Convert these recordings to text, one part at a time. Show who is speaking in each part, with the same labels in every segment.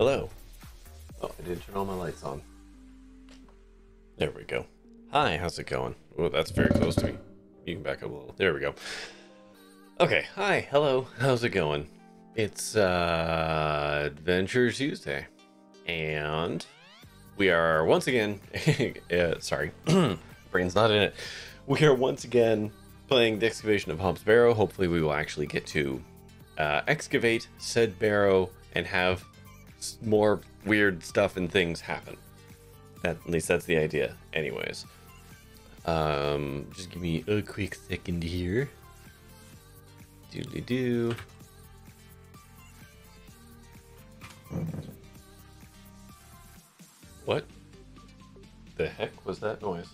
Speaker 1: Hello. Oh, I didn't turn all my lights on. There we go. Hi, how's it going? Oh, that's very close to me. You can back up a little. There we go. Okay, hi, hello, how's it going? It's Adventure Tuesday. And we are once again, sorry, brain's not in it. We are once again playing the Excavation of Hob's Barrow. Hopefully we will actually get to excavate said barrow and have more weird stuff and things happen. At least that's the idea. Anyways. Just give me a quick second here. Doodly-doo. What the heck was that noise?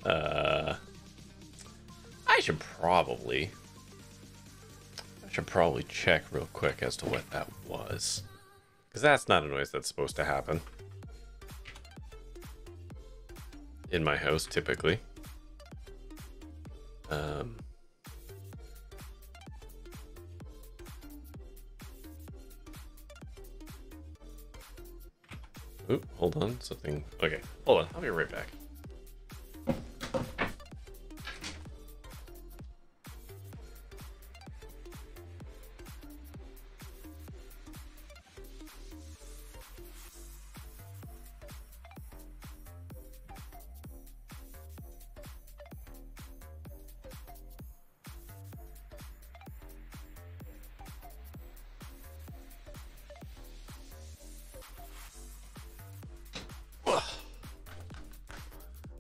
Speaker 1: I should probably check real quick as to what that was. Because that's not a noise that's supposed to happen. In my house, typically. Oop, hold on, something. Okay, hold on, I'll be right back.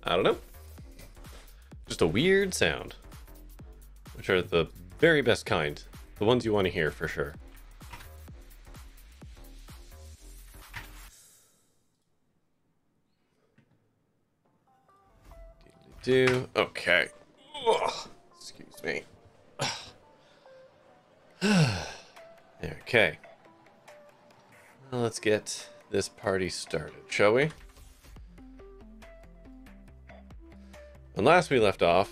Speaker 1: I don't know. Just a weird sound. Which are the very best kind. The ones you want to hear for sure. Okay. Ugh. Excuse me. Okay. Well, let's get this party started, shall we? When last we left off,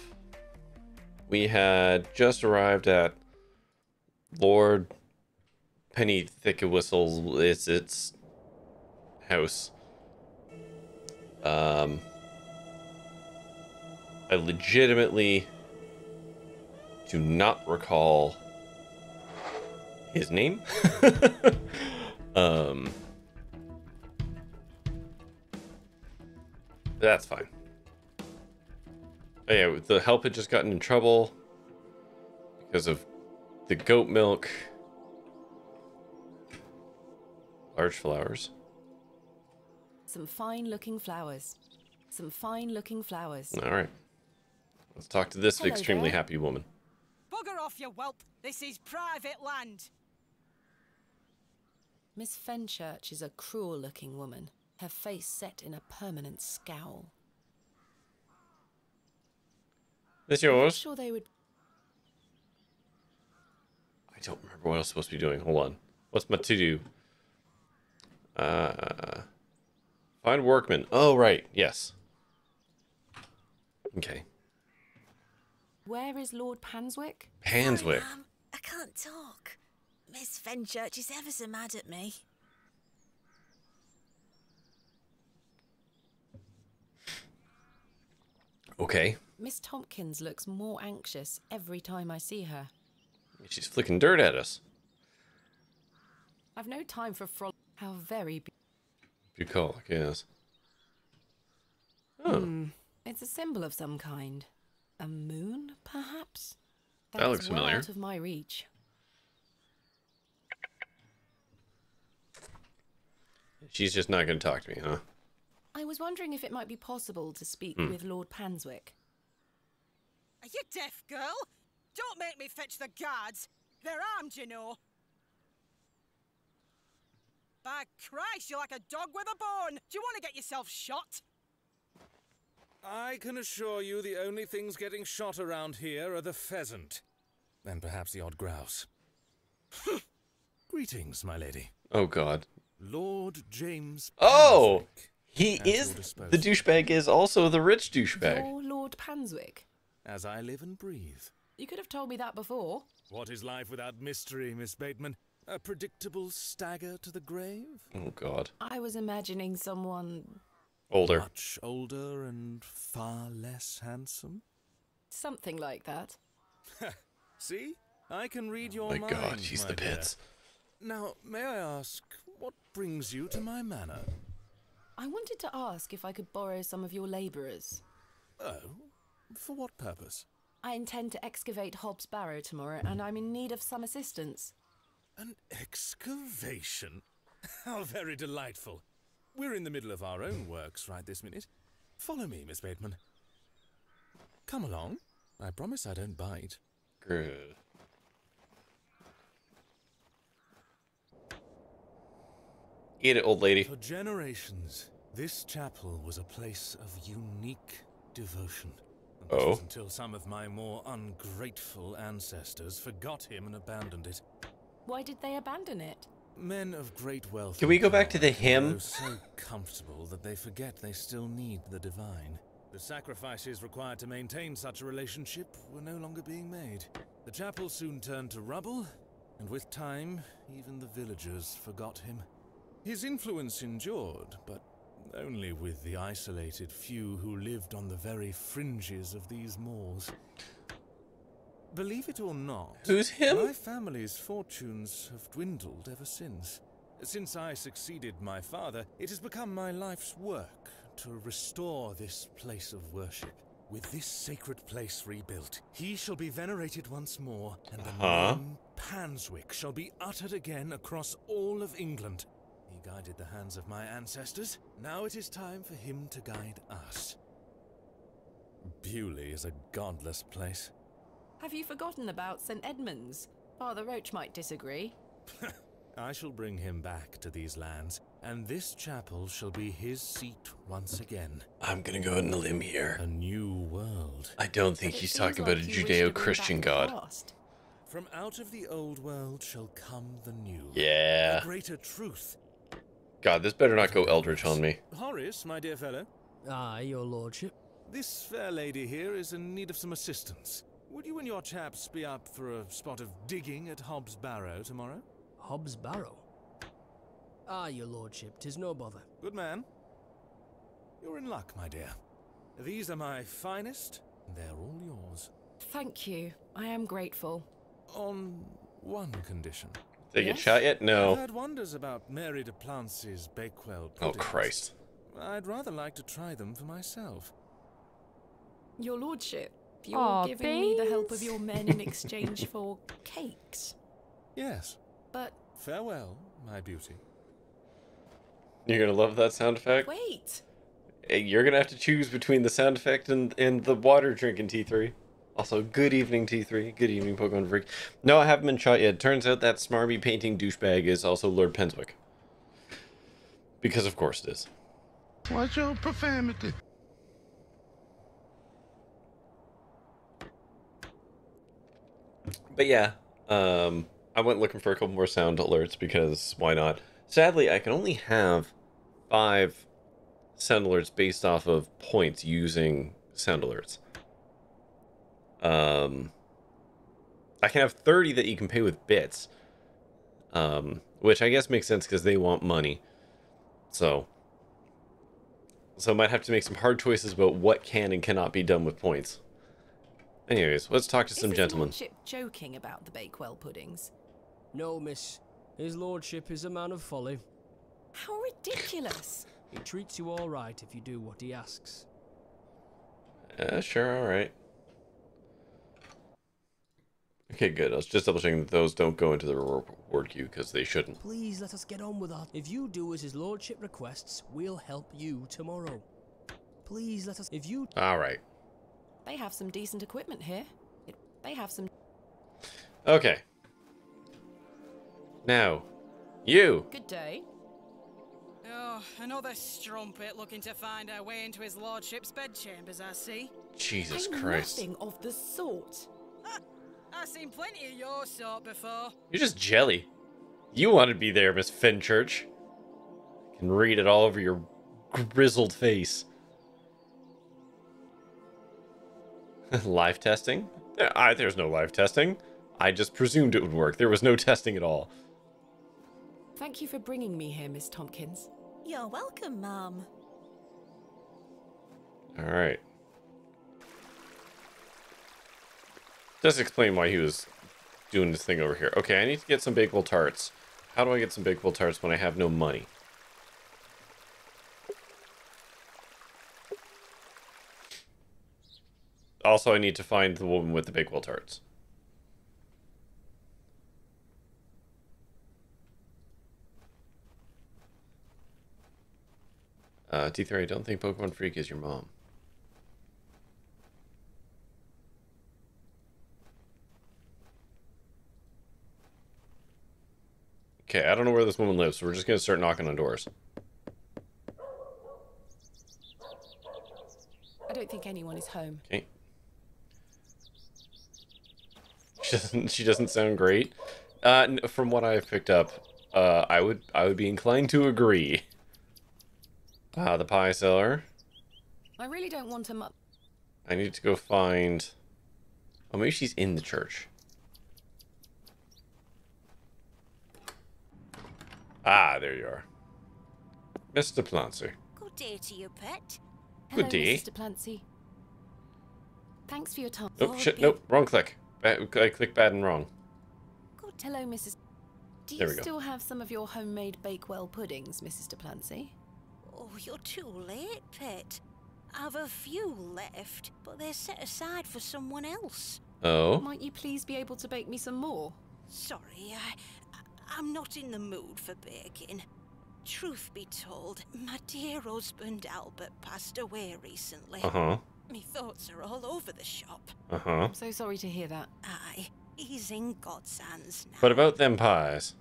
Speaker 1: we had just arrived at Lord Penny Thickawhistle's house. I legitimately do not recall his name. That's fine. Oh yeah, the help had just gotten in trouble because of the goat milk. Large flowers.
Speaker 2: Some fine looking flowers. Some fine looking flowers.
Speaker 1: Alright. Let's talk to this
Speaker 2: Hello
Speaker 1: extremely
Speaker 2: there.
Speaker 1: happy woman.
Speaker 3: Bugger off, you whelp. This is private land.
Speaker 2: Miss Fenchurch is a cruel looking woman, her face set in a permanent scowl.
Speaker 1: This
Speaker 2: I'm
Speaker 1: yours?
Speaker 2: sure they would.
Speaker 1: I don't remember what I was supposed to be doing. Hold on. What's my to-do? Find workman. Oh, right. Yes. Okay.
Speaker 2: Where is Lord Panswick?
Speaker 1: Panswick.
Speaker 4: Sorry, Mum, I can't talk. Miss Fenchurch is ever so mad at me.
Speaker 1: Okay.
Speaker 2: Miss Tompkins looks more anxious every time I see her.
Speaker 1: She's flicking dirt at us.
Speaker 2: I've no time for frolic. How very.
Speaker 1: Bucolic, yes. Oh.
Speaker 2: It's a symbol of some kind. A moon, perhaps?
Speaker 1: That looks
Speaker 2: is well
Speaker 1: familiar.
Speaker 2: out of my reach.
Speaker 1: She's just not going to talk to me, huh?
Speaker 2: I was wondering if it might be possible to speak with Lord Panswick.
Speaker 3: Are you deaf, girl? Don't make me fetch the guards. They're armed, you know. By Christ, you're like a dog with a bone. Do you want to get yourself shot?
Speaker 5: I can assure you the only things getting shot around here are the pheasant. And perhaps the odd grouse. Greetings, my lady.
Speaker 1: Oh, God.
Speaker 5: Lord James
Speaker 1: Oh!
Speaker 5: Panswick,
Speaker 1: He
Speaker 5: at
Speaker 1: is...
Speaker 5: your disposal.
Speaker 1: The douchebag is also the rich douchebag.
Speaker 2: You're Lord Panswick.
Speaker 5: As I live and breathe.
Speaker 2: You could have told me that before.
Speaker 5: What is life without mystery, Miss Bateman? A predictable stagger to the grave?
Speaker 1: Oh, God.
Speaker 2: I was imagining someone...
Speaker 1: Older.
Speaker 5: Much older and far less handsome?
Speaker 2: something like that.
Speaker 5: See? I can read your
Speaker 1: My
Speaker 5: mind,
Speaker 1: God, he's
Speaker 5: my
Speaker 1: the
Speaker 5: dear.
Speaker 1: pits.
Speaker 5: Now, may I ask, what brings you to my manor?
Speaker 2: I wanted to ask if I could borrow some of your labourers.
Speaker 5: Oh? For what purpose?
Speaker 2: I intend to excavate Hobbs Barrow tomorrow, and I'm in need of some assistance.
Speaker 5: An excavation? How very delightful. We're in the middle of our own works right this minute. Follow me, Miss Bateman. Come along. I promise I don't bite.
Speaker 1: Good. Eat it, old lady.
Speaker 5: For generations, this chapel was a place of unique devotion. And this was until some of my more ungrateful ancestors forgot him and abandoned it.
Speaker 2: Why did they abandon it?
Speaker 5: Men of great wealth.
Speaker 1: Can we
Speaker 5: and
Speaker 1: go back to
Speaker 5: power
Speaker 1: the hymn?
Speaker 5: grow so comfortable that they forget they still need the divine. The sacrifices required to maintain such a relationship were no longer being made. The chapel soon turned to rubble, and with time, even the villagers forgot him. His influence endured, but only with the isolated few who lived on the very fringes of these moors. Believe it or not,
Speaker 1: Who's him?
Speaker 5: my family's fortunes have dwindled ever since. Since I succeeded my father, it has become my life's work to restore this place of worship. With this sacred place rebuilt, he shall be venerated once more, and the name Panswick shall be uttered again across all of England. He guided the hands of my ancestors. Now it is time for him to guide us. Bewley is a godless place.
Speaker 2: Have you forgotten about St. Edmund's? Father Roach might disagree.
Speaker 5: I shall bring him back to these lands, and this chapel shall be his seat once again.
Speaker 1: I'm gonna go on a limb here.
Speaker 5: A new world.
Speaker 1: I don't think
Speaker 2: But it
Speaker 1: he's
Speaker 2: seems
Speaker 1: talking about a
Speaker 2: like you wish to bring
Speaker 1: Judeo-Christian
Speaker 2: back the
Speaker 1: god.
Speaker 2: past.
Speaker 5: From out of the old world shall come the new.
Speaker 1: Yeah.
Speaker 5: A greater truth.
Speaker 1: God, this better not go Eldritch on me.
Speaker 5: Horace, my dear fellow,
Speaker 6: Aye, your lordship.
Speaker 5: this fair lady here is in need of some assistance. Would you and your chaps be up for a spot of digging at Hobbs Barrow tomorrow?
Speaker 6: Hobbs Barrow. Aye, your lordship, 'tis no bother.
Speaker 5: Good man. You're in luck, my dear. These are my finest, and they're all yours.
Speaker 2: Thank you. I am grateful.
Speaker 5: On one condition.
Speaker 1: Did they get
Speaker 2: Yes?
Speaker 1: shot yet?
Speaker 5: I've
Speaker 1: No.
Speaker 5: heard wonders about Mary de Plancy's Bakewell
Speaker 1: Oh,
Speaker 5: puddings.
Speaker 1: Christ.
Speaker 5: I'd rather like to try them for myself.
Speaker 2: Your lordship, you're
Speaker 7: Aw,
Speaker 2: giving me the help
Speaker 7: babes.
Speaker 2: of your men in exchange for cakes.
Speaker 5: Yes.
Speaker 2: But
Speaker 5: Farewell, my beauty.
Speaker 1: You're gonna love that sound effect?
Speaker 2: wait!
Speaker 1: Hey, you're gonna have to choose between the sound effect and the water drinking T3. Also, good evening, T3. Good evening, Pokemon Freak. No, I haven't been shot yet. Turns out that smarmy painting douchebag is also Lord Penswick. Because of course it is.
Speaker 8: What's your profanity?
Speaker 1: But yeah, I went looking for a couple more sound alerts because why not? Sadly, I can only have 5 sound alerts based off of points using sound alerts. I can have 30 that you can pay with bits, which I guess makes sense because they want money. So I might have to make some hard choices about what can and cannot be done with points. Anyways, let's talk to
Speaker 2: Is
Speaker 1: some
Speaker 2: his
Speaker 1: gentlemen.
Speaker 2: lordship joking about the Bakewell puddings?
Speaker 6: No, miss. His lordship is a man of folly.
Speaker 2: How ridiculous!
Speaker 6: He treats you all right if you do what he asks.
Speaker 1: Sure, alright. Okay, good. I was just double checking that those don't go into the reward queue, because they shouldn't.
Speaker 6: Please let us get on with that. If you do as his lordship requests, we'll help you tomorrow. Please let us... If you...
Speaker 1: Alright.
Speaker 2: They have some decent equipment here. They have some...
Speaker 1: Okay. Now, you!
Speaker 2: Good day.
Speaker 3: Oh, another strumpet looking to find her way into his lordship's bedchambers, I see.
Speaker 1: Jesus
Speaker 2: I'm
Speaker 1: Christ.
Speaker 2: nothing of the sort.
Speaker 3: I've seen plenty of your sort before.
Speaker 1: You're just jelly. You want to be there, Miss Fenchurch. I can read it all over your grizzled face. Live testing? There's no live testing. I just presumed it would work. There was no testing at all.
Speaker 2: Thank you for bringing me here, Miss Tompkins.
Speaker 4: You're welcome, Mum.
Speaker 1: Alright. Just explain why he was doing this thing over here. Okay, I need to get some Bakewell tarts. How do I get some Bakewell tarts when I have no money? Also, I need to find the woman with the Bakewell tarts. T3, I don't think Pokemon Freak is your mom. Okay, I don't know where this woman lives, so we're just gonna start knocking on doors.
Speaker 2: I don't think anyone is home.
Speaker 1: Okay. She doesn't sound great. From what I've picked up, I would be inclined to agree. The pie seller.
Speaker 2: I really don't want a
Speaker 1: I need to go find... Oh, maybe she's in the church. Ah, there you are. Mr. Plancy.
Speaker 4: Good day to you, pet.
Speaker 1: Good day.
Speaker 2: Mr. Plancy. Thanks for your time.
Speaker 1: Oh, shit, nope, wrong click. I clicked bad and wrong.
Speaker 2: Hello, Mrs. Do
Speaker 1: There
Speaker 2: you
Speaker 1: we go.
Speaker 2: still have some of your homemade Bakewell puddings, Mrs. de Plancy?
Speaker 4: Oh, you're too late, pet. I've a few left, but they're set aside for someone else.
Speaker 1: Oh?
Speaker 2: Might you please be able to bake me some more?
Speaker 4: Sorry, I'm not in the mood for baking. Truth be told, my dear husband Albert passed away recently.
Speaker 1: Uh-huh.
Speaker 4: Me thoughts are all over the shop.
Speaker 1: Uh-huh.
Speaker 2: I'm so sorry to hear that.
Speaker 4: Aye, he's in God's hands now.
Speaker 1: What about them pies?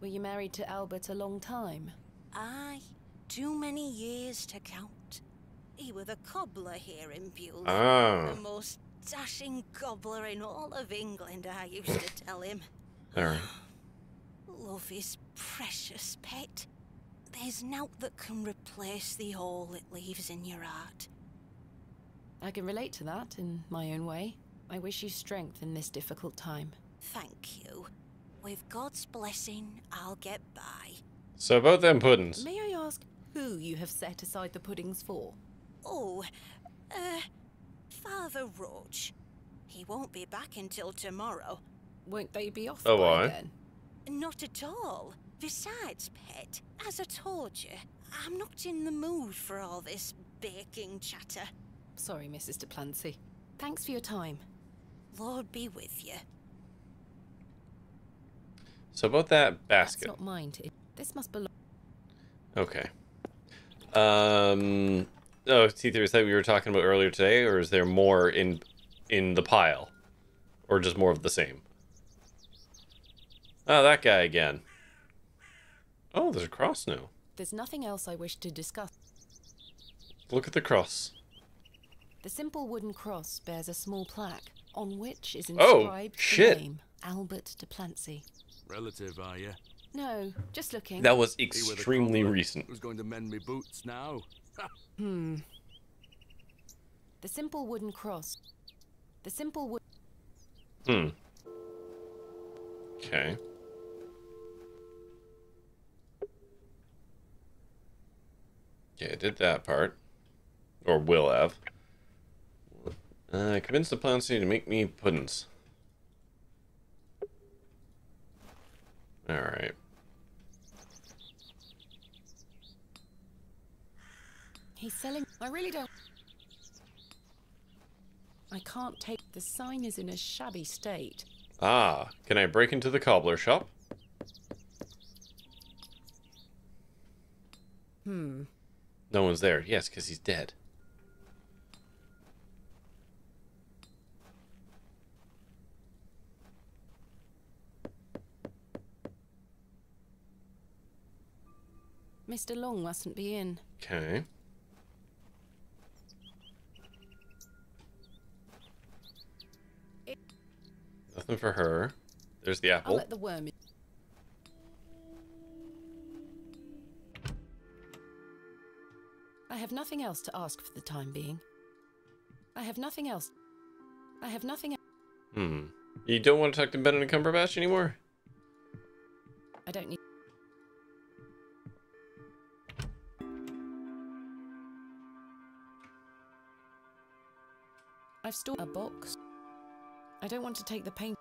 Speaker 2: Were you married to Albert a long time?
Speaker 4: Aye, too many years to count. He were the cobbler here in Bewley.
Speaker 1: Ah.
Speaker 4: The most dashing cobbler in all of England, I used to tell him.
Speaker 1: Alright.
Speaker 4: Love is precious, pet. There's naught that can replace the hole it leaves in your heart.
Speaker 2: I can relate to that in my own way. I wish you strength in this difficult time.
Speaker 4: Thank you. With God's blessing, I'll get by.
Speaker 1: So about them puddings.
Speaker 2: May I ask who you have set aside the puddings for?
Speaker 4: Oh, Father Roach. He won't be back until tomorrow.
Speaker 2: Won't they be off
Speaker 1: Oh,
Speaker 2: by
Speaker 1: why?
Speaker 2: then?
Speaker 4: Not at all. Besides, pet, as I told you, I'm not in the mood for all this baking chatter.
Speaker 2: Sorry, Mrs. de Plancy. Thanks for your time.
Speaker 4: Lord be with you.
Speaker 1: So about that
Speaker 2: That's
Speaker 1: basket.
Speaker 2: not mine. This must belong.
Speaker 1: Okay. Oh, T3, is that what we were talking about earlier today, or is there more in the pile? Or just more of the same? Oh, that guy again. Oh, there's a cross now.
Speaker 2: There's nothing else I wish to discuss.
Speaker 1: Look at the cross.
Speaker 2: The simple wooden cross bears a small plaque on which is
Speaker 1: Oh,
Speaker 2: inscribed
Speaker 1: shit.
Speaker 2: the name Albert de Plancy.
Speaker 5: Relative, are you?
Speaker 2: No, just looking.
Speaker 1: That was
Speaker 5: He were the
Speaker 1: extremely
Speaker 5: cobbler
Speaker 1: recent.
Speaker 5: Who's going to mend me boots now?
Speaker 2: The simple wooden cross. The simple wood.
Speaker 1: Okay. Yeah, I did that part. Or will have. Convince the Plancy to make me puddings. Alright.
Speaker 2: He's selling. I really don't. I can't take. The sign is in a shabby state.
Speaker 1: Ah, can I break into the cobbler shop? No one's there. Yes, because he's dead.
Speaker 2: Mr. Long mustn't be in.
Speaker 1: Okay. Nothing for her. There's the
Speaker 2: I'll
Speaker 1: apple.
Speaker 2: let the worm in. I have nothing else to ask for the time being. I have nothing else. I have nothing.
Speaker 1: You don't want to talk to Benedict Cumberbatch anymore?
Speaker 2: I don't need... I've stored a box. I don't want to take the paint.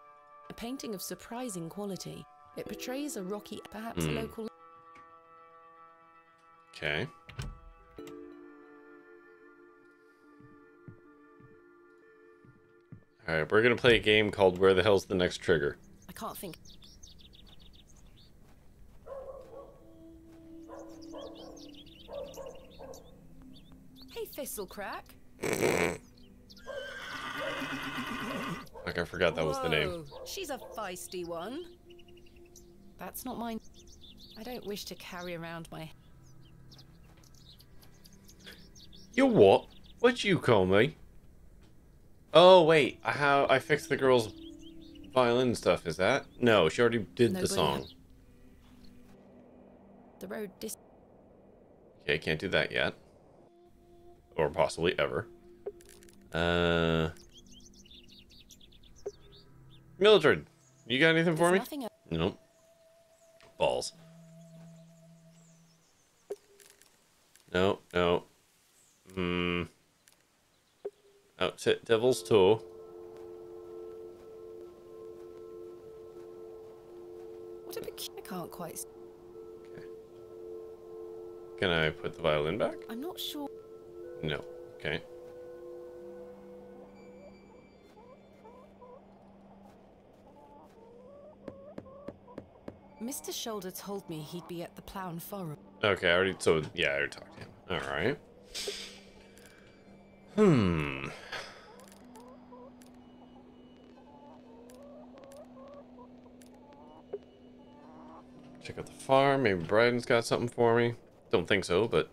Speaker 2: A painting of surprising quality. It portrays a rocky, perhaps a local...
Speaker 1: Okay. Alright, we're gonna play a game called Where the Hell's the Next Trigger?
Speaker 2: I can't think... Hey, Thistlecrack.
Speaker 1: Like, I forgot that was the name.
Speaker 2: Whoa, she's a feisty one. That's not mine. I don't wish to carry around my...
Speaker 1: You what? What'd you call me? Oh, wait. I fixed the girl's violin stuff, is that? No, she already did the song.
Speaker 2: The road dis...
Speaker 1: Okay, can't do that yet. Or possibly ever. Mildred, you got anything for me? Nope. Balls. No, no. Outfit Devil's Toe.
Speaker 2: What a I can't quite...
Speaker 1: Okay. Can I put the violin back?
Speaker 2: I'm not sure.
Speaker 1: No. Okay.
Speaker 2: Mr. Shoulder told me he'd be at the Plough Forum.
Speaker 1: Okay, I already talked to him. Alright. Check out the farm. Maybe Bryden's got something for me. Don't think so, but...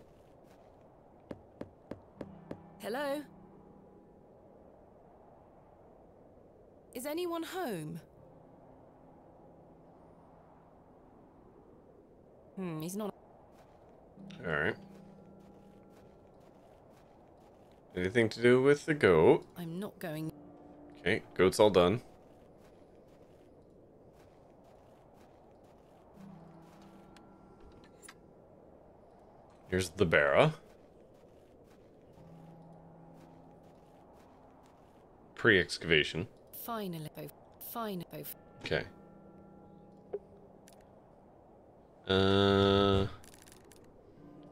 Speaker 2: Hello? Is anyone home? He's not...
Speaker 1: Alright. Anything to do with the goat?
Speaker 2: I'm not going...
Speaker 1: Okay, goat's all done. Here's the Barrow. Pre-excavation.
Speaker 2: Finally, both.
Speaker 1: Okay.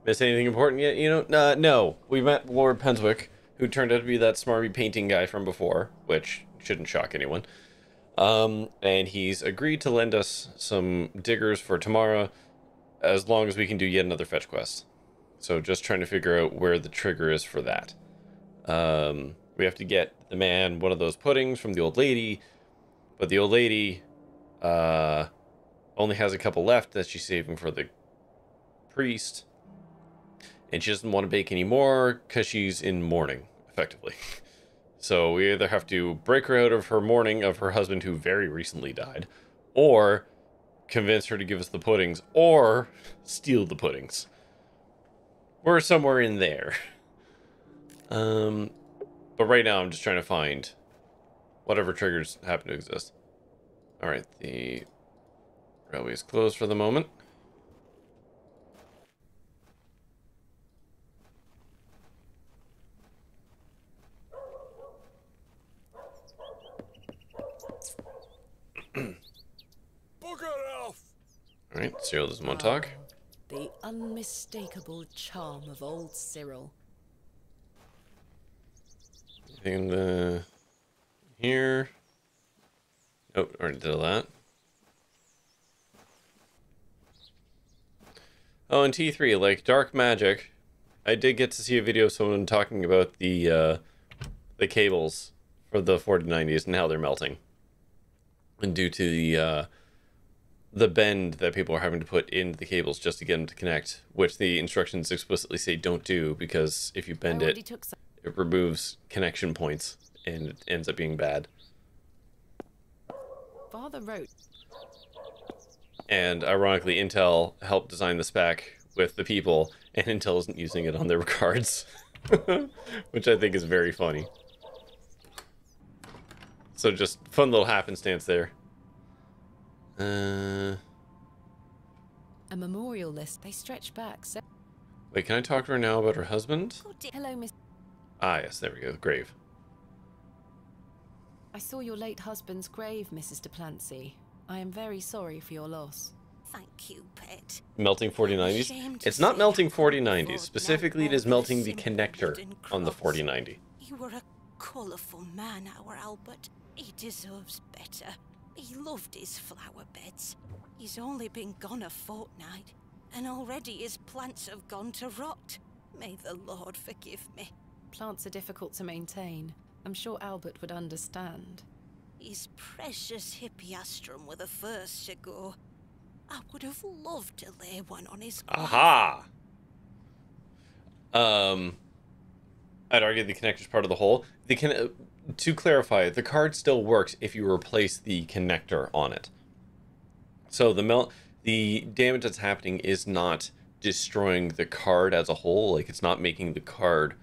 Speaker 1: Miss anything important yet? You know, no. We met Lord Penswick, who turned out to be that smarmy painting guy from before, which shouldn't shock anyone. And he's agreed to lend us some diggers for tomorrow, as long as we can do yet another fetch quest. So just trying to figure out where the trigger is for that. We have to get the man one of those puddings from the old lady, but the old lady only has a couple left that she's saving for the priest, and she doesn't want to bake anymore because she's in mourning, effectively. So we either have to break her out of her mourning of her husband who very recently died, or convince her to give us the puddings, or steal the puddings. We're somewhere in there. But right now I'm just trying to find whatever triggers happen to exist. Alright, the railway is closed for the moment. Alright, Cyril doesn't want to talk.
Speaker 2: The unmistakable charm of old Cyril.
Speaker 1: Anything in the... here? Nope, already did all that. Oh, and T3, like dark magic. I did get to see a video of someone talking about the cables for the 4090s and how they're melting. And due to the bend that people are having to put into the cables just to get them to connect, which the instructions explicitly say don't do, because if you bend it, it removes connection points and it ends up being bad.
Speaker 2: Father wrote.
Speaker 1: And ironically, Intel helped design the spec with the people, and Intel isn't using it on their cards, which I think is very funny. So just fun little happenstance there.
Speaker 2: A memorial list. They stretch back. So
Speaker 1: Wait, can I talk to her now about her husband?
Speaker 2: hello, Miss.
Speaker 1: Ah, yes, there we go. Grave.
Speaker 2: I saw your late husband's grave, Mrs. de Plancy. I am very sorry for your loss.
Speaker 4: Thank you, pet.
Speaker 1: Melting 4090s? It's not melting 4090s. Specifically, it is melting the connector on the 4090.
Speaker 4: You were a colourful man, our Albert. He deserves better. He loved his flower beds. He's only been gone a fortnight, and already his plants have gone to rot. May the Lord forgive me.
Speaker 2: Plants are difficult to maintain. I'm sure Albert would understand.
Speaker 4: His precious hippiastrum were the first to go. I would have loved to lay one on his grave.
Speaker 1: Aha! I'd argue the connector's part of the whole. To clarify, the card still works if you replace the connector on it. So the damage that's happening is not destroying the card as a whole. Like, it's not making the card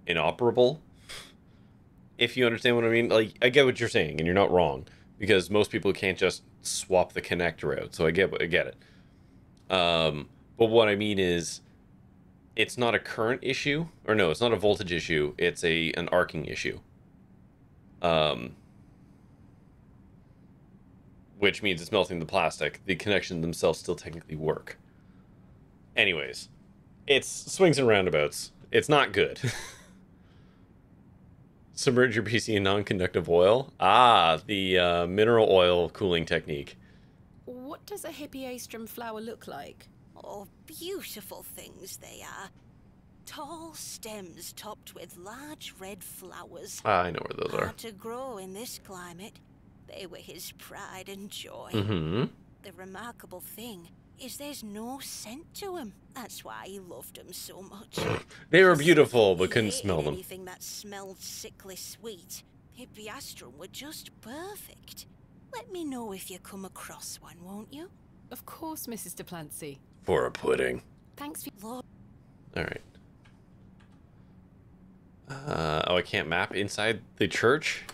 Speaker 1: inoperable. If you understand what I mean. Like, I get what you're saying, and you're not wrong, because most people can't just swap the connector out. So I get it. But what I mean is, it's not a current issue, or no, it's not a voltage issue. It's an arcing issue. Which means it's melting the plastic. The connections themselves still technically work. Anyways, it's swings and roundabouts. It's not good. Submerge your PC in non-conductive oil. Ah, the mineral oil cooling technique.
Speaker 2: What does a hippiastrum flower look like?
Speaker 4: Oh, beautiful things they are. Tall stems topped with large red flowers.
Speaker 1: Ah, I know where those are.
Speaker 4: Hard to grow in this climate. They were his pride and joy.
Speaker 1: Mm-hmm.
Speaker 4: The remarkable thing is there's no scent to them. That's why he loved them so much.
Speaker 1: They were beautiful, but couldn't
Speaker 4: He
Speaker 1: smell
Speaker 4: hated
Speaker 1: them.
Speaker 4: Anything that smelled sickly sweet. Hippiastrum were just perfect. Let me know if you come across one, won't you?
Speaker 2: Of course, Mrs. de Plancy.
Speaker 1: For a pudding.
Speaker 2: Thanks for...
Speaker 4: Lord.
Speaker 1: Alright. Oh, I can't map inside the church?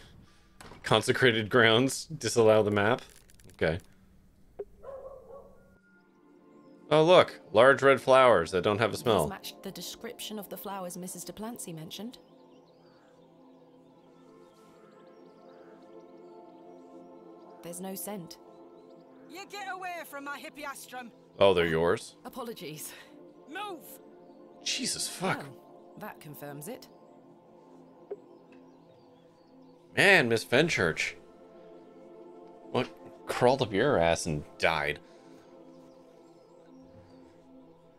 Speaker 1: Consecrated grounds disallow the map? Okay. Oh, look. Large red flowers that don't have a
Speaker 2: These
Speaker 1: smell.
Speaker 2: matched the description of the flowers Mrs. de Plancy mentioned. There's no scent.
Speaker 3: You get away from my hippiastrum.
Speaker 1: Oh, they're yours?
Speaker 2: Apologies.
Speaker 3: Move!
Speaker 1: Jesus, fuck.
Speaker 2: Oh, that confirms it.
Speaker 1: Man, Miss Fenchurch. What? Crawled up your ass and died.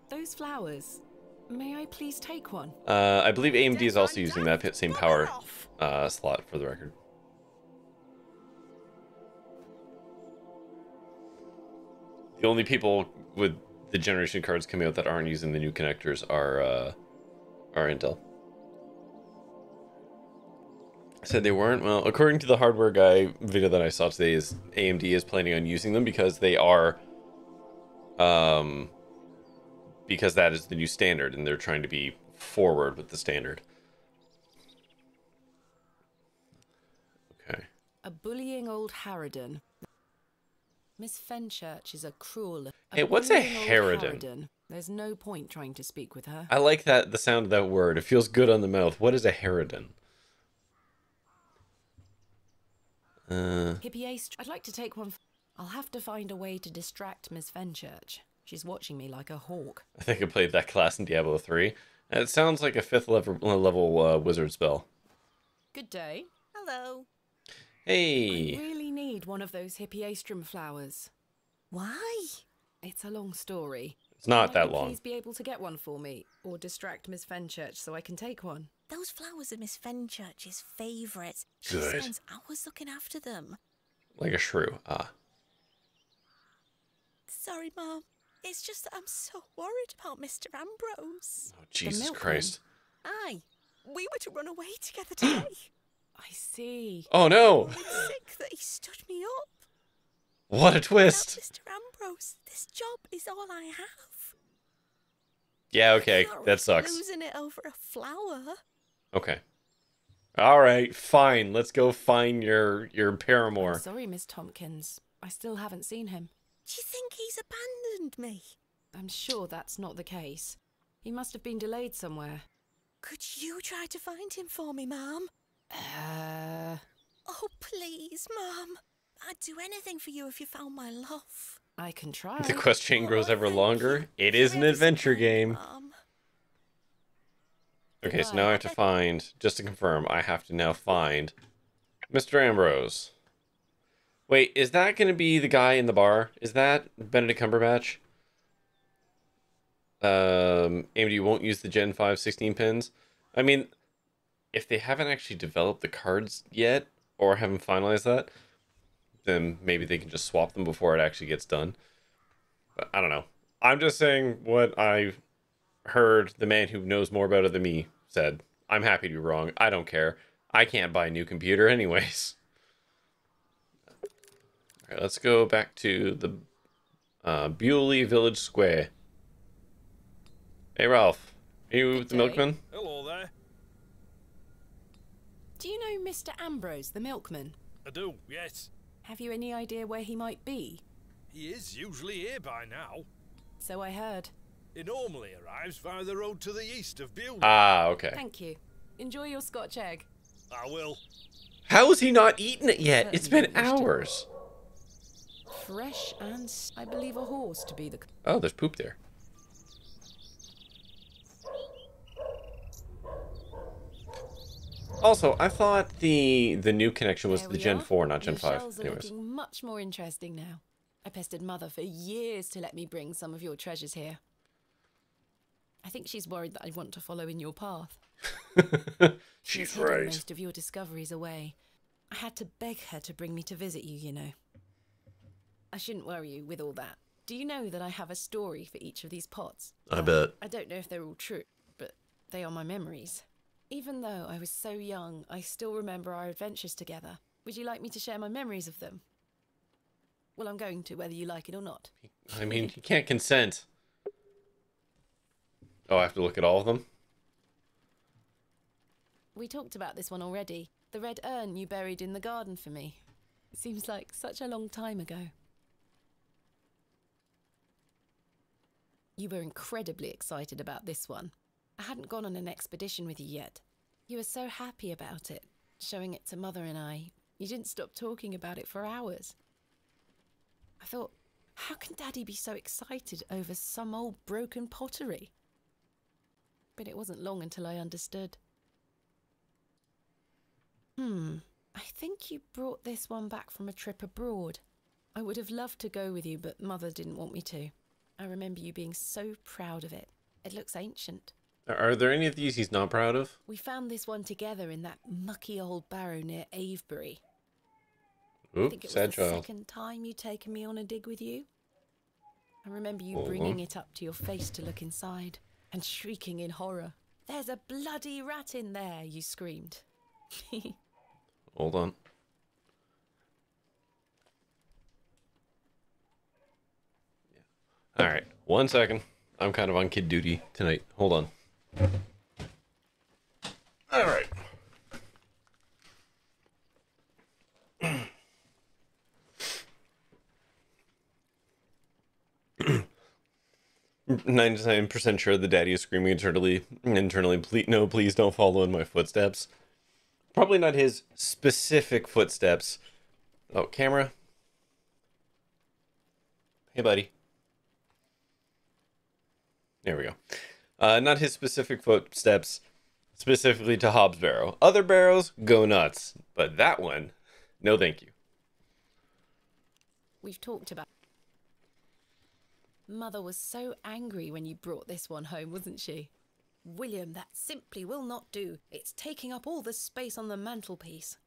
Speaker 2: Those flowers. May I please take one?
Speaker 1: I believe AMD is also using that same power slot, for the record. The only people with the generation cards coming out that aren't using the new connectors are Intel. Said they weren't. Well, according to the hardware guy video that I saw today, is AMD is planning on using them because they are, because that is the new standard, and they're trying to be forward with the standard. Okay.
Speaker 2: A bullying old harridan. Miss Fenchurch is a cruel...
Speaker 1: Hey, what's a
Speaker 2: bullying old
Speaker 1: harridan?
Speaker 2: There's no point trying to speak with her.
Speaker 1: I like the sound of that word. It feels good on the mouth. What is a harridan?
Speaker 2: Hippiastrum. I'd like to take one. I'll have to find a way to distract Miss Fenchurch. She's watching me like a hawk.
Speaker 1: I think I played that class in Diablo 3. And it sounds like a 5th level wizard spell.
Speaker 2: Good day.
Speaker 4: Hello.
Speaker 1: Hey!
Speaker 2: I really need one of those hippiastrum flowers.
Speaker 4: Why?
Speaker 2: It's a long story.
Speaker 1: It's not
Speaker 2: Might
Speaker 1: that
Speaker 2: you
Speaker 1: long.
Speaker 2: Please be able to get one for me, or distract Miss Fenchurch so I can take one.
Speaker 7: Those flowers are Miss Fenchurch's favourites. She
Speaker 1: Good.
Speaker 7: spends hours looking after them.
Speaker 1: Like a shrew. Ah.
Speaker 7: Sorry, Mom. It's just that I'm so worried about Mr. Ambrose.
Speaker 1: Oh, Jesus
Speaker 2: milkman.
Speaker 1: Christ.
Speaker 7: Aye. We were to run away together today.
Speaker 2: I see.
Speaker 1: Oh no!
Speaker 7: I'm sick that he stood me up.
Speaker 1: What a twist!
Speaker 7: Now, Mr. Ambrose, this job is all I have.
Speaker 1: Yeah, okay.
Speaker 7: I can't
Speaker 1: That
Speaker 7: risk
Speaker 1: sucks.
Speaker 7: losing it over a flower.
Speaker 1: Okay. Alright, fine. Let's go find your
Speaker 2: I'm
Speaker 1: paramour.
Speaker 2: sorry, Miss Tompkins. I still haven't seen him.
Speaker 7: Do you think he's abandoned me?
Speaker 2: I'm sure that's not the case. He must have been delayed somewhere.
Speaker 7: Could you try to find him for me, Mum? Oh, please, Mum. I'd do anything for you if you found my love.
Speaker 2: I can try.
Speaker 1: The quest chain grows ever
Speaker 7: thank
Speaker 1: longer.
Speaker 7: you.
Speaker 1: It is an adventure game.
Speaker 7: Mum.
Speaker 1: Okay, so now I have to find, just to confirm, I have to now find Mr. Ambrose. Wait, is that going to be the guy in the bar? Is that Benedict Cumberbatch? AMD, you won't use the Gen 5 16 pins? I mean, if they haven't actually developed the cards yet, or haven't finalized that, then maybe they can just swap them before it actually gets done. But I don't know. I'm just saying what I heard the man who knows more about it than me said. I'm happy to be wrong. I don't care. I can't buy a new computer anyways. Alright, let's go back to the Bewley Village Square. Hey, Ralph. Are you the milkman?
Speaker 5: Hello there.
Speaker 2: Do you know Mr. Ambrose, the milkman?
Speaker 5: I do, yes.
Speaker 2: Have you any idea where he might be?
Speaker 5: He is usually here by now.
Speaker 2: So I heard.
Speaker 5: He normally arrives via the road to the east of Bewley.
Speaker 1: Ah, okay.
Speaker 2: Thank you. Enjoy your Scotch egg.
Speaker 5: I will.
Speaker 1: How has he not eaten it yet? It's been hours.
Speaker 2: Fresh and, I believe, a horse to be the...
Speaker 1: Oh, there's poop there. Also, I thought the new connection was the Gen 4, not Gen 5.
Speaker 2: Shells are looking much more interesting now. I pestered Mother for years to let me bring some of your treasures here. I think she's worried that I want to follow in your path.
Speaker 1: She's
Speaker 2: hidden
Speaker 1: right.
Speaker 2: most of your discoveries away. I had to beg her to bring me to visit you, you know. I shouldn't worry you with all that. Do you know that I have a story for each of these pots?
Speaker 1: I bet.
Speaker 2: I don't know if they're all true, but they are my memories. Even though I was so young, I still remember our adventures together. Would you like me to share my memories of them? Well, I'm going to, whether you like it or not.
Speaker 1: I mean, you can't consent. Oh, I have to look at all of them?
Speaker 2: We talked about this one already. The red urn you buried in the garden for me. It seems like such a long time ago. You were incredibly excited about this one. I hadn't gone on an expedition with you yet. You were so happy about it, showing it to Mother and I. You didn't stop talking about it for hours. I thought, how can Daddy be so excited over some old broken pottery? But it wasn't long until I understood. I think you brought this one back from a trip abroad. I would have loved to go with you, but Mother didn't want me to. I remember you being so proud of it. It looks ancient.
Speaker 1: Are there any of these he's not proud of?
Speaker 2: We found this one together in that mucky old barrow near Avebury. I think it was
Speaker 1: sad
Speaker 2: the
Speaker 1: child.
Speaker 2: second time you'd taken me on a dig with you. I remember you bringing it up to your face to look inside and shrieking in horror. "There's a bloody rat in there," you screamed.
Speaker 1: Hold on. Yeah. Alright, 1 second. I'm kind of on kid duty tonight. Hold on. Alright. 99% sure the daddy is screaming internally, please don't follow in my footsteps. Probably not his specific footsteps. Oh, camera. Hey, buddy. There we go. Not his specific footsteps, specifically to Hob's Barrow. Other barrows, go nuts. But that one, no thank you.
Speaker 2: We've talked about... Mother was so angry when you brought this one home, wasn't she? "William, that simply will not do. It's taking up all the space on the mantelpiece."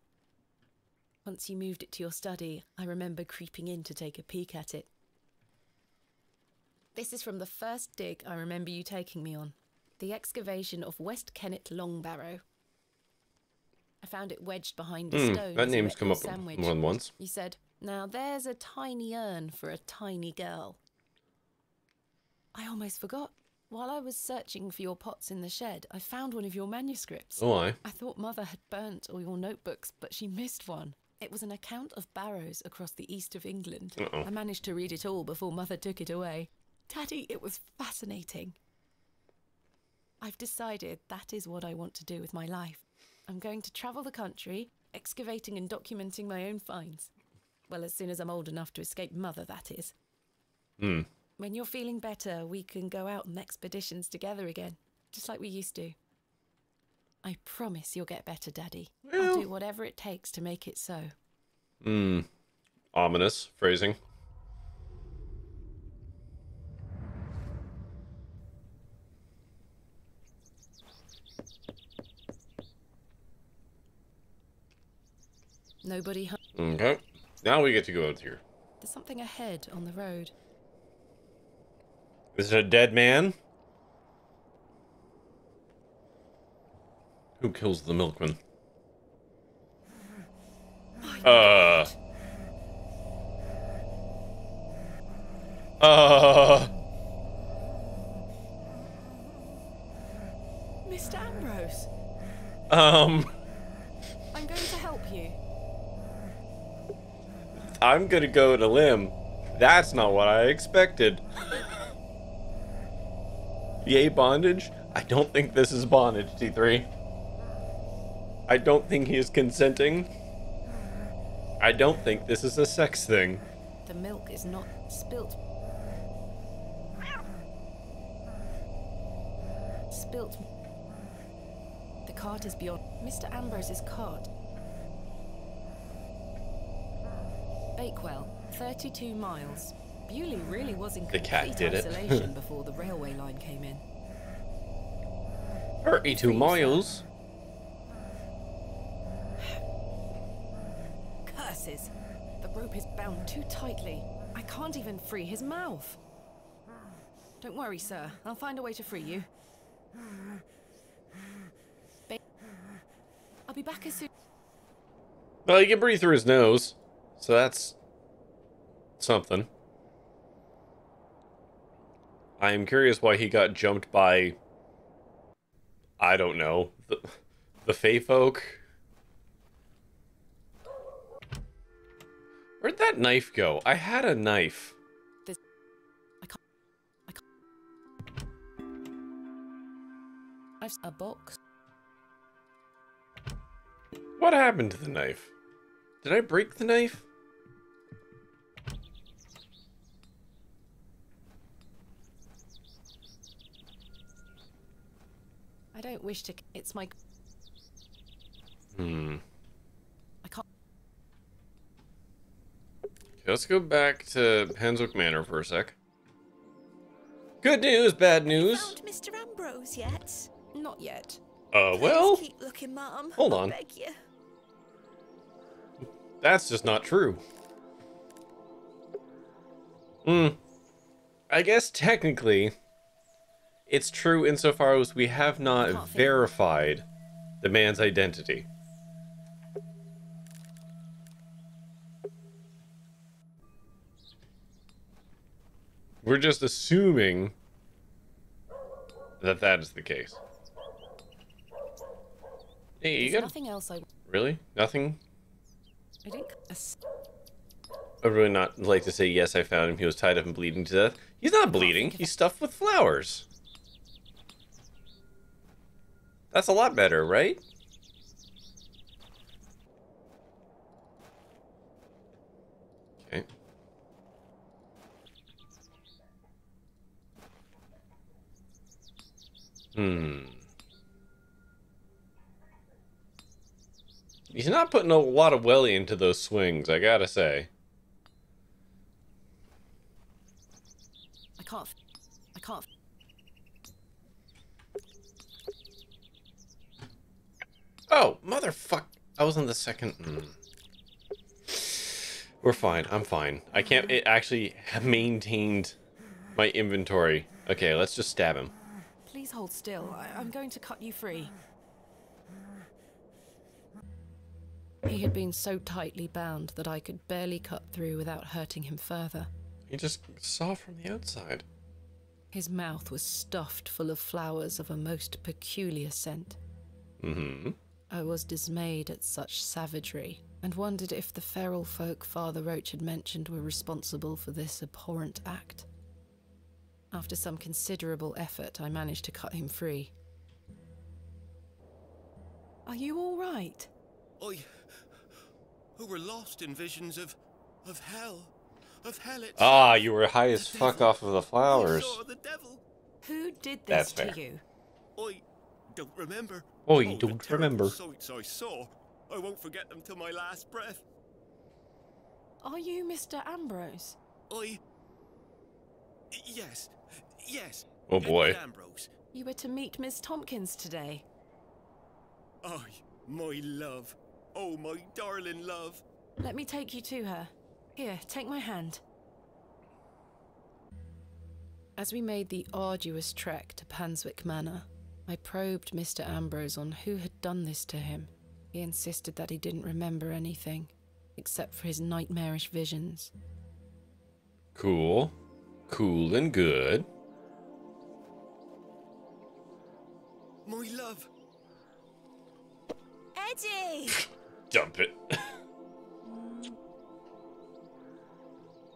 Speaker 2: Once you moved it to your study, I remember creeping in to take a peek at it. This is from the first dig I remember you taking me on. The excavation of West Kennet Long Barrow. I found it wedged behind a stone.
Speaker 1: That
Speaker 2: as you
Speaker 1: name's
Speaker 2: ate
Speaker 1: come
Speaker 2: your
Speaker 1: up
Speaker 2: sandwich.
Speaker 1: more than once.
Speaker 2: You said, "Now there's a tiny urn for a tiny girl." I almost forgot. While I was searching for your pots in the shed, I found one of your manuscripts.
Speaker 1: Oh, I
Speaker 2: thought Mother had burnt all your notebooks, but she missed one. It was an account of barrows across the east of England.
Speaker 1: Uh-oh.
Speaker 2: I managed to read it all before Mother took it away. Daddy, it was fascinating. I've decided that is what I want to do with my life. I'm going to travel the country, excavating and documenting my own finds. Well, as soon as I'm old enough to escape Mother, that is. When you're feeling better, we can go out on expeditions together again, just like we used to. I promise you'll get better, Daddy.
Speaker 1: Well.
Speaker 2: I'll do whatever it takes to make it so.
Speaker 1: Ominous phrasing.
Speaker 2: Nobody home.
Speaker 1: Okay. Now we get to go out here.
Speaker 2: There's something ahead on the road.
Speaker 1: Is it a dead man? Who kills the milkman?
Speaker 2: Mr. Ambrose, I'm going to help you.
Speaker 1: I'm gonna go on a limb. That's not what I expected. Yay, bondage? I don't think this is bondage, T3. I don't think he is consenting. I don't think this is a sex thing.
Speaker 2: The milk is not spilt. Spilt. The cart is beyond Mr. Ambrose's cart. Bakewell, 32 miles. Bewley really was in
Speaker 1: The
Speaker 2: complete
Speaker 1: cat did it.
Speaker 2: isolation before the railway line came in.
Speaker 1: 32 miles?
Speaker 2: Curses! The rope is bound too tightly. I can't even free his mouth. Don't worry, sir. I'll find a way to free you. I'll be back as soon.
Speaker 1: Well, he can breathe through his nose, so that's something. I am curious why he got jumped by, I don't know, the Fey folk. Where'd that knife go? I had a knife.
Speaker 2: I've a box.
Speaker 1: What happened to the knife? Did I break the knife?
Speaker 2: I don't wish to. It's my. I can't.
Speaker 1: Okay, let's go back to Henswick Manor for a sec. Good news, bad news.
Speaker 7: Found Mr. Ambrose yet?
Speaker 2: Not yet.
Speaker 1: Well,
Speaker 7: Please keep looking, Mum.
Speaker 1: hold
Speaker 7: I
Speaker 1: on.
Speaker 7: beg you.
Speaker 1: That's just not true. I guess technically, it's true insofar as we have not verified the man's identity. We're just assuming that that is the case. Hey, you
Speaker 2: There's
Speaker 1: got
Speaker 2: nothing else.
Speaker 1: really nothing.
Speaker 2: I didn't.
Speaker 1: I'd really not like to say yes. I found him. He was tied up and bleeding to death. He's not bleeding. He's stuffed with flowers. That's a lot better, right? Okay. He's not putting a lot of welly into those swings, I gotta say.
Speaker 2: I can't.
Speaker 1: Oh, motherfuck. I was on the second. We're fine. I'm fine. I can't. It actually maintained my inventory. Okay, let's just stab him.
Speaker 2: Please hold still. I'm going to cut you free. He had been so tightly bound that I could barely cut through without hurting him further.
Speaker 1: He just saw from the outside.
Speaker 2: His mouth was stuffed full of flowers of a most peculiar scent. I was dismayed at such savagery, and wondered if the feral folk Father Roach had mentioned were responsible for this abhorrent act. After some considerable effort, I managed to cut him free. Are you all right?
Speaker 9: Who were lost in visions of hell. Of hell itself.
Speaker 1: Ah, you were high as fuck off of the flowers.
Speaker 9: I saw the devil.
Speaker 2: Who did
Speaker 1: That's
Speaker 2: this
Speaker 1: fair.
Speaker 2: to you?
Speaker 9: I don't remember.
Speaker 1: Oh, you
Speaker 9: the
Speaker 1: don't
Speaker 9: terrible
Speaker 1: remember.
Speaker 9: sights I saw. I won't forget them till my last breath.
Speaker 2: Are you Mr. Ambrose?
Speaker 9: Yes.
Speaker 1: Oh boy.
Speaker 9: Edward Ambrose.
Speaker 2: You were to meet Miss Tompkins today.
Speaker 9: My love. Oh, my darling love.
Speaker 2: Let me take you to her. Here, take my hand. As we made the arduous trek to Panswick Manor, I probed Mr. Ambrose on who had done this to him. He insisted that he didn't remember anything, except for his nightmarish visions.
Speaker 1: Cool. Cool and good.
Speaker 9: My love.
Speaker 4: Eddie!
Speaker 1: Dump it.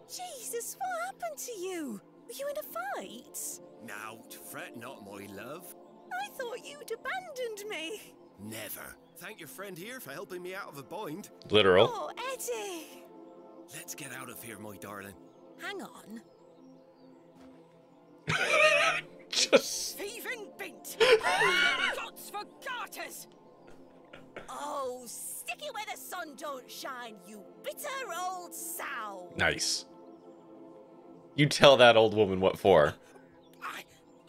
Speaker 4: Jesus, what happened to you? Were you in a fight?
Speaker 9: Now, fret not, my love.
Speaker 4: I thought you'd abandoned me.
Speaker 9: Never. Thank your friend here for helping me out of a bind.
Speaker 1: Literal.
Speaker 4: Oh, Eddie!
Speaker 9: Let's get out of here, my darling.
Speaker 4: Hang on.
Speaker 1: Just...
Speaker 3: Thieving beat! Gods for garters!
Speaker 4: Oh, stick it where the sun don't shine, you bitter old sow!
Speaker 1: Nice. You tell that old woman what for.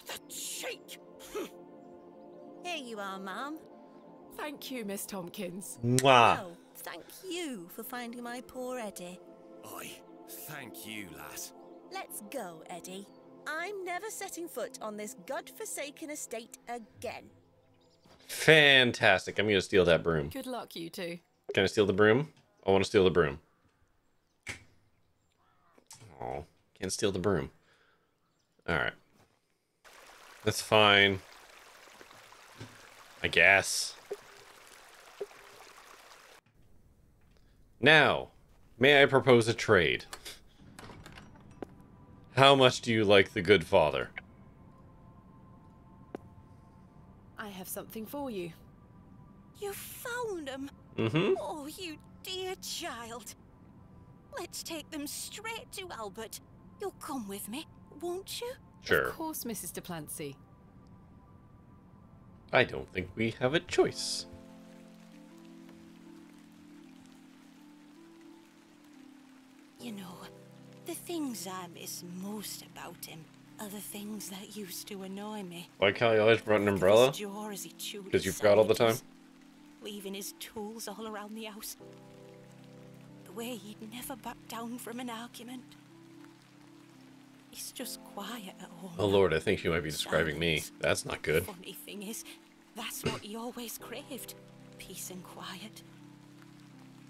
Speaker 3: The cheek!
Speaker 4: Here you are, Mum.
Speaker 2: Thank you, Miss Tompkins.
Speaker 1: Mwah.
Speaker 4: Oh, thank you for finding my poor Eddie.
Speaker 9: Thank you, lass.
Speaker 4: Let's go, Eddie. I'm never setting foot on this god-forsaken estate again.
Speaker 1: Fantastic. I'm going to steal that broom.
Speaker 2: Good luck, you two.
Speaker 1: Can I steal the broom? I want to steal the broom. Oh, can't steal the broom. Alright. That's fine. I guess. Now, may I propose a trade? How much do you like the good father?
Speaker 2: I have something for you.
Speaker 4: You found them?
Speaker 1: Mm-hmm.
Speaker 4: Oh, you dear child. Let's take them straight to Albert. You'll come with me, won't you?
Speaker 1: Sure.
Speaker 2: Of course, Mrs. Duplancy.
Speaker 1: I don't think we have a choice.
Speaker 4: You know, the things I miss most about him are the things that used to annoy me.
Speaker 1: Why can't I always brought an umbrella? Because you forgot all the time?
Speaker 4: Leaving his tools all around the house. The way he'd never back down from an argument. He's just quiet at home.
Speaker 1: Oh lord, I think you might be describing me. That's not good.
Speaker 4: Funny thing is, that's what he always craved. Peace and quiet.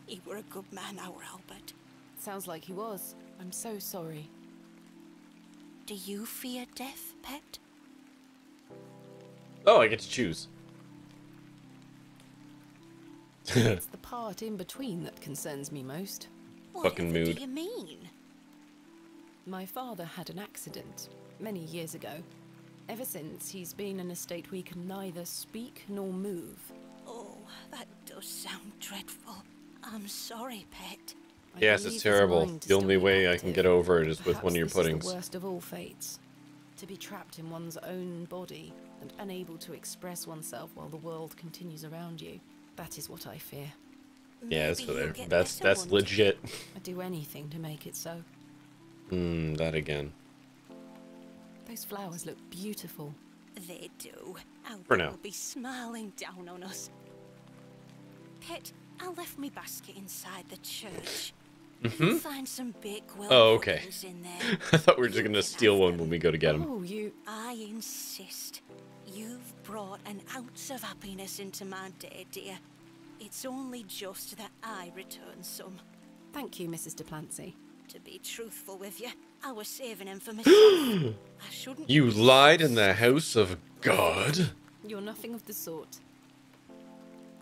Speaker 4: He were a good man, our Albert.
Speaker 2: Sounds like he was. I'm so sorry.
Speaker 4: Do you fear death, pet?
Speaker 1: Oh, I get to choose.
Speaker 2: It's the part in between that concerns me most.
Speaker 1: Fucking
Speaker 4: Whatever
Speaker 1: mood.
Speaker 4: do you mean?
Speaker 2: My father had an accident many years ago. Ever since, he's been in a state where he can neither speak nor move.
Speaker 4: Oh, that does sound dreadful. I'm sorry, pet.
Speaker 2: I
Speaker 1: Yes,
Speaker 2: believe
Speaker 1: it's
Speaker 2: his
Speaker 1: terrible.
Speaker 2: mind is
Speaker 1: The only
Speaker 2: still
Speaker 1: way I
Speaker 2: active.
Speaker 1: can get over it is with
Speaker 2: Perhaps
Speaker 1: one of your
Speaker 2: this
Speaker 1: puddings.
Speaker 2: is the worst of all fates. To be trapped in one's own body and unable to express oneself while the world continues around you. That is what I fear.
Speaker 1: Yeah,
Speaker 4: Maybe you'll get
Speaker 1: that's
Speaker 4: better one day.
Speaker 1: legit.
Speaker 2: I'd do anything to make it so.
Speaker 1: That again.
Speaker 2: Those flowers look beautiful.
Speaker 4: They do. Albert
Speaker 1: For now.
Speaker 4: will be smiling down on us. Pet, I left me basket inside the church. You'll find some big
Speaker 1: Oh, okay.
Speaker 4: puddings in there.
Speaker 1: I thought we were just
Speaker 4: You
Speaker 1: gonna
Speaker 4: can
Speaker 1: steal
Speaker 4: have
Speaker 1: one
Speaker 4: them.
Speaker 1: when we go to get him.
Speaker 2: Oh, you...
Speaker 4: I insist. You've brought an ounce of happiness into my day, dear. It's only just that I return some.
Speaker 2: Thank you, Mrs. Duplancy.
Speaker 4: To be truthful with you, I was saving him for myself. I shouldn't.
Speaker 1: You
Speaker 4: be
Speaker 1: lied
Speaker 4: so
Speaker 1: in the house of God?
Speaker 2: You're nothing of the sort.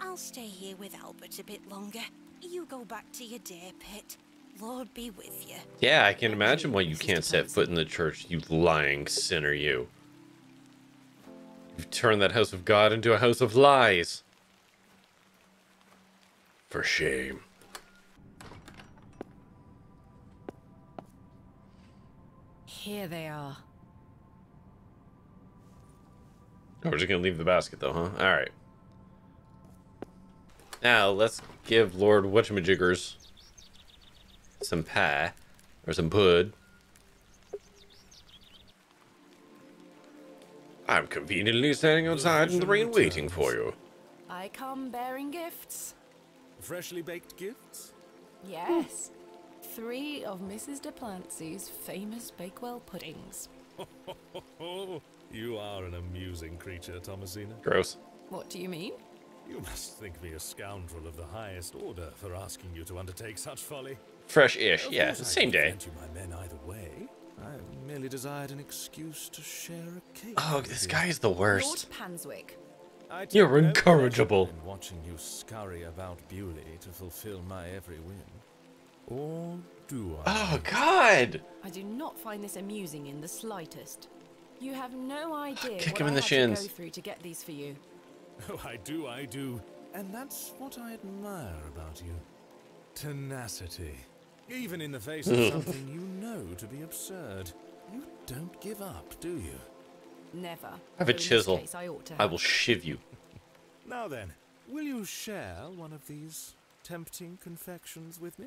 Speaker 4: I'll stay here with Albert a bit longer. You go back to your day, Pet. Lord be with you.
Speaker 1: Yeah, I can imagine why you can't set foot in the church, you lying sinner, you. You've turned that house of God into a house of lies. For shame.
Speaker 2: Here they are.
Speaker 1: Oh, we're just gonna leave the basket though, huh? Alright. Now, let's give Lord Whatchamajiggers some pie. Or some pud. I'm conveniently standing outside in the rain waiting for you.
Speaker 2: I come bearing gifts.
Speaker 5: Freshly baked gifts?
Speaker 2: Yes. 3 of Mrs. de Plancy's famous Bakewell puddings.
Speaker 5: You are an amusing creature, Thomasina.
Speaker 1: Gross.
Speaker 2: What do you mean?
Speaker 5: You must think me a scoundrel of the highest order for asking you to undertake such folly.
Speaker 1: Fresh-ish, yeah, same day.
Speaker 5: You my men either way. I merely desired an excuse to share a cake.
Speaker 1: Oh, this guy is the worst.
Speaker 2: Lord Panswick.
Speaker 1: You're incorrigible.
Speaker 5: In watching you scurry about Bewley to fulfill my every whim. Or do I?
Speaker 1: Oh, God!
Speaker 2: I do not find this amusing in the slightest. You have no idea
Speaker 1: Kick
Speaker 2: what
Speaker 1: him
Speaker 2: I
Speaker 1: in the
Speaker 2: had
Speaker 1: shins.
Speaker 2: to go through to get these for you.
Speaker 5: Oh, I do. And that's what I admire about you. Tenacity. Even in the face of something you know to be absurd. You don't give up, do you?
Speaker 2: Never.
Speaker 1: I have a
Speaker 2: Though in this
Speaker 1: chisel.
Speaker 2: case, I ought to
Speaker 1: I
Speaker 2: have.
Speaker 1: will shiv you.
Speaker 5: Now then, will you share one of these tempting confections with me?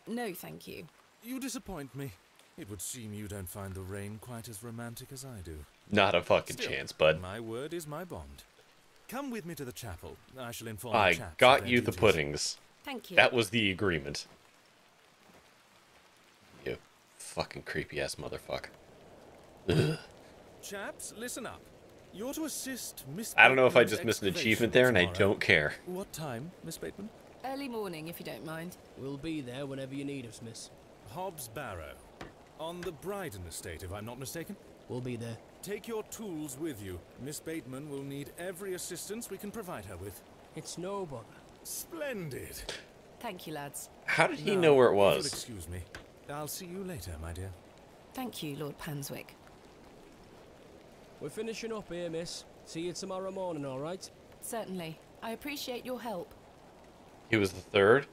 Speaker 2: No, thank you.
Speaker 5: You disappoint me. It would seem you don't find the rain quite as romantic as I do.
Speaker 1: Not a fucking
Speaker 5: Still,
Speaker 1: chance, bud.
Speaker 5: My word is my bond. Come with me to the chapel. I shall inform
Speaker 1: I
Speaker 5: the chaps
Speaker 1: got
Speaker 5: of
Speaker 1: you
Speaker 5: their
Speaker 1: the
Speaker 5: duties.
Speaker 1: puddings.
Speaker 2: Thank you.
Speaker 1: That was the agreement. You fucking creepy-ass motherfucker. Ugh.
Speaker 5: Chaps, listen up. You're to assist Miss
Speaker 1: I don't know if I
Speaker 5: Bateman's
Speaker 1: just missed an
Speaker 5: excavation
Speaker 1: achievement there, and I
Speaker 5: tomorrow.
Speaker 1: don't care.
Speaker 5: What time, Miss Bateman?
Speaker 2: Early morning, if you don't mind.
Speaker 6: We'll be there whenever you need us, miss.
Speaker 5: Hobbs Barrow. On the Bryden estate, if I'm not mistaken.
Speaker 6: We'll be there.
Speaker 5: Take your tools with you. Miss Bateman will need every assistance we can provide her with.
Speaker 6: It's no bother.
Speaker 5: Splendid.
Speaker 2: Thank you, lads.
Speaker 1: How did he
Speaker 5: Now,
Speaker 1: know where it
Speaker 5: if you'll
Speaker 1: was?
Speaker 5: excuse me. I'll see you later, my dear.
Speaker 2: Thank you, Lord Panswick.
Speaker 6: We're finishing up here, miss. See you tomorrow morning, all right?
Speaker 2: Certainly. I appreciate your help.
Speaker 1: He was the third?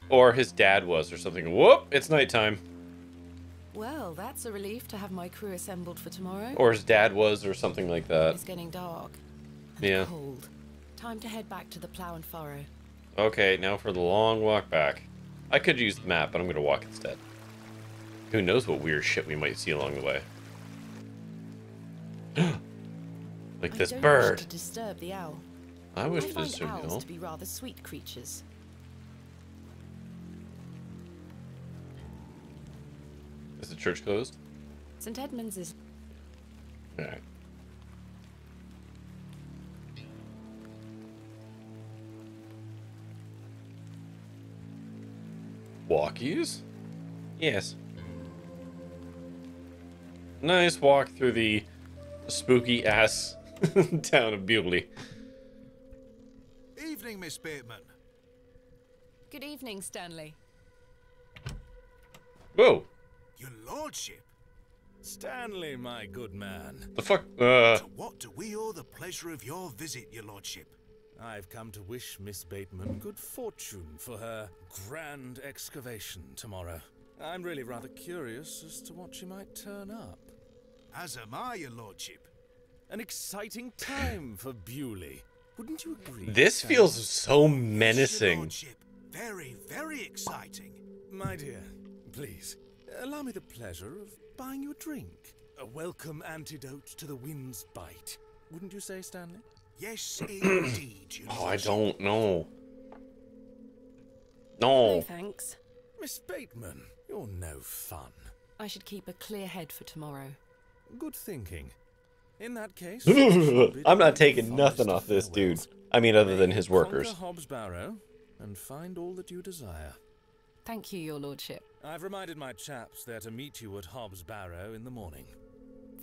Speaker 1: Or his dad was, or something. Whoop! It's nighttime.
Speaker 2: Well, that's a relief to have my crew assembled for tomorrow.
Speaker 1: Or his dad was, or something like that.
Speaker 2: It's getting dark. And
Speaker 1: Yeah.
Speaker 2: cold. Time to head back to the plough and furrow.
Speaker 1: Okay, now for the long walk back. I could use the map, but I'm gonna walk instead. Who knows what weird shit we might see along the way. Like this
Speaker 2: I don't
Speaker 1: bird.
Speaker 2: wish to disturb the owl.
Speaker 1: I wish
Speaker 2: I
Speaker 1: to
Speaker 2: find
Speaker 1: disturb the
Speaker 2: owls
Speaker 1: owl.
Speaker 2: to be rather sweet creatures.
Speaker 1: Is the church closed?
Speaker 2: St. Edmund's is...
Speaker 1: Alright. Walkies? Yes. Nice walk through the spooky ass town of Bewley.
Speaker 9: Evening, Miss Bateman.
Speaker 2: Good evening, Stanley.
Speaker 1: Whoa!
Speaker 9: Your lordship.
Speaker 5: Stanley, my good man.
Speaker 1: The fuck?
Speaker 9: To what do we owe the pleasure of your visit, your lordship?
Speaker 5: I've come to wish Miss Bateman good fortune for her grand excavation tomorrow. I'm really rather curious as to what she might turn up.
Speaker 9: As am I, your lordship.
Speaker 5: An exciting time for Bewley. Wouldn't you agree?
Speaker 1: This
Speaker 5: Stanley?
Speaker 1: feels so
Speaker 9: Your
Speaker 1: menacing.
Speaker 9: lordship. Very, very exciting.
Speaker 5: My dear, please, allow me the pleasure of buying you a drink. A welcome antidote to the wind's bite. Wouldn't you say, Stanley?
Speaker 9: Yes, indeed, your
Speaker 1: Oh, I
Speaker 9: lordship.
Speaker 1: don't know.
Speaker 2: No,
Speaker 1: No.
Speaker 2: thanks.
Speaker 5: Miss Bateman, you're no fun.
Speaker 2: I should keep a clear head for tomorrow.
Speaker 5: Good thinking. In that case,
Speaker 1: I'm not taking nothing off this dude. I mean, other than his workers.
Speaker 5: Conquer Hobbs Barrow and find all that you desire.
Speaker 2: Thank you, your lordship.
Speaker 5: I've reminded my chaps they're to meet you at Hobbs Barrow in the morning.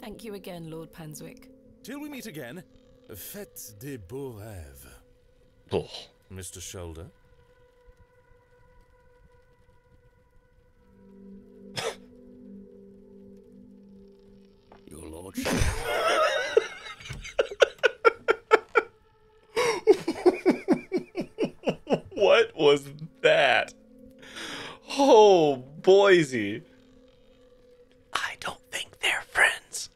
Speaker 2: Thank you again, Lord Panswick.
Speaker 5: Till we meet again, faites des beaux rêves.
Speaker 1: Oh.
Speaker 5: Mr. Shoulder.
Speaker 10: Your lordship.
Speaker 1: What was that? Oh, Boise. I don't think they're friends.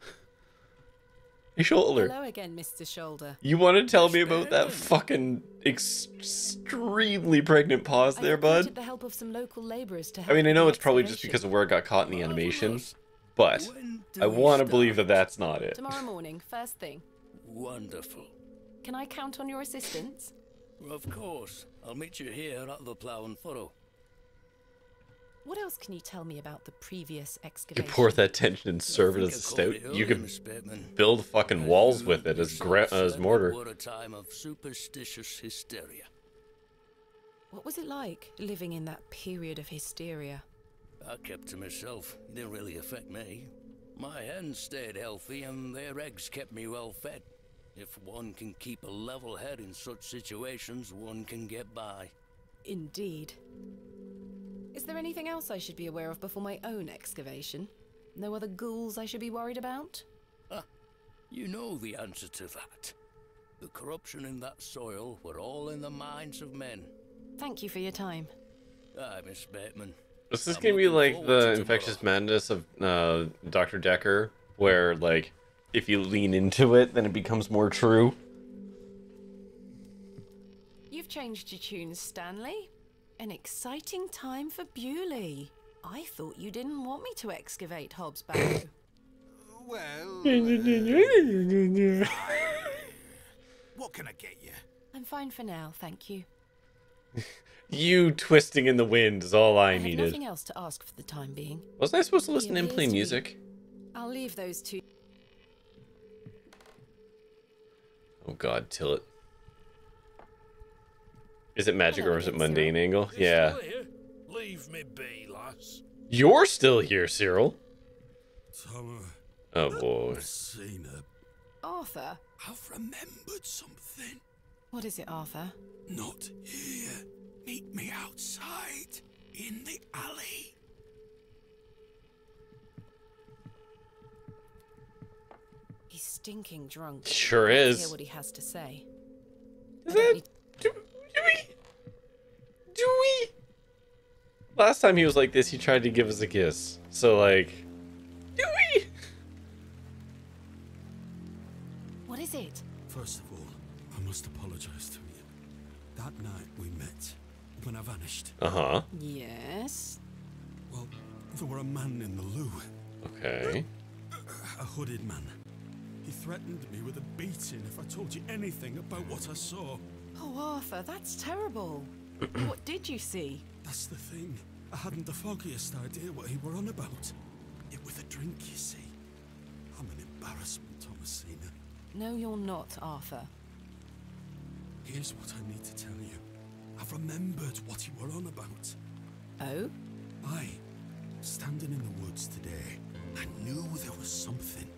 Speaker 1: Hey, Shoulder.
Speaker 2: Hello again, Mr. Shoulder.
Speaker 1: You want to tell me about that fucking extremely pregnant pause there, bud?
Speaker 2: The help of some local laborers to
Speaker 1: I
Speaker 2: help
Speaker 1: mean, I
Speaker 2: with
Speaker 1: know
Speaker 2: the
Speaker 1: it's probably just
Speaker 2: excavation.
Speaker 1: because of where it got caught in the animation, but I want to believe that that's not it.
Speaker 2: Tomorrow morning, first thing.
Speaker 10: Wonderful.
Speaker 2: Can I count on your assistance?
Speaker 10: Of course. I'll meet you here at the Plough and Furrow.
Speaker 2: What else can you tell me about the previous
Speaker 1: You
Speaker 2: excavation?
Speaker 1: could pour that tension and serve it as a stout. You could build fucking walls with it as mortar.
Speaker 10: It were a time of superstitious hysteria.
Speaker 2: What was it like, living in that period of hysteria?
Speaker 10: I kept to myself. It didn't really affect me. My hens stayed healthy and their eggs kept me well fed. If one can keep a level head in such situations, one can get by.
Speaker 2: Indeed. Is there anything else I should be aware of before my own excavation? No other ghouls I should be worried about?
Speaker 10: Ah, you know the answer to that. The corruption in that soil were all in the minds of men.
Speaker 2: Thank you for your time.
Speaker 10: Aye, Miss Bateman.
Speaker 1: Is this gonna be like the infectious madness of Dr. Decker, where like if you lean into it, then it becomes more true?
Speaker 2: You've changed your tunes, Stanley. An exciting time for Bewley. I thought you didn't want me to excavate Hobbs Barrow.
Speaker 9: Well... what can I get you?
Speaker 2: I'm fine for now, thank you.
Speaker 1: You twisting in the wind is all I
Speaker 2: have
Speaker 1: needed.
Speaker 2: Nothing else to ask for the time being.
Speaker 1: Wasn't I supposed to listen
Speaker 2: He
Speaker 1: and play
Speaker 2: appears to be-
Speaker 1: music?
Speaker 2: I'll leave those two.
Speaker 1: Oh god, till it. Is it magic
Speaker 2: Hello
Speaker 1: or is it
Speaker 2: again,
Speaker 1: mundane
Speaker 2: Cyril.
Speaker 1: angle? Yeah.
Speaker 5: Leave me be, lass.
Speaker 1: You're still here, Cyril.
Speaker 9: Summer.
Speaker 1: Oh boy.
Speaker 9: I've seen her.
Speaker 2: Arthur?
Speaker 9: I've remembered something.
Speaker 2: What is it, Arthur?
Speaker 9: Not here. Meet me outside. In the alley.
Speaker 2: He's stinking drunk.
Speaker 1: Sure
Speaker 2: Let's
Speaker 1: is.
Speaker 2: hear what he has to say.
Speaker 1: Is it? Do we? Last time he was like this, he tried to give us a kiss. So like, do we?
Speaker 2: What is it?
Speaker 9: First of all, I must apologize to you. That night we met, when I vanished.
Speaker 1: Uh-huh.
Speaker 2: Yes?
Speaker 9: Well, there were a man in the loo.
Speaker 1: Okay.
Speaker 9: A hooded man. He threatened me with a beating if I told you anything about what I saw.
Speaker 2: Oh, Arthur, that's terrible. What did you see?
Speaker 9: That's the thing. I hadn't the foggiest idea what he were on about. It was a drink, you see. I'm an embarrassment, Thomasina.
Speaker 2: No, you're not, Arthur.
Speaker 9: Here's what I need to tell you. I've remembered what he were on about.
Speaker 2: Oh?
Speaker 9: Aye. Standing in the woods today, I knew there was something.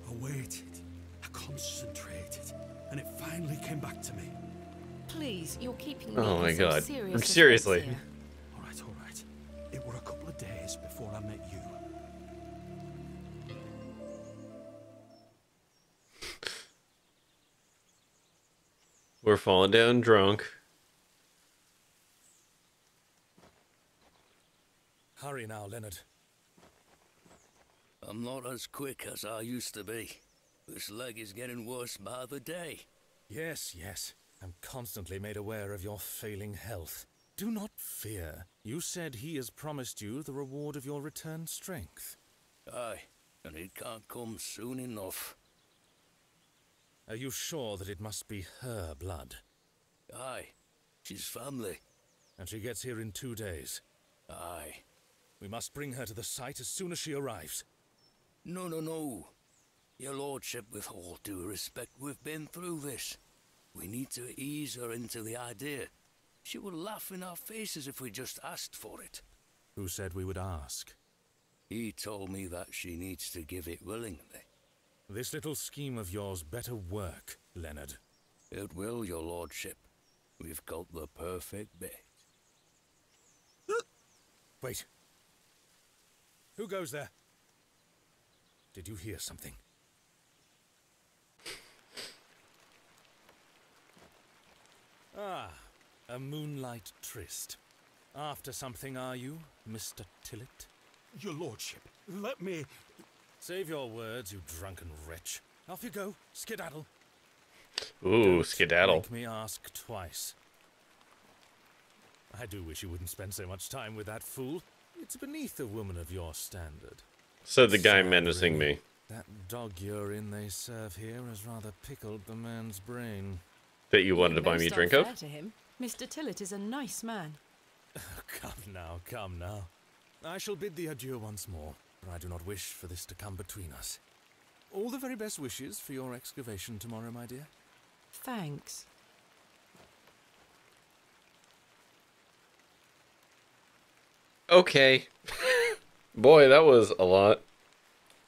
Speaker 9: I waited. I concentrated. And it finally came back to me.
Speaker 2: Please, you're keeping me
Speaker 1: Oh my
Speaker 2: in some
Speaker 1: god.
Speaker 2: serious suspense
Speaker 1: Seriously.
Speaker 2: here.
Speaker 9: All right. It were a couple of days before I met you.
Speaker 1: We're falling down drunk.
Speaker 5: Hurry now, Leonard.
Speaker 10: I'm not as quick as I used to be. This leg is getting worse by the day.
Speaker 5: Yes. I'm constantly made aware of your failing health. Do not fear. You said he has promised you the reward of your returned strength.
Speaker 10: Aye, and it can't come soon enough.
Speaker 5: Are you sure that it must be her blood?
Speaker 10: Aye, she's family.
Speaker 5: And she gets here in 2 days?
Speaker 10: Aye.
Speaker 5: We must bring her to the site as soon as she arrives.
Speaker 10: No. Your lordship, with all due respect, we've been through this. We need to ease her into the idea. She would laugh in our faces if we just asked for it.
Speaker 5: Who said we would ask?
Speaker 10: He told me that she needs to give it willingly.
Speaker 5: This little scheme of yours better work, Leonard.
Speaker 10: It will, your lordship. We've got the perfect bait.
Speaker 5: Wait. Who goes there? Did you hear something? Ah, a moonlight tryst. After something, are you, Mr. Tillett?
Speaker 9: Your lordship, let me...
Speaker 5: Save your words, you drunken wretch. Off you go, skedaddle.
Speaker 1: Ooh,
Speaker 5: Don't
Speaker 1: skedaddle.
Speaker 5: make me ask twice. I do wish you wouldn't spend so much time with that fool. It's beneath a woman of your standard.
Speaker 1: Said the guy menacing me.
Speaker 5: That dog urine they serve here has rather pickled the man's brain.
Speaker 1: That you wanted to buy me a drink of?
Speaker 2: To him. Mr. Tillett is a nice man.
Speaker 5: Come now, come now. I shall bid thee adieu once more, for I do not wish for this to come between us. All the very best wishes for your excavation tomorrow, my dear.
Speaker 2: Thanks.
Speaker 1: Okay. Boy, that was a lot.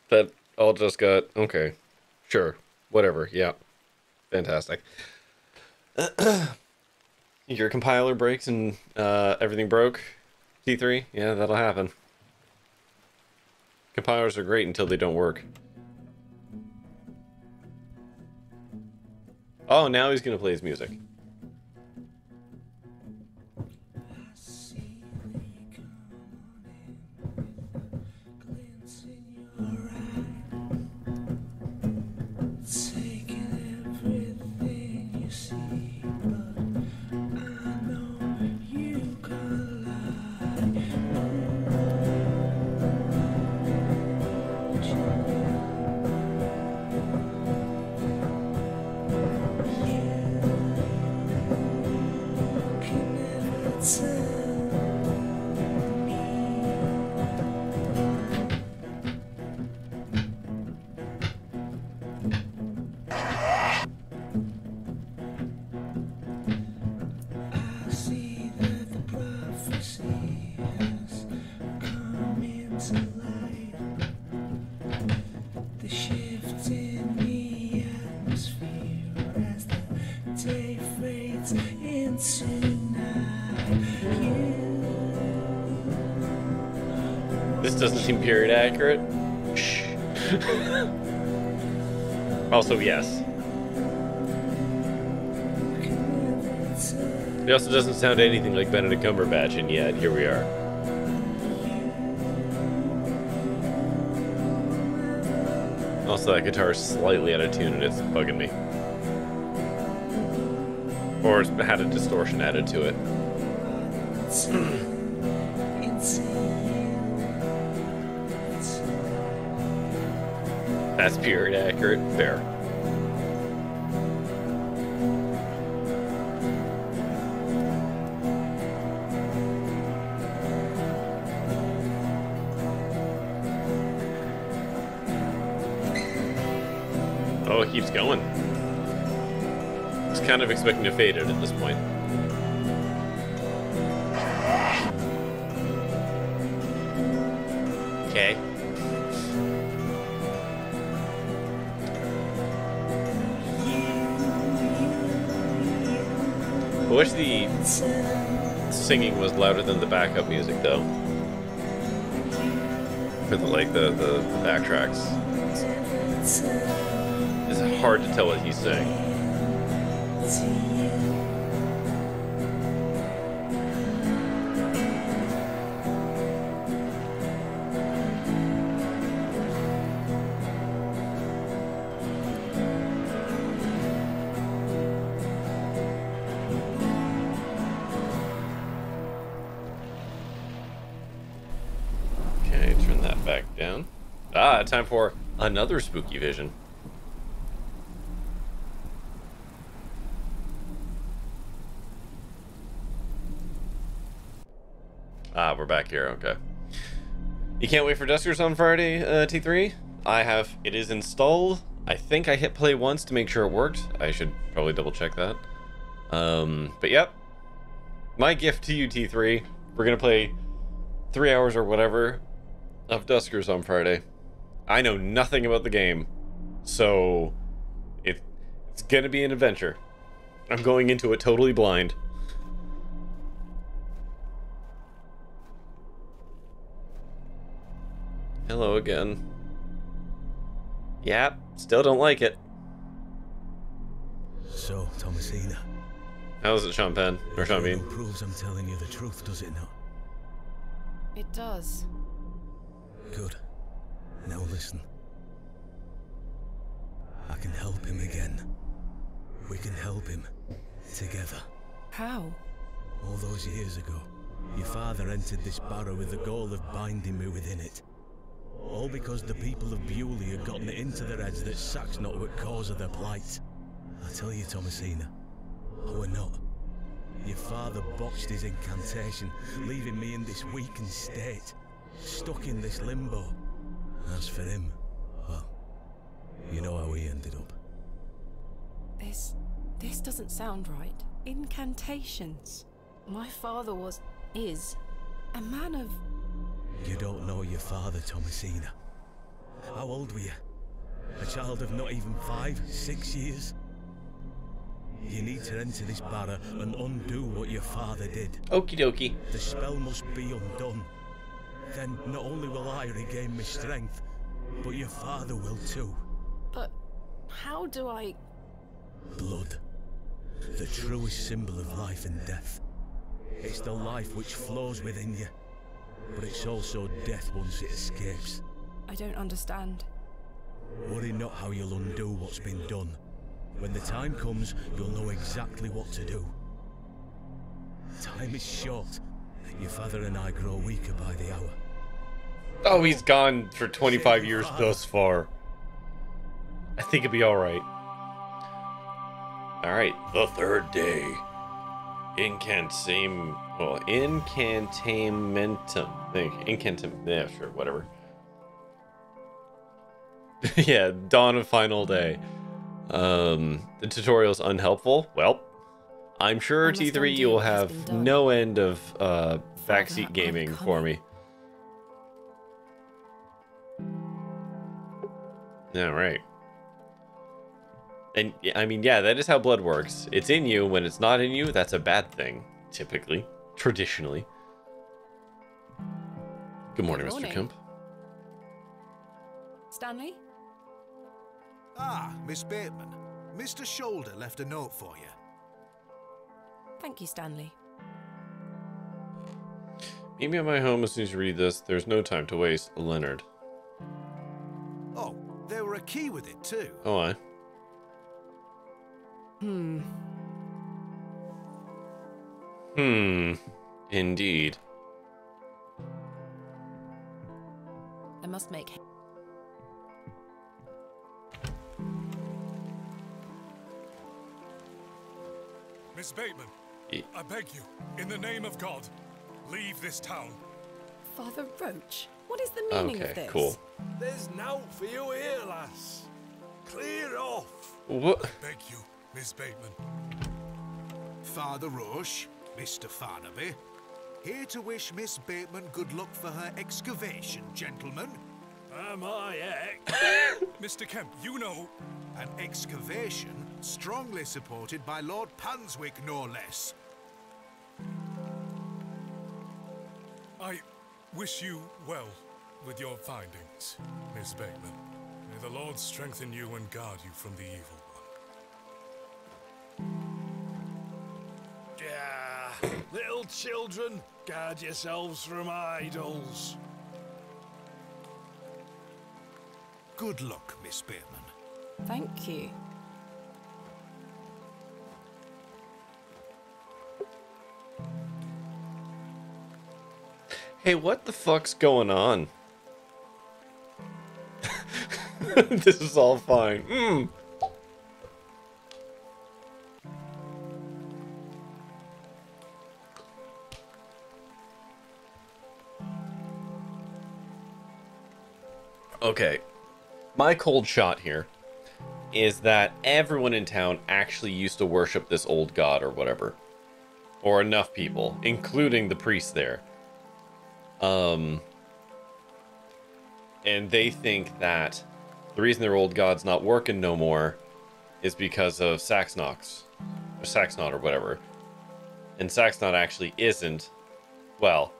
Speaker 1: That all just got... Okay. Sure. Whatever. Yeah. Fantastic. Your compiler breaks and everything broke. T3? Yeah, that'll happen. Compilers are great until they don't work. Oh, now he's gonna play his music. This doesn't seem period accurate. Shh. Also, yes. It also doesn't sound anything like Benedict Cumberbatch, and yet here we are. Also, that guitar is slightly out of tune and it's bugging me. Or it's had a distortion added to it. That's period accurate. Fair. Oh, it keeps going. I was kind of expecting to fade it at this point. Okay. I wish the singing was louder than the backup music, though. For the, like the backtracks. It's hard to tell what he's saying. Okay, turn that back down. Ah, time for another spooky vision. Ah, we're back here, okay. You can't wait for Duskers on Friday, T3? I have. It is installed. I think I hit play once to make sure it worked. I should probably double check that. But yep. My gift to you, T3. We're gonna play 3 hours or whatever of Duskers on Friday. I know nothing about the game. So it's gonna be an adventure. I'm going into it totally blind. Hello again. Yep, still don't like it.
Speaker 5: So, Thomasina.
Speaker 1: How is it, Sean Penn? Or Sean Bean?
Speaker 5: Proves I'm telling you the truth, does it not?
Speaker 2: It does.
Speaker 5: Good. Now listen. I can help him again. We can help him. Together.
Speaker 2: How?
Speaker 5: All those years ago, your father entered this barrow with the goal of binding me within it. All because the people of Bewley had gotten it into their heads that Sack's not what cause of their plight. I tell you, Thomasina, I were not. Your father botched his incantation, leaving me in this weakened state, stuck in this limbo. As for him, well, you know how he ended up.
Speaker 2: This doesn't sound right. Incantations. My father is a man of...
Speaker 5: You don't know your father, Thomasina. How old were you? A child of not even 5, 6 years? You need to enter this barrow and undo what your father did.
Speaker 1: Okie dokie.
Speaker 5: The spell must be undone. Then not only will I regain my strength, but your father will too.
Speaker 2: But how do I...
Speaker 5: Blood. The truest symbol of life and death. It's the life which flows within you. But it's also death once it escapes.
Speaker 2: I don't understand.
Speaker 5: Worry not how you'll undo what's been done. When the time comes, you'll know exactly what to do. Time is short. Your father and I grow weaker by the hour.
Speaker 1: Oh, he's gone for 25 years thus far. I think it'll be alright. Alright, the third day. Incantamentum. Yeah, sure, whatever. Yeah, dawn of final day. The tutorial's unhelpful. Well, I'm sure T3 you will have no end of backseat gaming for me. Yeah, right. And I mean, yeah, that is how blood works. It's in you. When it's not in you, that's a bad thing. Typically, traditionally. Good morning, Mr. Kemp.
Speaker 2: Stanley?
Speaker 11: Ah, Miss Bateman. Mr. Shoulder left a note for you.
Speaker 2: Thank you, Stanley.
Speaker 1: Meet me at my home as soon as you read this. There's no time to waste. Leonard.
Speaker 11: Oh, there were a key with it too.
Speaker 1: Oh, I. Indeed.
Speaker 2: I must make...
Speaker 12: Miss Bateman, I beg you, in the name of God, leave this town.
Speaker 2: Father Roach, what is the meaning of this?
Speaker 1: Okay, cool.
Speaker 12: There's nought for you here, lass. Clear off.
Speaker 1: What?
Speaker 12: I beg you, Miss Bateman.
Speaker 11: Father Roche, Mr. Farnaby, here to wish Miss Bateman good luck for her excavation, gentlemen.
Speaker 12: Am I Mr. Kemp, you know...
Speaker 11: An excavation strongly supported by Lord Panswick, no less.
Speaker 12: I wish you well with your findings, Miss Bateman. May the Lord strengthen you and guard you from the evil one. Yeah, little children, guard yourselves from idols.
Speaker 11: Good luck, Miss Bateman.
Speaker 2: Thank you.
Speaker 1: Hey, what the fuck's going on? This is all fine. Okay. My cold shot here is that everyone in town actually used to worship this old god or whatever. Or enough people, including the priest there. And they think that the reason their old god's not working no more is because of Saxnox, or Saxnot, or whatever. And Saxnot actually isn't. Well,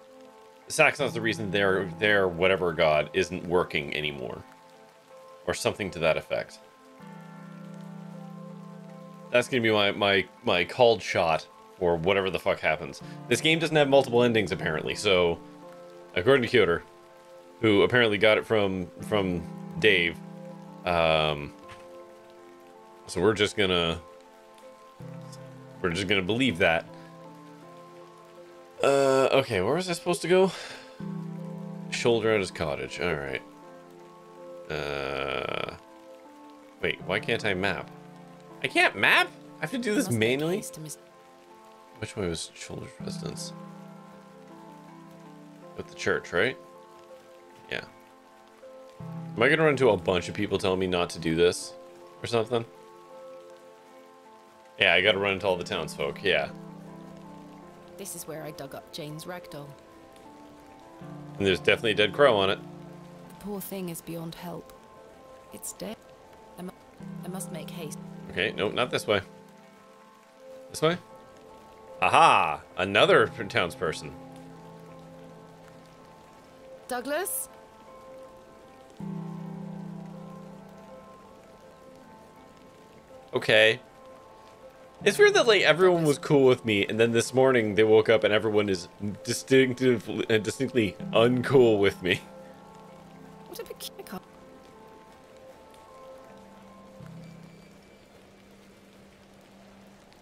Speaker 1: Saxnot's the reason their whatever god isn't working anymore, or something to that effect. That's gonna be my called shot for whatever the fuck happens. This game doesn't have multiple endings apparently, so according to Kyoto, who apparently got it from Dave, so we're just gonna believe that. Okay, where was I supposed to go? Shoulder at his cottage. All right. Wait, why can't I map? I can't map? I have to do this manually? Which way was Shoulder's residence? With the church, right? Yeah. Am I gonna run into a bunch of people telling me not to do this? Or something? Yeah, I gotta run into all the townsfolk, yeah.
Speaker 2: This is where I dug up Jane's ragdoll.
Speaker 1: And there's definitely a dead crow on it.
Speaker 2: The poor thing is beyond help. It's dead. I must make haste.
Speaker 1: Okay, nope, not this way. This way? Aha! Another townsperson.
Speaker 2: Douglas?
Speaker 1: Okay. It's weird that, like, everyone was cool with me, and then this morning they woke up and everyone is distinctly uncool with me.
Speaker 2: What a peculiar...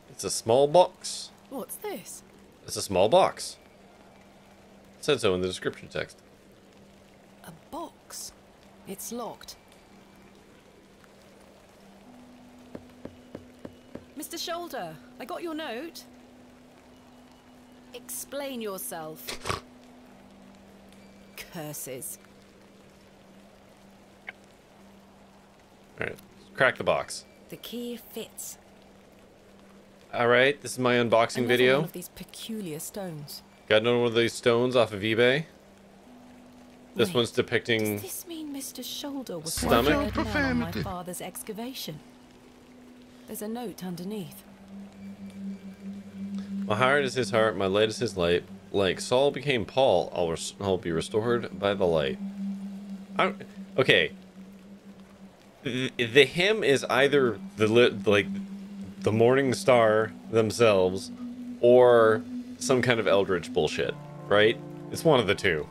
Speaker 1: It's a small box.
Speaker 2: What's this?
Speaker 1: It's a small box. It said so in the description text.
Speaker 2: A box? It's locked. Mr. Shoulder, I got your note. Explain yourself. Curses.
Speaker 1: Alright, crack the box.
Speaker 2: The key fits.
Speaker 1: Alright, this is my unboxing video.
Speaker 2: One of these peculiar stones.
Speaker 1: Got another one of these stones off of eBay. This one's depicting...
Speaker 2: Does this mean Mr. Shoulder was
Speaker 1: stomach?
Speaker 2: the third man on my father's excavation? There's a note underneath.
Speaker 1: My heart is his heart, my light is his light. Like Saul became Paul, I'll be restored by the light. Okay. The hymn is either the Morning Star themselves, or some kind of eldritch bullshit, right? It's one of the two.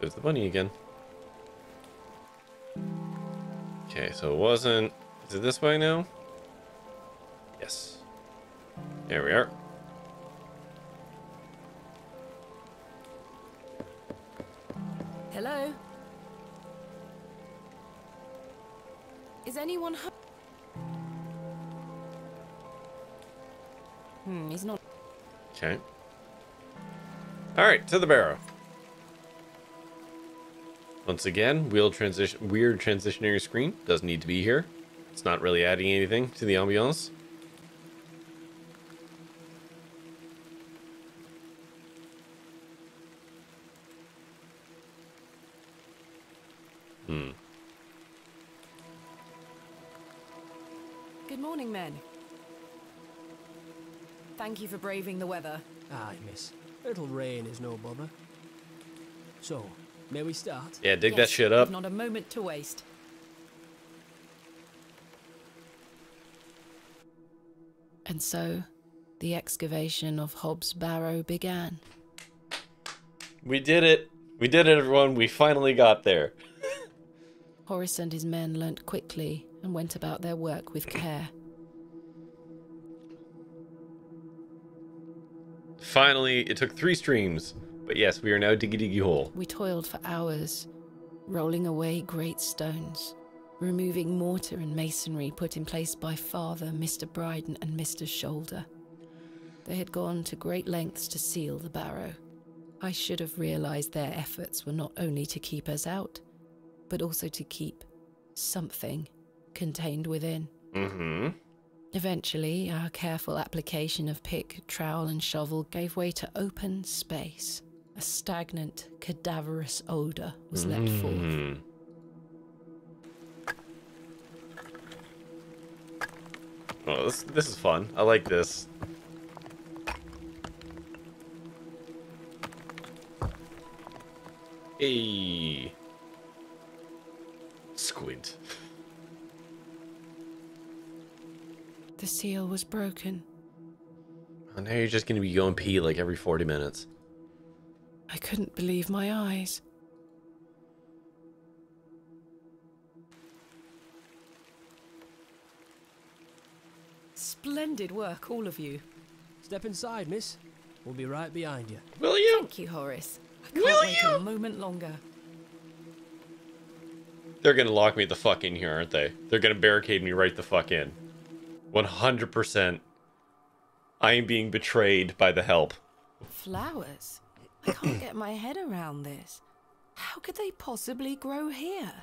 Speaker 1: There's the bunny again. Okay, so it wasn't... Is it this way now? Yes. There we are.
Speaker 2: Hello? Is anyone home? He's not.
Speaker 1: Okay. Alright, to the Barrow. Once again, weird transitionary screen. Doesn't need to be here. It's not really adding anything to the ambiance.
Speaker 2: Good morning, men. Thank you for braving the weather.
Speaker 6: Aye, miss. A little rain is no bother. So, may we start?
Speaker 1: Yeah, dig that shit up.
Speaker 2: Not a moment to waste. And so, the excavation of Hob's Barrow began.
Speaker 1: We did it. We did it, everyone. We finally got there.
Speaker 2: Horace and his men learnt quickly and went about their work with care.
Speaker 1: Finally, it took 3 streams. But yes, we are now diggy diggy hole.
Speaker 2: We toiled for hours, rolling away great stones, removing mortar and masonry put in place by Father, Mr. Bryden and Mr. Shoulder. They had gone to great lengths to seal the barrow. I should have realized their efforts were not only to keep us out, but also to keep something contained within.
Speaker 1: Mm-hmm.
Speaker 2: Eventually, our careful application of pick, trowel, and shovel gave way to open space. A stagnant, cadaverous odour was let forth.
Speaker 1: Oh, this is fun. I like this. Hey. Squint.
Speaker 2: The seal was broken.
Speaker 1: Oh, now you're just gonna be going pee like every 40 minutes.
Speaker 2: I couldn't believe my eyes. Splendid work, all of you.
Speaker 6: Step inside, miss. We'll be right behind you.
Speaker 1: Will you?
Speaker 2: Thank you, Horace. I can't wait a moment longer.
Speaker 1: They're gonna lock me the fuck in here, aren't they? They're gonna barricade me right the fuck in. 100%. I am being betrayed by the help.
Speaker 2: Flowers? I can't get my head around this. How could they possibly grow here?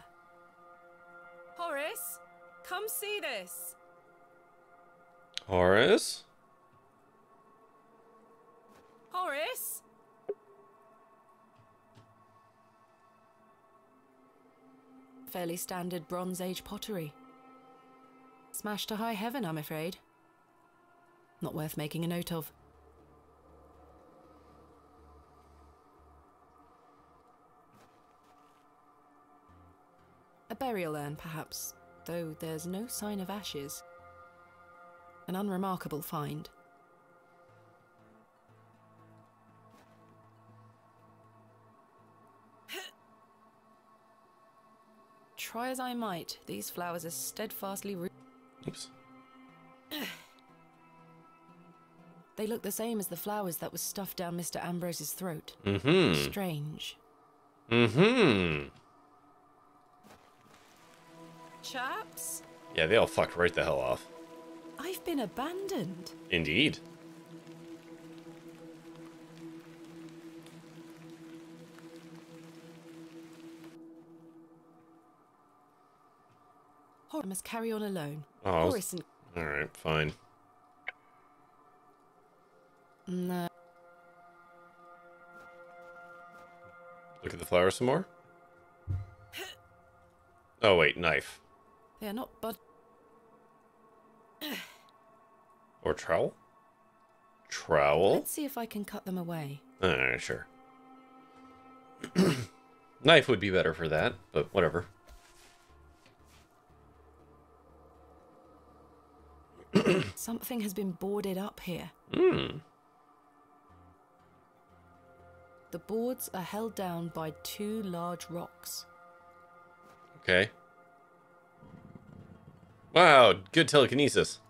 Speaker 2: Horace, come see this.
Speaker 1: Horace?
Speaker 2: Horace? Fairly standard Bronze Age pottery. Smashed to high heaven, I'm afraid. Not worth making a note of. A burial urn, perhaps, though there's no sign of ashes. An unremarkable find. Try as I might, these flowers are steadfastly rooted.
Speaker 1: Oops.
Speaker 2: They look the same as the flowers that was stuffed down Mr. Ambrose's throat.
Speaker 1: Mm-hmm.
Speaker 2: Strange.
Speaker 1: Mm-hmm.
Speaker 2: Chaps?
Speaker 1: Yeah, they all fucked right the hell off.
Speaker 2: I've been abandoned.
Speaker 1: Indeed.
Speaker 2: I must carry on alone.
Speaker 1: Oh.
Speaker 2: Horace and...
Speaker 1: Alright, fine.
Speaker 2: No.
Speaker 1: Look at the flowers some more. Oh, wait, knife.
Speaker 2: They are not bud...
Speaker 1: Or trowel? Trowel?
Speaker 2: Let's see if I can cut them away.
Speaker 1: Alright, sure. Knife would be better for that, but whatever.
Speaker 2: Something has been boarded up here.
Speaker 1: Hmm.
Speaker 2: The boards are held down by two large rocks.
Speaker 1: Okay. Wow, good telekinesis.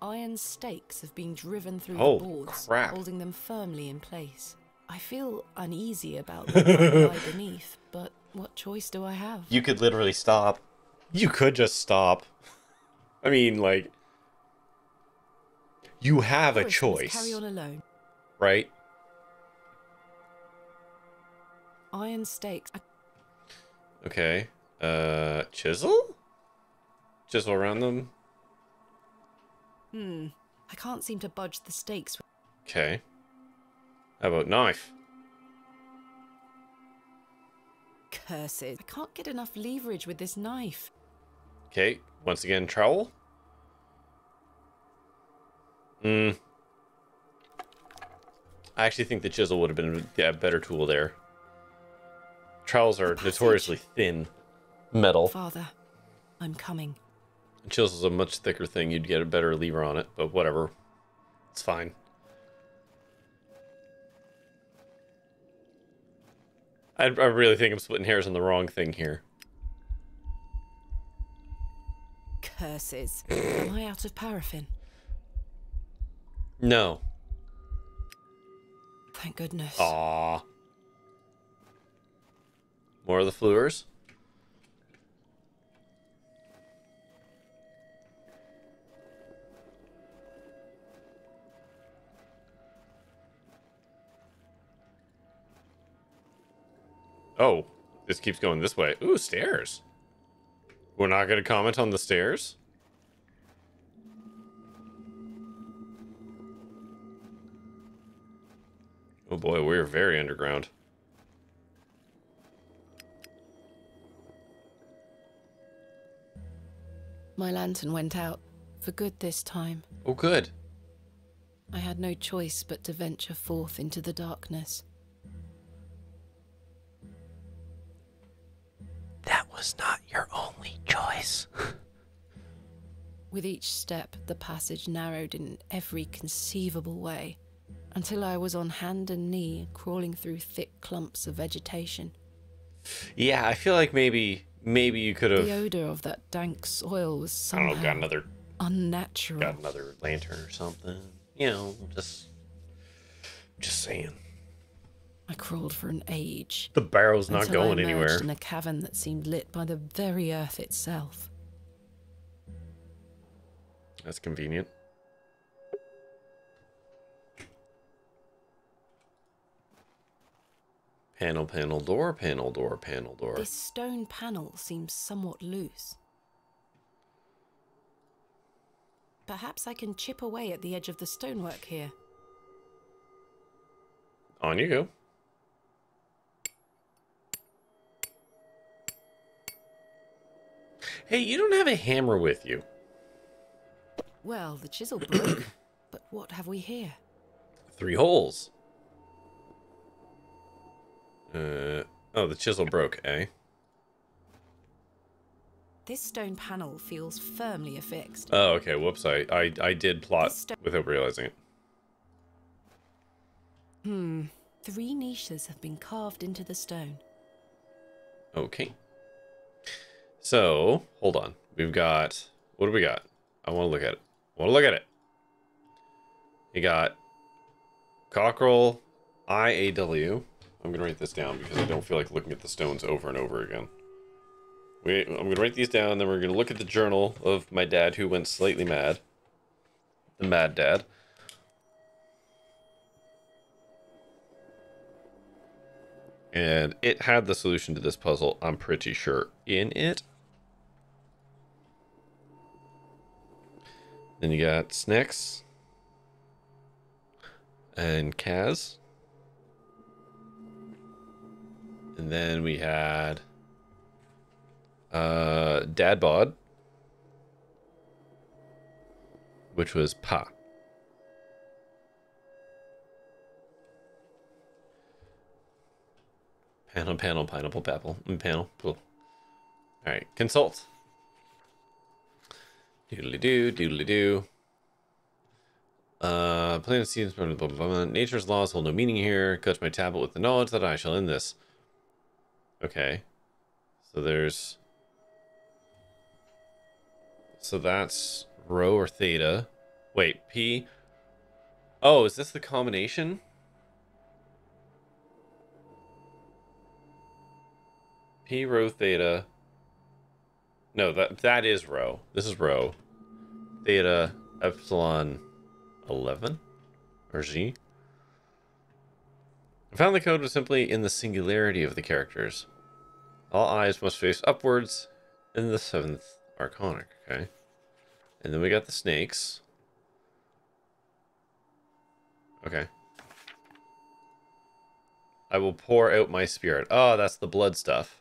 Speaker 2: Iron stakes have been driven through
Speaker 1: Oh,
Speaker 2: the boards,
Speaker 1: crap.
Speaker 2: holding them firmly in place. I feel uneasy about what might lie beneath, but what choice do I have?
Speaker 1: You could literally stop. You could just stop. I mean, like... You have a
Speaker 2: Horace must
Speaker 1: choice,
Speaker 2: carry on alone.
Speaker 1: right?
Speaker 2: Iron stakes.
Speaker 1: Okay. Chisel? Chisel around them?
Speaker 2: I can't seem to budge the stakes.
Speaker 1: Okay. How about knife?
Speaker 2: Curses. I can't get enough leverage with this knife.
Speaker 1: Okay, once again, trowel? I actually think the chisel would have been a better tool there. Trowels are notoriously thin metal.
Speaker 2: Father, I'm coming.
Speaker 1: Chisel's a much thicker thing. You'd get a better lever on it, but whatever. It's fine. I really think I'm splitting hairs on the wrong thing here.
Speaker 2: Curses. Am I out of paraffin?
Speaker 1: No.
Speaker 2: Thank goodness.
Speaker 1: Aww. More of the fleurs? Oh, This keeps going this way. Ooh, stairs. We're not going to comment on the stairs? Oh boy, we're very underground.
Speaker 2: My lantern went out for good this time.
Speaker 1: Oh, good.
Speaker 2: I had no choice but to venture forth into the darkness.
Speaker 1: That was not your only choice.
Speaker 2: With each step, the passage narrowed in every conceivable way, until I was on hand and knee, crawling through thick clumps of vegetation.
Speaker 1: Yeah, I feel like maybe you could have...
Speaker 2: The odor of that dank soil was
Speaker 1: I don't
Speaker 2: somehow
Speaker 1: know, got another...
Speaker 2: unnatural.
Speaker 1: Got another lantern or something. You know, just saying.
Speaker 2: I crawled for an age.
Speaker 1: The barrow's not
Speaker 2: until
Speaker 1: going
Speaker 2: I emerged
Speaker 1: anywhere.
Speaker 2: in a cavern that seemed lit by the very earth itself.
Speaker 1: That's convenient. Panel, panel, door, panel, door, panel, door.
Speaker 2: This stone panel seems somewhat loose. Perhaps I can chip away at the edge of the stonework here.
Speaker 1: On you go. Hey, you don't have a hammer with you.
Speaker 2: Well, the chisel broke, but what have we here?
Speaker 1: 3 holes. Oh, the chisel broke, eh?
Speaker 2: This stone panel feels firmly affixed.
Speaker 1: Oh, okay, whoops, I did plot without realizing it.
Speaker 2: 3 niches have been carved into the stone.
Speaker 1: Okay. So, hold on. We've got... What do we got? I want to look at it. You got... Cockerel IAW. I'm going to write this down because I don't feel like looking at the stones over and over again. I'm going to write these down, then we're going to look at the journal of my dad who went slightly mad. The mad dad. And it had the solution to this puzzle, I'm pretty sure, in it. Then you got Snex. And Kaz. And then we had Dad Bod, which was Pa. Panel, pineapple, papple, panel, cool. Alright, consult. Doodly-doo, doodly-doo. Planet seems blah, blah, blah, blah. Nature's laws hold no meaning here. Touch my tablet with the knowledge that I shall end this. Okay. So there's... So that's rho or theta. Wait, P. Oh, is this the combination? P rho theta. No, that is rho. This is rho. Theta epsilon 11 or Z. I found the code was simply in the singularity of the characters. All eyes must face upwards in the 7th arcanic, okay? And then we got the snakes. Okay. I will pour out my spirit. Oh, that's the blood stuff.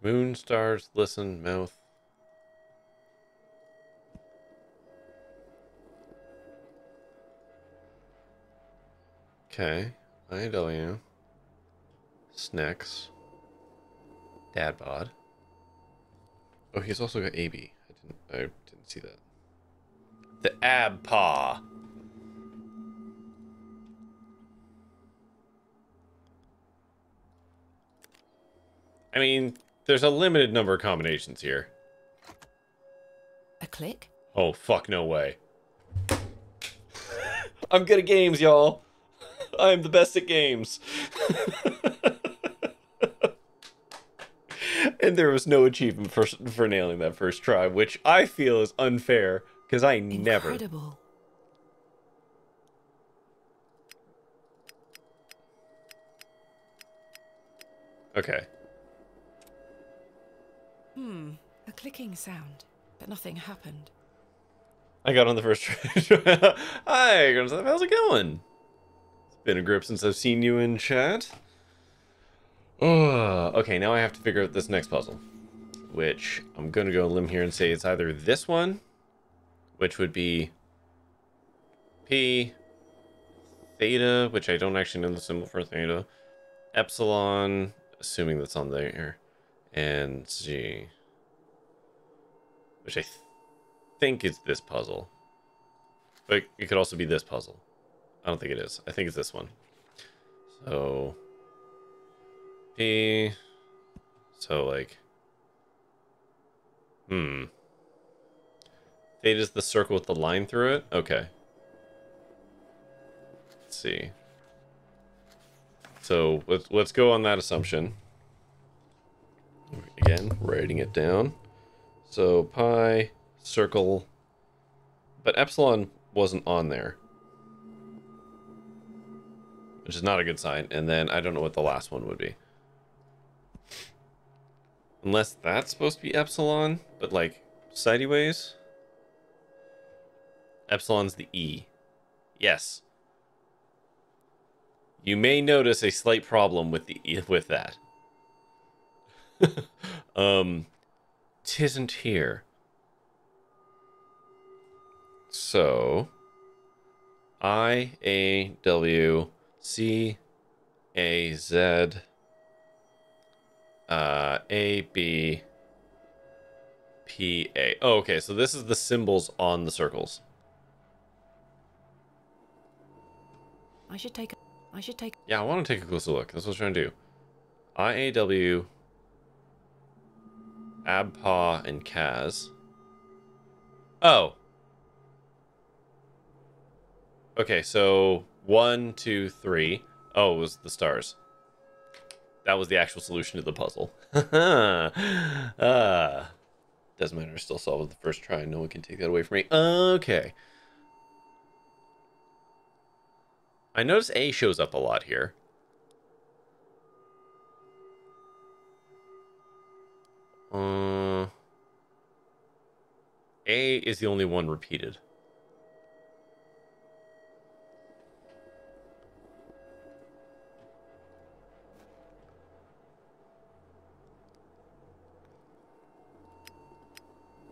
Speaker 1: Moon, stars, listen, mouth. Okay. IW. Snex. Dad bod. Oh, he's also got AB. I didn't see that. The ab paw. I mean, there's a limited number of combinations here.
Speaker 2: A click?
Speaker 1: Oh, fuck, no way. I'm good at games, y'all. I'm the best at games. And there was no achievement for nailing that first try, which I feel is unfair, because I never...
Speaker 2: Incredible.
Speaker 1: Okay.
Speaker 2: A clicking sound, but nothing happened.
Speaker 1: I got on the first try. Hi, how's it going? It's been a grip since I've seen you in chat. Oh, okay, now I have to figure out this next puzzle. Which, I'm going to go limb here and say it's either this one, which would be P, theta, which I don't actually know the symbol for theta, epsilon, assuming that's on there, and G, which I think is this puzzle. But it could also be this puzzle. I don't think it is. I think it's this one. So, P, so like, theta's the circle with the line through it? Okay. Let's see. So let's go on that assumption. Again, writing it down. So pi, circle, but epsilon wasn't on there, which is not a good sign. And then I don't know what the last one would be. Unless that's supposed to be epsilon, but like sideways. Epsilon's the E. Yes. You may notice a slight problem with that. Tisn't here. So I A W C A Z A B P A. Oh, okay, so this is the symbols on the circles.
Speaker 2: I should take.
Speaker 1: Yeah, I want to take a closer look. That's what I'm trying to do. IAW, Abpa, and Kaz. Oh. Okay, so 1, 2, 3. Oh, it was the stars. That was the actual solution to the puzzle. Doesn't matter. Still solved the first try. No one can take that away from me. Okay. I notice A shows up a lot here. A is the only one repeated.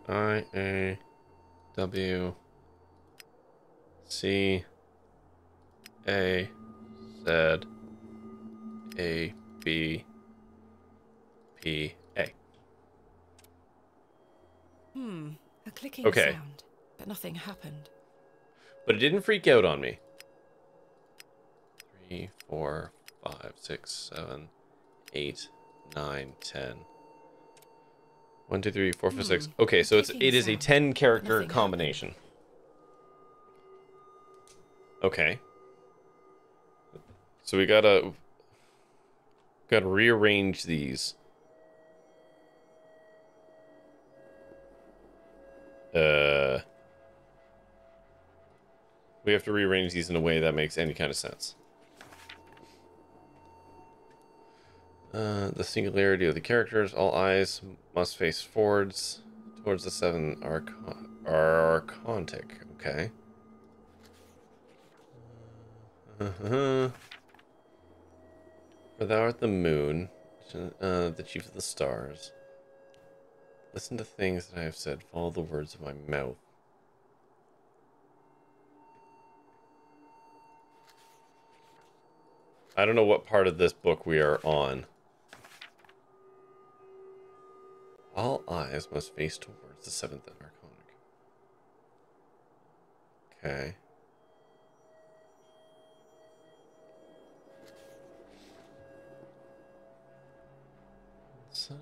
Speaker 1: I A W C A Z A B P A.
Speaker 2: A clicking
Speaker 1: Okay.
Speaker 2: sound, but nothing happened.
Speaker 1: But it didn't freak out on me. 3, 4, 5, 6, 7, 8, 9, 10. 1, 2, 3, 4, 5, 6. Okay, so it is a 10 character combination. Okay. So we gotta rearrange these. We have to rearrange these in a way that makes any kind of sense. The singularity of the characters. All eyes must face forwards towards the 7 archontic. Okay. For thou art the moon, the chief of the stars. Listen to things that I have said. Follow the words of my mouth. I don't know what part of this book we are on. All eyes must face towards the 7th archonic. Okay. Sun,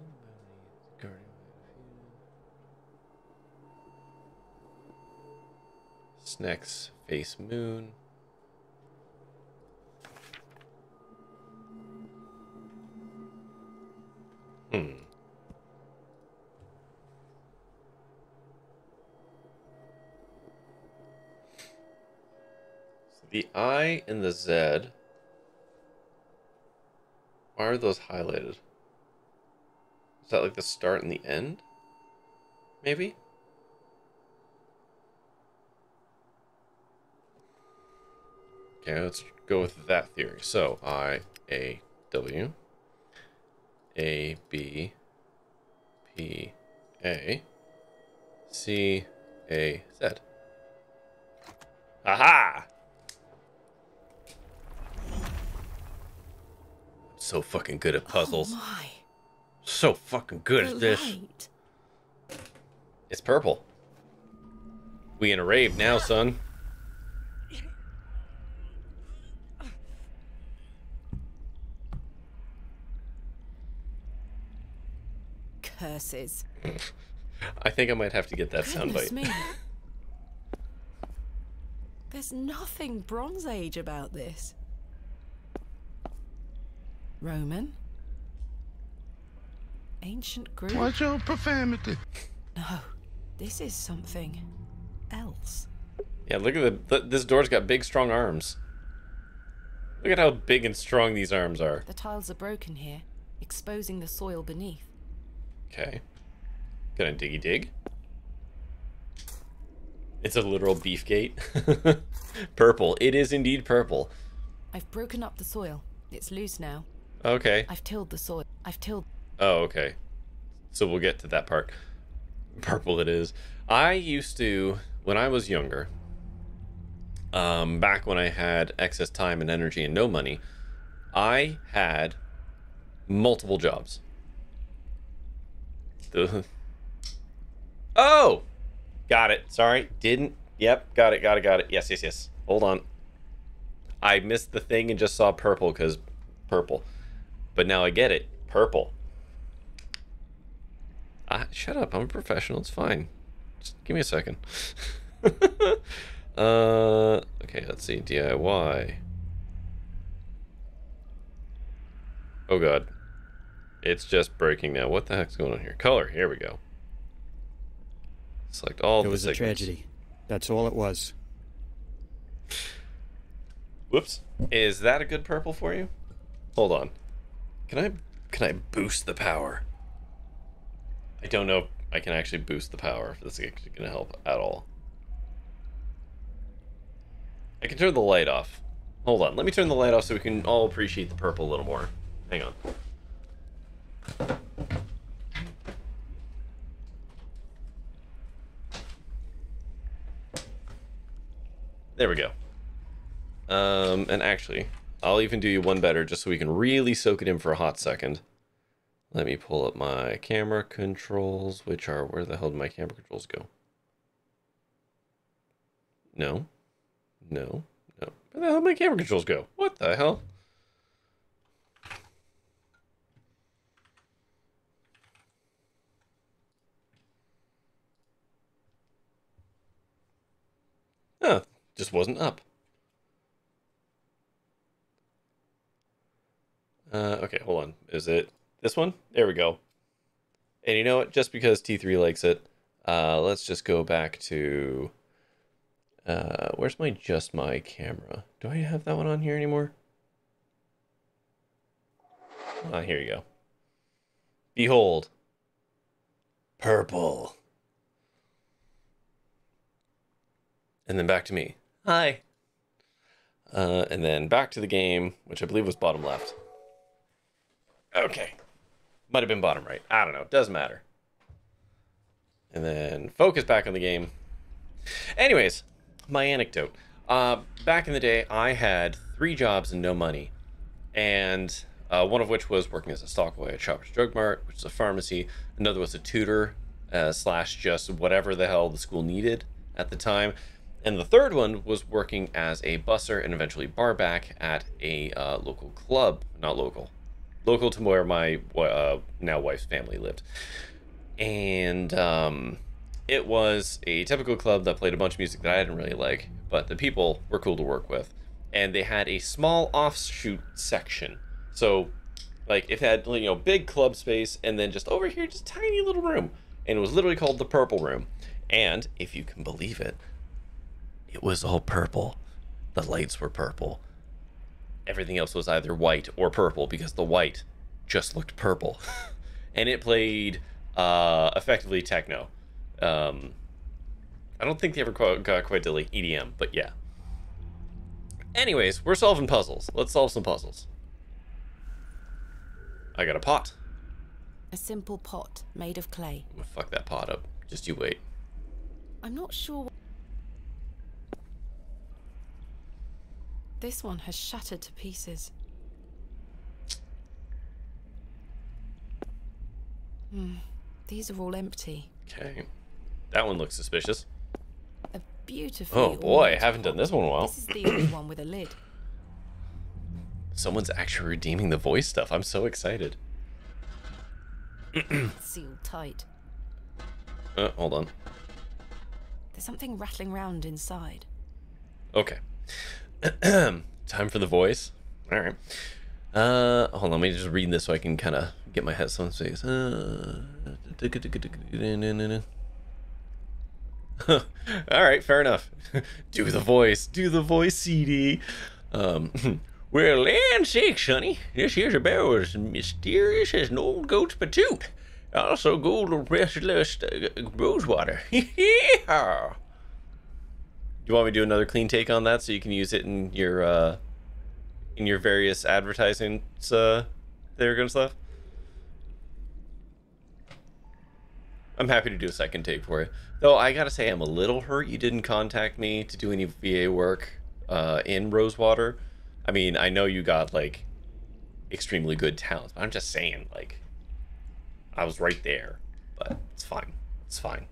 Speaker 1: guardian. Snacks face moon. So the I and the Z. Why are those highlighted? Is that like the start and the end? Maybe? Okay, let's go with that theory. So, I, A, W, A, B, P, A, C, A, Z. Aha! So fucking good at puzzles.
Speaker 2: Oh my.
Speaker 1: So fucking good at this.
Speaker 2: Light.
Speaker 1: It's purple. We in a rave now, son.
Speaker 2: Curses.
Speaker 1: I think I might have to get that
Speaker 2: Goodness
Speaker 1: soundbite.
Speaker 2: me. There's nothing Bronze Age about this. Roman? Ancient Greek?
Speaker 8: Watch your profanity.
Speaker 2: No, this is something else.
Speaker 1: Yeah, look at this door's got big, strong arms. Look at how big and strong these arms are.
Speaker 2: The tiles are broken here, exposing the soil beneath.
Speaker 1: Okay. Gonna diggy dig. It's a literal beef gate. Purple. It is indeed purple.
Speaker 2: I've broken up the soil. It's loose now.
Speaker 1: Okay.
Speaker 2: I've tilled the soil.
Speaker 1: Oh, okay. So we'll get to that part. Purple it is. I used to, when I was younger, back when I had excess time and energy and no money, I had multiple jobs. Oh! Got it. Sorry. Didn't. Yep. Got it. Yes. Hold on. I missed the thing and just saw purple because purple. But now I get it. Purple. Shut up. I'm a professional. It's fine. Just give me a second. Okay, let's see. DIY. Oh, God. It's just breaking now. What the heck's going on here? Color. Here we go. Select all. It was a tragedy.
Speaker 13: That's all it was.
Speaker 1: Whoops. Is that a good purple for you? Hold on. Can I boost the power? I don't know if I can actually boost the power, if this is actually going to help at all. I can turn the light off. Hold on. Let me turn the light off so we can all appreciate the purple a little more. Hang on. There we go. And actually, I'll even do you one better just so we can really soak it in for a hot second. Let me pull up my camera controls, which are, where the hell did my camera controls go? No. Where the hell did my camera controls go? What the hell? Huh, just wasn't up. Okay, hold on. Is it this one? There we go. And you know what? Just because T3 likes it, let's just go back to... where's my camera? Do I have that one on here anymore? Here you go. Behold. Purple. And then back to me. Hi. And then back to the game, which I believe was bottom left. Okay. Might have been bottom right. I don't know. Doesn't matter. And then focus back on the game. Anyways, my anecdote. Back in the day, I had 3 jobs and no money. And one of which was working as a stockboy at Shoppers Drug Mart, which is a pharmacy. Another was a tutor, slash just whatever the hell the school needed at the time. And the third one was working as a busser and eventually barback at a local club. Not local. Local to where my now wife's family lived. And it was a typical club that played a bunch of music that I didn't really like, but the people were cool to work with. And they had a small offshoot section. So, like, it had, you know, big club space, and then just over here, just tiny little room. And it was literally called the Purple Room. And, if you can believe it, it was all purple. The lights were purple. Everything else was either white or purple because the white just looked purple. and it played effectively techno. I don't think they ever got quite to like EDM, but yeah. Anyways, we're solving puzzles. Let's solve some puzzles. I got a pot.
Speaker 2: A simple pot made of clay.
Speaker 1: I'm gonna fuck that pot up. Just you wait.
Speaker 2: I'm not sure. This one has shattered to pieces. These are all empty.
Speaker 1: Okay. That one looks suspicious.
Speaker 2: A beautiful.
Speaker 1: Oh boy, I haven't done this one in a while.
Speaker 2: This is the only one with a lid.
Speaker 1: Someone's actually redeeming the voice stuff. I'm so excited.
Speaker 2: Sealed tight.
Speaker 1: Hold on.
Speaker 2: There's something rattling round inside.
Speaker 1: Okay. Time for the voice. All right. Hold on. Let me just read this so I can kind of get my head on space. All right, fair enough. Do the voice. Do the voice, CD. Well, land sakes, sonny. This here's a barrow as mysterious as an old goat's patoot. Also gold restless rosewater. Yeah. You want me to do another clean take on that so you can use it in your various advertisements there and stuff? I'm happy to do a second take for you. Though I gotta say I'm a little hurt you didn't contact me to do any VA work in Rosewater. I mean, I know you got like extremely good talents, but I'm just saying, like, I was right there. But it's fine. It's fine.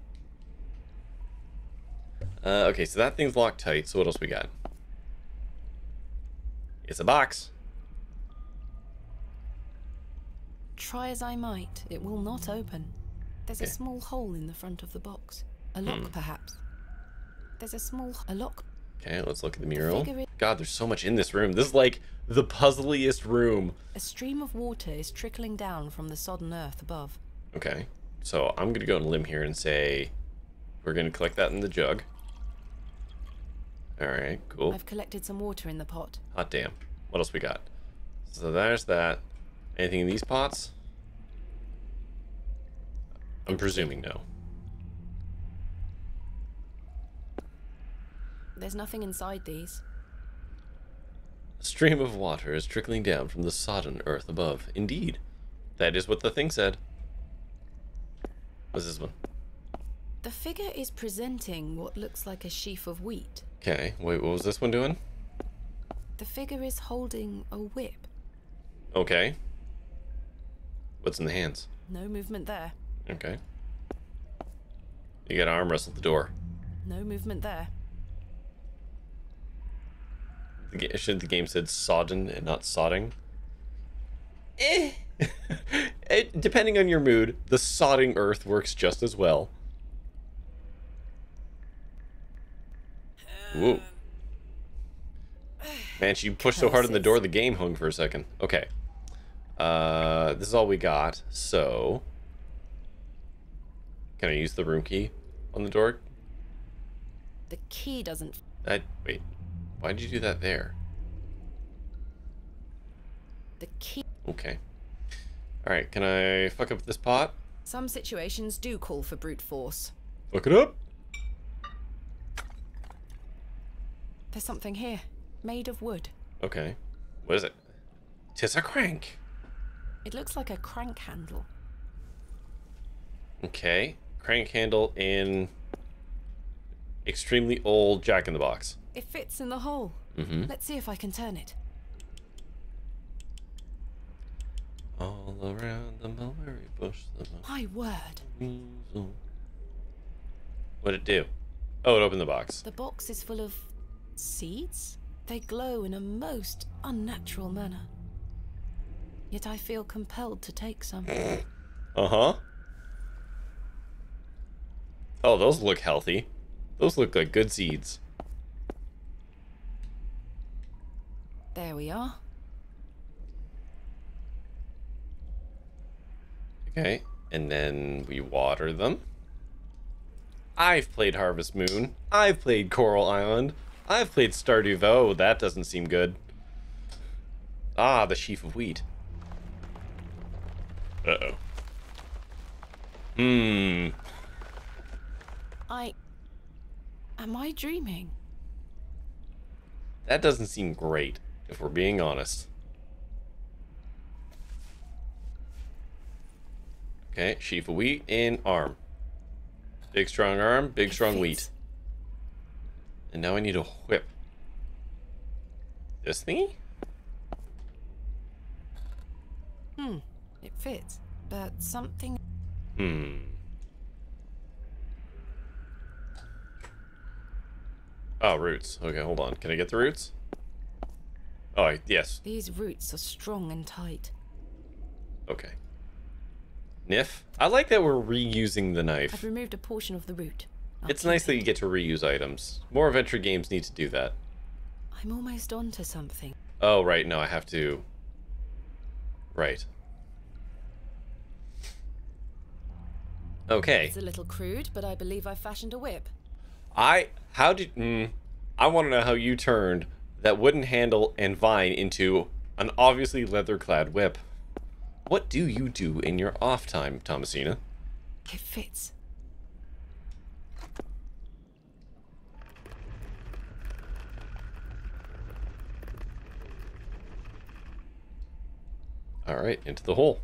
Speaker 1: Okay, so that thing's locked tight. So what else we got? It's a box.
Speaker 2: Try as I might, it will not open. There's a small hole in the front of the box. A lock, perhaps. There's a lock.
Speaker 1: Okay, let's look at the mural. God, there's so much in this room. This is like the puzzliest room.
Speaker 2: A stream of water is trickling down from the sodden earth above.
Speaker 1: Okay, so I'm gonna go on a limb here and say we're gonna collect that in the jug. All right, cool.
Speaker 2: I've collected some water in the pot.
Speaker 1: Hot damn. What else we got? So there's that. Anything in these pots? I'm presuming no.
Speaker 2: There's nothing inside these.
Speaker 1: A stream of water is trickling down from the sodden earth above. Indeed. That is what the thing said. What's this one?
Speaker 2: The figure is presenting what looks like a sheaf of wheat.
Speaker 1: Okay, wait, what was this one doing?
Speaker 2: The figure is holding a whip.
Speaker 1: Okay. What's in the hands?
Speaker 2: No movement there.
Speaker 1: Okay. You gotta arm wrestle the door.
Speaker 2: No movement there.
Speaker 1: Should the game said sodden and not sodding? Depending on your mood, the sodding earth works just as well. Whoa. Man, she pushed so hard on the door, the game hung for a second. Okay. This is all we got, so... Can I use the room key on the door?
Speaker 2: The key doesn't...
Speaker 1: Wait. Why did you do that there?
Speaker 2: The key...
Speaker 1: Okay. Alright, can I fuck up this pot?
Speaker 2: Some situations do call for brute force.
Speaker 1: Fuck it up!
Speaker 2: There's something here, made of wood.
Speaker 1: Okay. What is it? 'Tis a crank!
Speaker 2: It looks like a crank handle.
Speaker 1: Okay. Crank handle in... extremely old Jack-in-the-Box.
Speaker 2: It fits in the hole. Let's see if I can turn it.
Speaker 1: All around the mulberry bush.
Speaker 2: My word.
Speaker 1: What'd it do? Oh, it opened the box.
Speaker 2: The box is full of seeds. They glow in a most unnatural manner. Yet I feel compelled to take some.
Speaker 1: Uh-huh. Oh, those look healthy. Those look like good seeds.
Speaker 2: There we are.
Speaker 1: Okay, and then we water them. I've played Harvest Moon. I've played Coral Island. I've played Stardew Valley. Oh, that doesn't seem good. Ah, the sheaf of wheat. Uh-oh.
Speaker 2: Am I dreaming?
Speaker 1: That doesn't seem great, if we're being honest. Okay, sheaf of wheat and arm. Big strong arm, big strong wheat. And now I need a whip. This thingy?
Speaker 2: It fits, but something...
Speaker 1: Oh, roots. Okay, hold on. Can I get the roots? Oh, yes.
Speaker 2: These roots are strong and tight.
Speaker 1: Okay. Niff? I like that we're reusing the knife.
Speaker 2: I've removed a portion of the root.
Speaker 1: It's nice that you get to reuse items. More adventure games need to do that.
Speaker 2: I'm almost onto something.
Speaker 1: Oh, right. No, I have to... Right. Okay.
Speaker 2: It's a little crude, but I believe I fashioned a whip.
Speaker 1: I want to know how you turned that wooden handle and vine into an obviously leather-clad whip. What do you do in your off time, Thomasina?
Speaker 2: It fits.
Speaker 1: Alright, into the hole.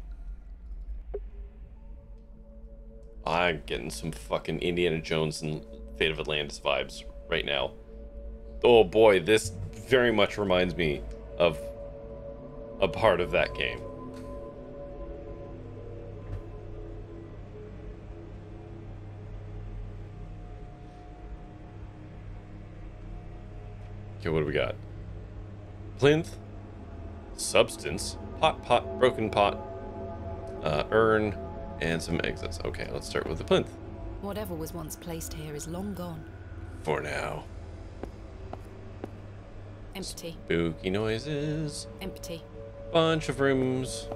Speaker 1: I'm getting some fucking Indiana Jones and Fate of Atlantis vibes right now. Oh boy, this very much reminds me of a part of that game. Okay, what do we got? Plinth, substance, pot, broken pot, urn, and some exits. Okay, let's start with the plinth.
Speaker 2: Whatever was once placed here is long gone.
Speaker 1: For now.
Speaker 2: Empty.
Speaker 1: Spooky noises.
Speaker 2: Empty.
Speaker 1: Bunch of rooms.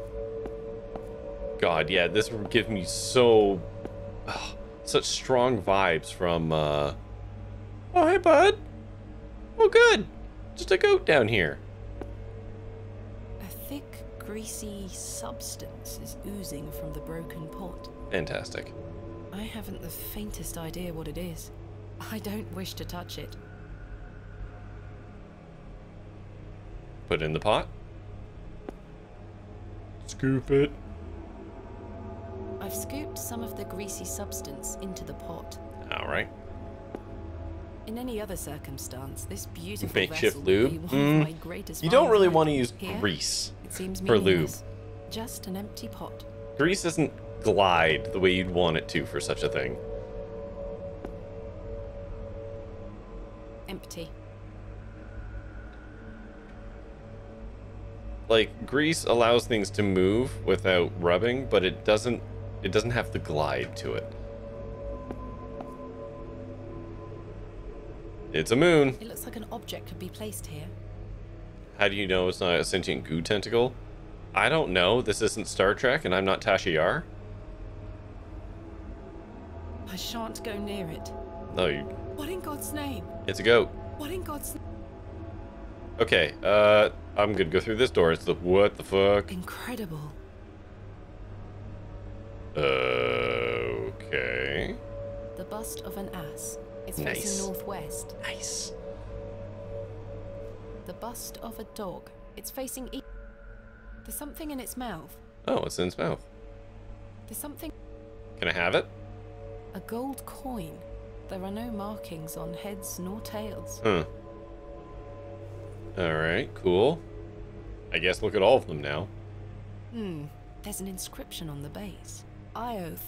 Speaker 1: God, yeah, this would give me such strong vibes from, Oh, hey, bud. Oh, good. Just a goat down here.
Speaker 2: A thick, greasy substance is oozing from the broken pot.
Speaker 1: Fantastic.
Speaker 2: I haven't the faintest idea what it is. I don't wish to touch it.
Speaker 1: Put it in the pot. Scoop it.
Speaker 2: I've scooped some of the greasy substance into the pot.
Speaker 1: Alright.
Speaker 2: In any other circumstance, this beautiful
Speaker 1: Makeshift
Speaker 2: vessel
Speaker 1: lube.
Speaker 2: would be one of my greatest
Speaker 1: You don't really
Speaker 2: finds.
Speaker 1: want to use
Speaker 2: Here,
Speaker 1: grease
Speaker 2: it seems
Speaker 1: for lube.
Speaker 2: meaningless. Just an empty pot.
Speaker 1: Grease doesn't glide the way you'd want it to for such a thing.
Speaker 2: Empty.
Speaker 1: Like, grease allows things to move without rubbing, but it doesn't have the glide to it. It's a moon.
Speaker 2: It looks like an object could be placed here.
Speaker 1: How do you know it's not a sentient goo tentacle? I don't know. This isn't Star Trek, and I'm not Tasha Yar.
Speaker 2: I shan't go near it.
Speaker 1: No, you...
Speaker 2: What in God's name?
Speaker 1: It's a goat.
Speaker 2: What in God's name?
Speaker 1: Okay, I'm gonna go through this door. It's the... What the fuck?
Speaker 2: Incredible.
Speaker 1: Okay.
Speaker 2: The bust of an ass. It's
Speaker 1: Nice.
Speaker 2: facing northwest.
Speaker 1: Nice.
Speaker 2: The bust of a dog. It's facing east. There's something in its mouth.
Speaker 1: Oh, it's in its mouth.
Speaker 2: There's something...
Speaker 1: Can I have it?
Speaker 2: A gold coin. There are no markings on heads nor tails.
Speaker 1: Huh. Alright, cool. I guess look at all of them now.
Speaker 2: There's an inscription on the base. Ioth.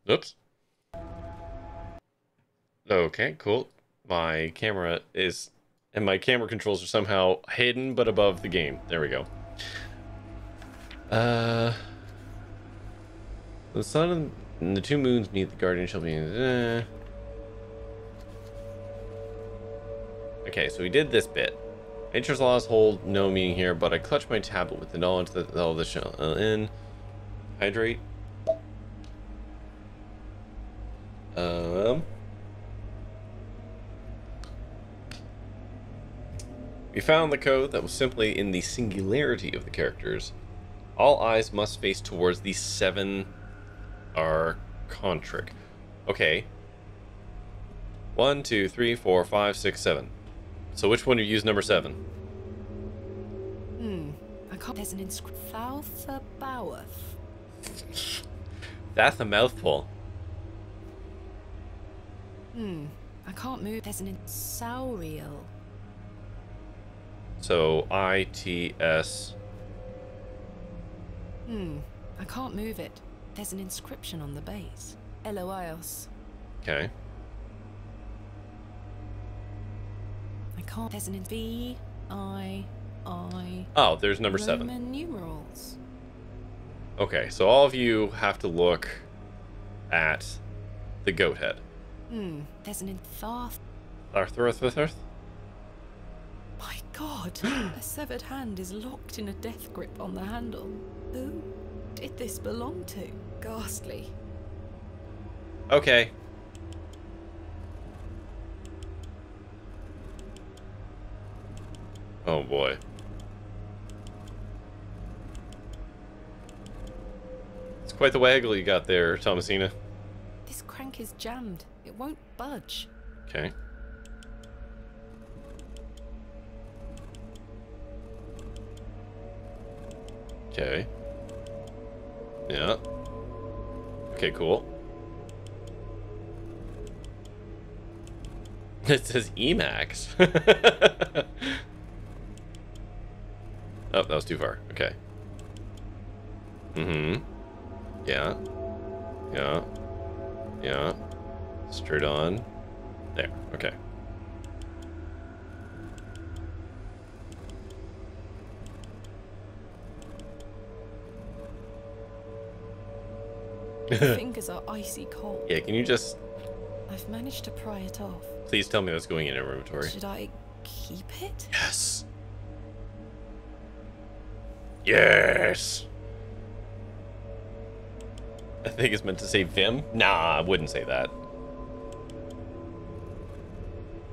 Speaker 1: Oops. Okay, cool. My camera is... And my camera controls are somehow hidden but above the game. There we go. The sun and the two moons meet, the guardian shall be... Okay, so we did this bit. Nature's laws hold no meaning here, but I clutch my tablet with the knowledge that all this shall in. Hydrate. We found the code that was simply in the singularity of the characters. All eyes must face towards the 7 archontric. Okay. 1, 2, 3, 4, 5, 6, 7. So which one do you use number 7?
Speaker 2: I can't. There's an inscription. Falfa Bowerth.
Speaker 1: That's a mouthful.
Speaker 2: I can't move. There's an Sauriel.
Speaker 1: So ITS.
Speaker 2: I can't move it. There's an inscription on the base. Eloios.
Speaker 1: Okay.
Speaker 2: I can't. There's an VII.
Speaker 1: Oh, there's number 7.
Speaker 2: Roman numerals.
Speaker 1: Okay, so all of you have to look at the goat head.
Speaker 2: There's an Tharth.
Speaker 1: Arthur.
Speaker 2: My God, a severed hand is locked in a death grip on the handle. Who did this belong to? Ghastly.
Speaker 1: Okay. Oh boy. It's quite the waggle you got there, Thomasina.
Speaker 2: This crank is jammed. It won't budge.
Speaker 1: Okay. Okay. Yeah. Okay, cool. It says Emacs. Oh, that was too far. Okay. Yeah. Yeah. Yeah. Straight on. There. Okay.
Speaker 2: My fingers are icy cold.
Speaker 1: Yeah, can you just...
Speaker 2: I've managed to pry it off.
Speaker 1: Please tell me that's going in inventory.
Speaker 2: Should I keep it?
Speaker 1: Yes. Yes. I think it's meant to say Vim. Nah, I wouldn't say that.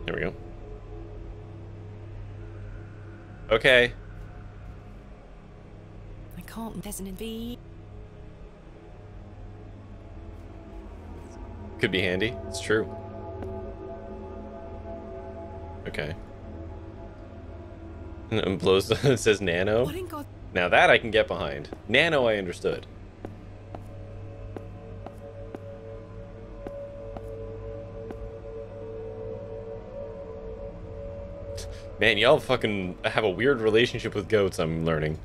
Speaker 1: There we go. Okay.
Speaker 2: I can't. There's an V.
Speaker 1: Could be handy. It's true. Okay. And blows. It says Nano.
Speaker 2: What in God?
Speaker 1: Now that I can get behind. Nano, I understood. Man, y'all fucking have a weird relationship with goats, I'm learning.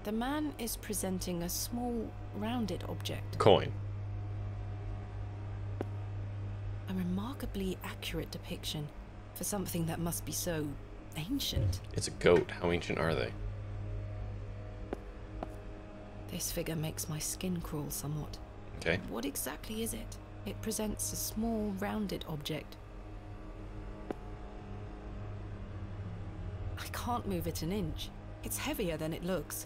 Speaker 2: The man is presenting a small, rounded object.
Speaker 1: Coin.
Speaker 2: A remarkably accurate depiction for something that must be so ancient.
Speaker 1: It's a goat. How ancient are they?
Speaker 2: This figure makes my skin crawl somewhat.
Speaker 1: Okay.
Speaker 2: What exactly is it? It presents a small, rounded object. I can't move it an inch. It's heavier than it looks.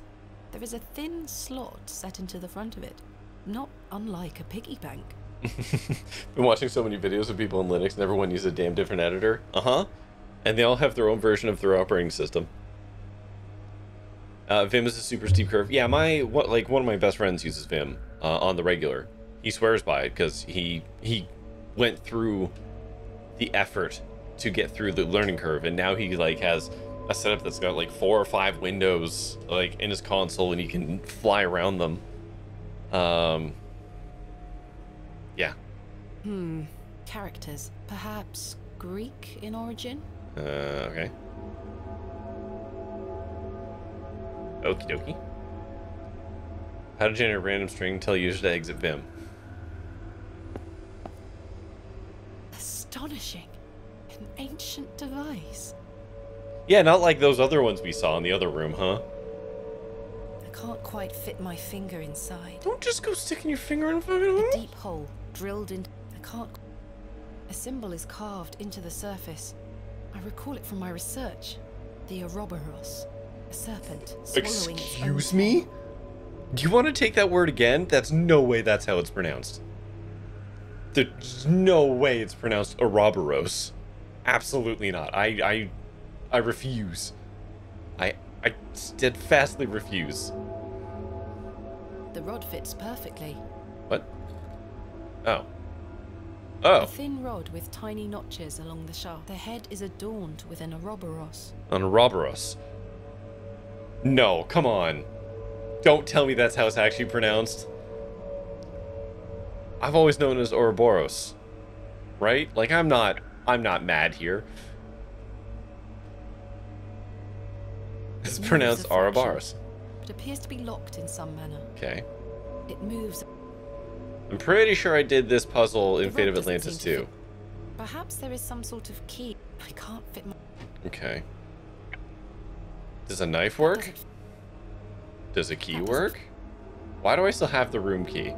Speaker 2: There is a thin slot set into the front of it, not unlike a piggy bank.
Speaker 1: Been watching so many videos of people in Linux and everyone uses a damn different editor. And they all have their own version of their operating system. Vim is a super steep curve. Yeah, one of my best friends uses Vim on the regular. He swears by it because he went through the effort to get through the learning curve, and now he like has a setup that's got like 4 or 5 windows like in his console, and he can fly around them. Yeah.
Speaker 2: Characters. Perhaps Greek in origin?
Speaker 1: Okay. Okie dokie. How to generate a random string, tell user to exit Vim.
Speaker 2: Astonishing. An ancient device.
Speaker 1: Yeah, not like those other ones we saw in the other room, huh?
Speaker 2: I can't quite fit my finger inside.
Speaker 1: Don't just go sticking your finger in a fucking hole.
Speaker 2: A deep hole drilled in. I can't. A symbol is carved into the surface. I recall it from my research. The Ouroboros. A serpent swallowing its own
Speaker 1: Excuse me? Do you want to take that word again? That's no way that's how it's pronounced. There's no way it's pronounced Ouroboros. Absolutely not. I refuse. I steadfastly refuse.
Speaker 2: The rod fits perfectly.
Speaker 1: What? Oh. Oh.
Speaker 2: A thin rod with tiny notches along the shaft. The head is adorned with an Ouroboros.
Speaker 1: An Ouroboros. No, come on. Don't tell me that's how it's actually pronounced. I've always known it as Ouroboros. Right? Like, I'm not mad here. It's pronounced Ouroboros.
Speaker 2: It appears to be locked in some manner.
Speaker 1: Okay.
Speaker 2: It moves.
Speaker 1: I'm pretty sure I did this puzzle in Fate of Atlantis too.
Speaker 2: Perhaps there is some sort of key. I can't fit my...
Speaker 1: Okay. Does a knife work? Does a key work? Why do I still have the room key?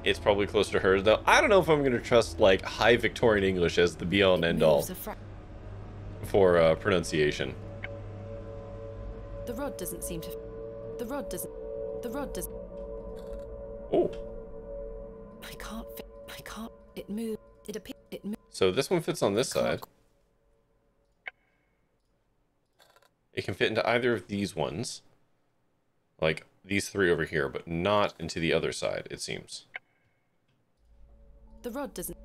Speaker 1: It's probably closer to hers, though. I don't know if I'm going to trust, like, high Victorian English as the be-all and end-all for pronunciation.
Speaker 2: The rod doesn't seem to... The rod doesn't...
Speaker 1: Oh.
Speaker 2: I can't... It moves. It appears... It moves.
Speaker 1: So this one fits on this side. It can fit into either of these ones. Like, these three over here, but not into the other side, it seems.
Speaker 2: The rod doesn't...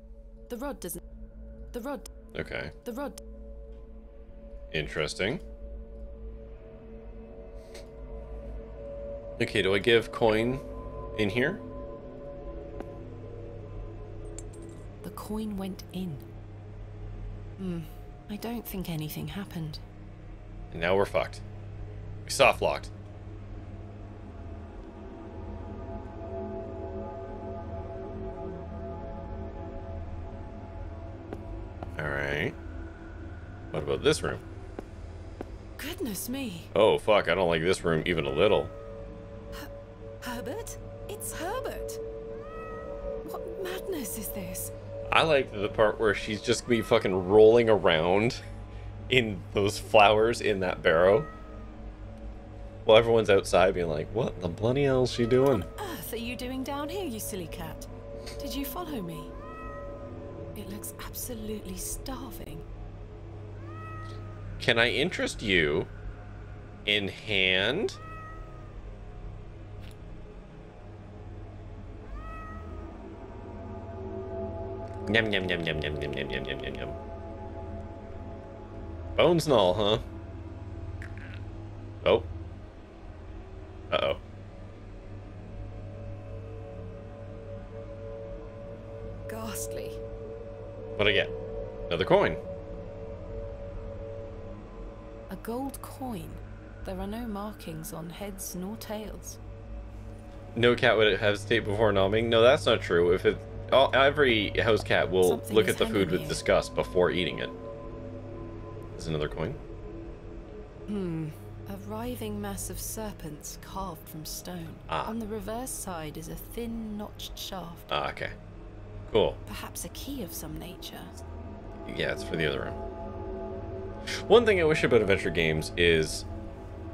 Speaker 1: Okay.
Speaker 2: The rod...
Speaker 1: Interesting. Okay, do I give coin in here?
Speaker 2: The coin went in. I don't think anything happened.
Speaker 1: And now we're fucked. We soft locked. Alright. What about this room?
Speaker 2: Goodness me.
Speaker 1: Oh, fuck, I don't like this room even a little.
Speaker 2: Herbert? It's Herbert. What madness is this?
Speaker 1: I like the part where she's just gonna be fucking rolling around in those flowers in that barrow. While everyone's outside being like, what the bloody hell is she doing?
Speaker 2: What on earth are you doing down here, you silly cat? Did you follow me? It looks absolutely starving.
Speaker 1: Can I interest you in hand? Yum yum yum yum yum yum yum yum yum yum yum. Bones and all, huh? Oh. Uh-oh.
Speaker 2: Ghastly.
Speaker 1: What'd I get? Another coin.
Speaker 2: A gold coin. There are no markings on heads nor tails.
Speaker 1: No cat would hesitate before nomming. No, that's not true. If it, every house cat will
Speaker 2: Something
Speaker 1: look
Speaker 2: is
Speaker 1: at the food with
Speaker 2: here.
Speaker 1: disgust before eating it. There's another coin.
Speaker 2: A writhing mass of serpents carved from stone.
Speaker 1: Ah.
Speaker 2: On the reverse side is a thin, notched shaft.
Speaker 1: Ah, okay. Cool.
Speaker 2: Perhaps a key of some nature.
Speaker 1: Yeah, it's for the other room. One thing I wish about adventure games is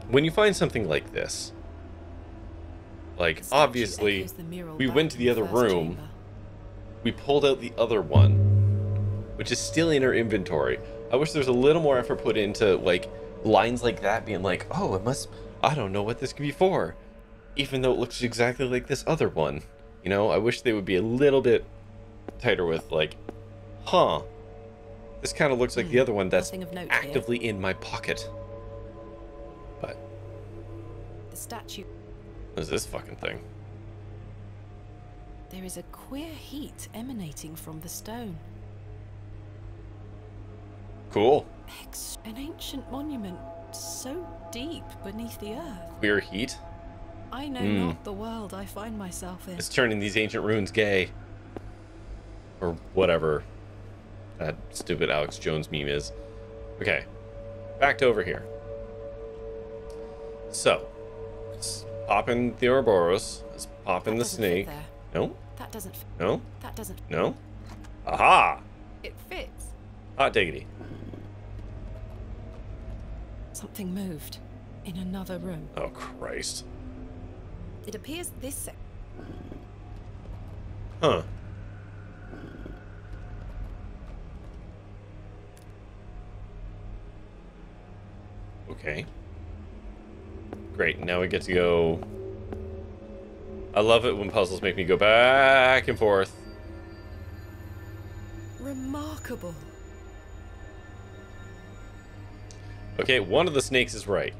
Speaker 1: when you find something like this, like obviously we went to the other room, we pulled out the other one, which is still in our inventory. I wish there was a little more effort put into like lines like that being like, oh, it must, I don't know what this could be for, even though it looks exactly like this other one. You know, I wish they would be a little bit tighter with like, huh, this kind of looks like the other one that's actively in my pocket. But
Speaker 2: The statue.
Speaker 1: what is this fucking thing?
Speaker 2: There is a queer heat emanating from the stone.
Speaker 1: Cool.
Speaker 2: An ancient monument so deep beneath the earth.
Speaker 1: Queer heat.
Speaker 2: I know not the world I find myself in.
Speaker 1: It's turning these ancient ruins gay. Or whatever that stupid Alex Jones meme is. Okay. Back to over here. So. Let's pop in the Ouroboros. Let's pop in the snake. No?
Speaker 2: That doesn't fit.
Speaker 1: No?
Speaker 2: That doesn't fit.
Speaker 1: No? Aha!
Speaker 2: It fits.
Speaker 1: Hot diggity.
Speaker 2: Something moved in another room.
Speaker 1: Oh, Christ.
Speaker 2: It appears this
Speaker 1: Huh. Okay. Great, now we get to go... I love it when puzzles make me go back and forth.
Speaker 2: Remarkable.
Speaker 1: Okay, one of the snakes is right.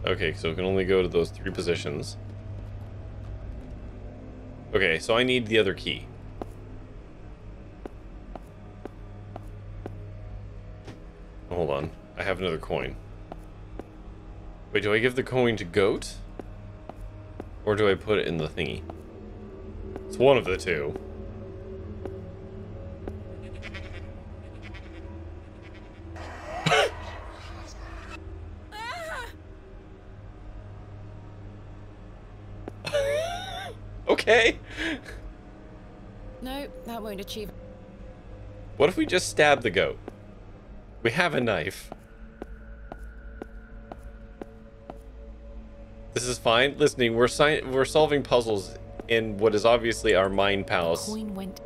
Speaker 1: Okay, so it can only go to those 3 positions. Okay, so I need the other key. Hold on. I have another coin. Wait, do I give the coin to Goat? Or do I put it in the thingy? It's one of the two. Okay.
Speaker 2: No, that won't achieve.
Speaker 1: What if we just stab the goat? We have a knife. This is fine. Listening, we're solving puzzles in what is obviously our mind palace.
Speaker 2: Coin went.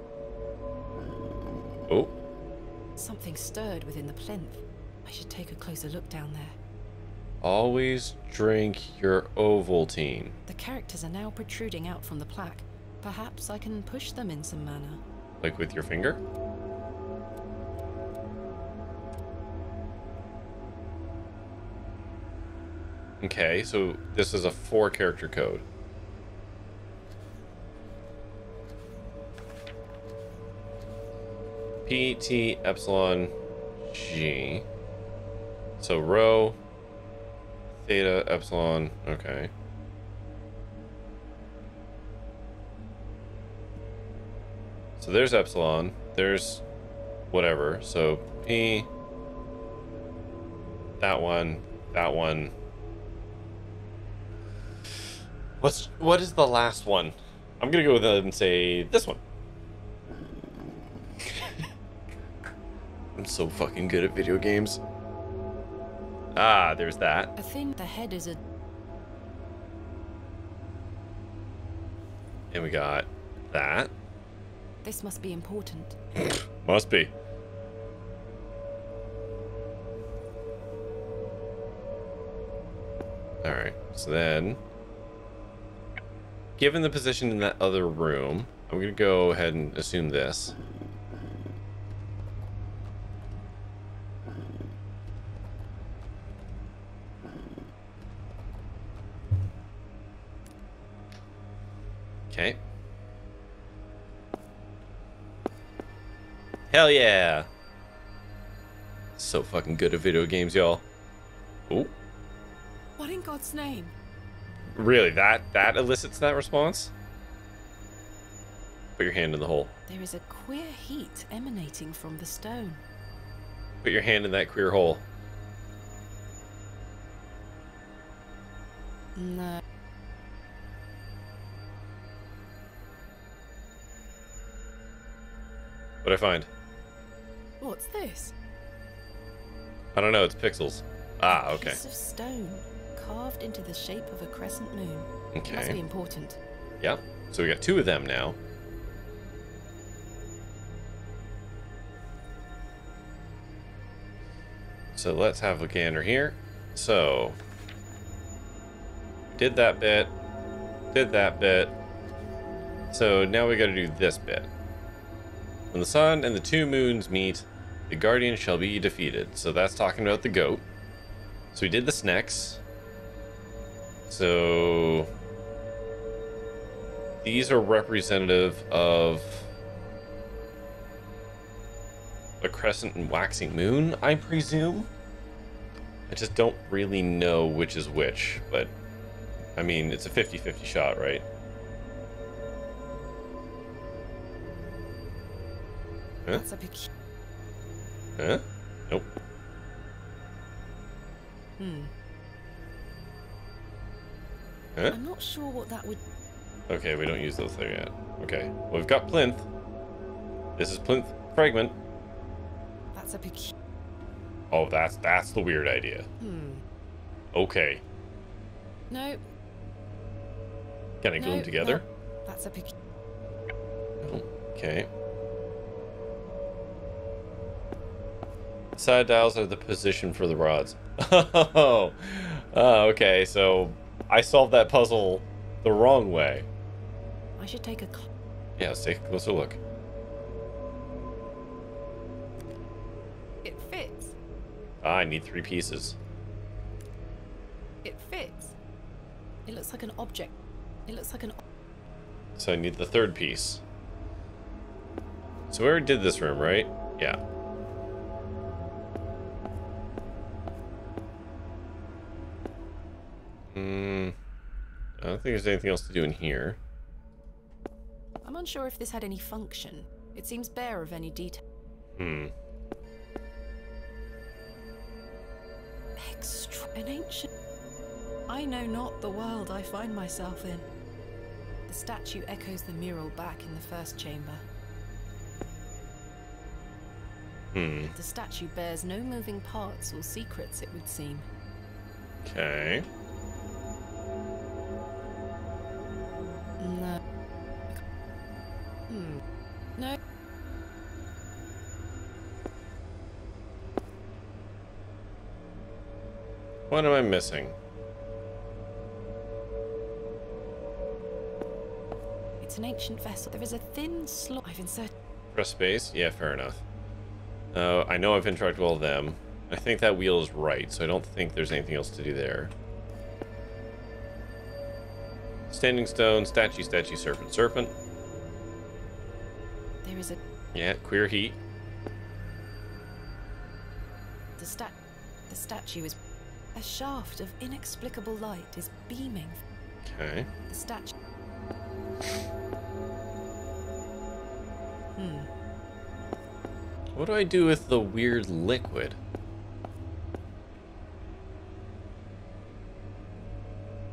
Speaker 1: Oh.
Speaker 2: Something stirred within the plinth. I should take a closer look down there.
Speaker 1: Always drink your Ovaltine.
Speaker 2: The characters are now protruding out from the plaque. Perhaps I can push them in some manner.
Speaker 1: Like with your finger? Okay, so this is a 4-character code. P, T, epsilon, G. So rho, theta, epsilon, okay. So there's epsilon, there's whatever. So P, that one. What is the last one? I'm gonna go with it and say this one. I'm so fucking good at video games. Ah, there's that.
Speaker 2: I think the head is a...
Speaker 1: And we got that.
Speaker 2: This must be important.
Speaker 1: Must be. Alright, so then... Given the position in that other room, I'm going to go ahead and assume this. Okay. Hell yeah! So fucking good at video games, y'all. Ooh.
Speaker 2: What in God's name?
Speaker 1: Really, that elicits that response? Put your hand in the hole.
Speaker 2: There is a queer heat emanating from the stone.
Speaker 1: Put your hand in that queer hole.
Speaker 2: No.
Speaker 1: What'd I find?
Speaker 2: What's this?
Speaker 1: I don't know, it's pixels. Ah,
Speaker 2: A
Speaker 1: okay.
Speaker 2: piece of stone carved into the shape of a crescent moon.
Speaker 1: Okay.
Speaker 2: Must be important.
Speaker 1: Yep. So we got 2 of them now. So let's have a gander here. So did that bit. Did that bit. So now we gotta do this bit. When the sun and the 2 moons meet, the guardian shall be defeated. So that's talking about the goat. So we did the snacks. So these are representative of a crescent and waxing moon, I presume. I just don't really know which is which, but I mean, it's a 50-50 shot, right? Huh?
Speaker 2: That's a peculiar...
Speaker 1: Huh? Nope. Huh?
Speaker 2: I'm not sure what that would...
Speaker 1: Okay, we don't use those there yet. Okay, well, we've got plinth. This is plinth fragment.
Speaker 2: That's a peculiar...
Speaker 1: Oh, that's the weird idea. Okay.
Speaker 2: No.
Speaker 1: Can I glue them together?
Speaker 2: No. That's a pic.
Speaker 1: Okay. Side dials are the position for the rods. Oh, okay. So I solved that puzzle the wrong way.
Speaker 2: I should take a.
Speaker 1: Yeah, let's take a closer look.
Speaker 2: It fits.
Speaker 1: I need 3 pieces.
Speaker 2: It fits. It looks like an object. It looks like an.
Speaker 1: So I need the 3rd piece. So we already did this room, right? Yeah. I don't think there's anything else to do in here.
Speaker 2: I'm unsure if this had any function. It seems bare of any detail. An ancient. I know not the world I find myself in. The statue echoes the mural back in the first chamber. The statue bears no moving parts or secrets, it would seem.
Speaker 1: Okay.
Speaker 2: No. No.
Speaker 1: What am I missing?
Speaker 2: It's an ancient vessel. There is a thin slot. I've inserted.
Speaker 1: Press space? Yeah, fair enough. I know I've interacted with all of them. I think that wheel is right, so I don't think there's anything else to do there. Standing stone, statue, statue, serpent, serpent.
Speaker 2: There is a.
Speaker 1: Yeah, queer heat.
Speaker 2: The statue is. A shaft of inexplicable light is beaming.
Speaker 1: Okay.
Speaker 2: The statue.
Speaker 1: What do I do with the weird liquid?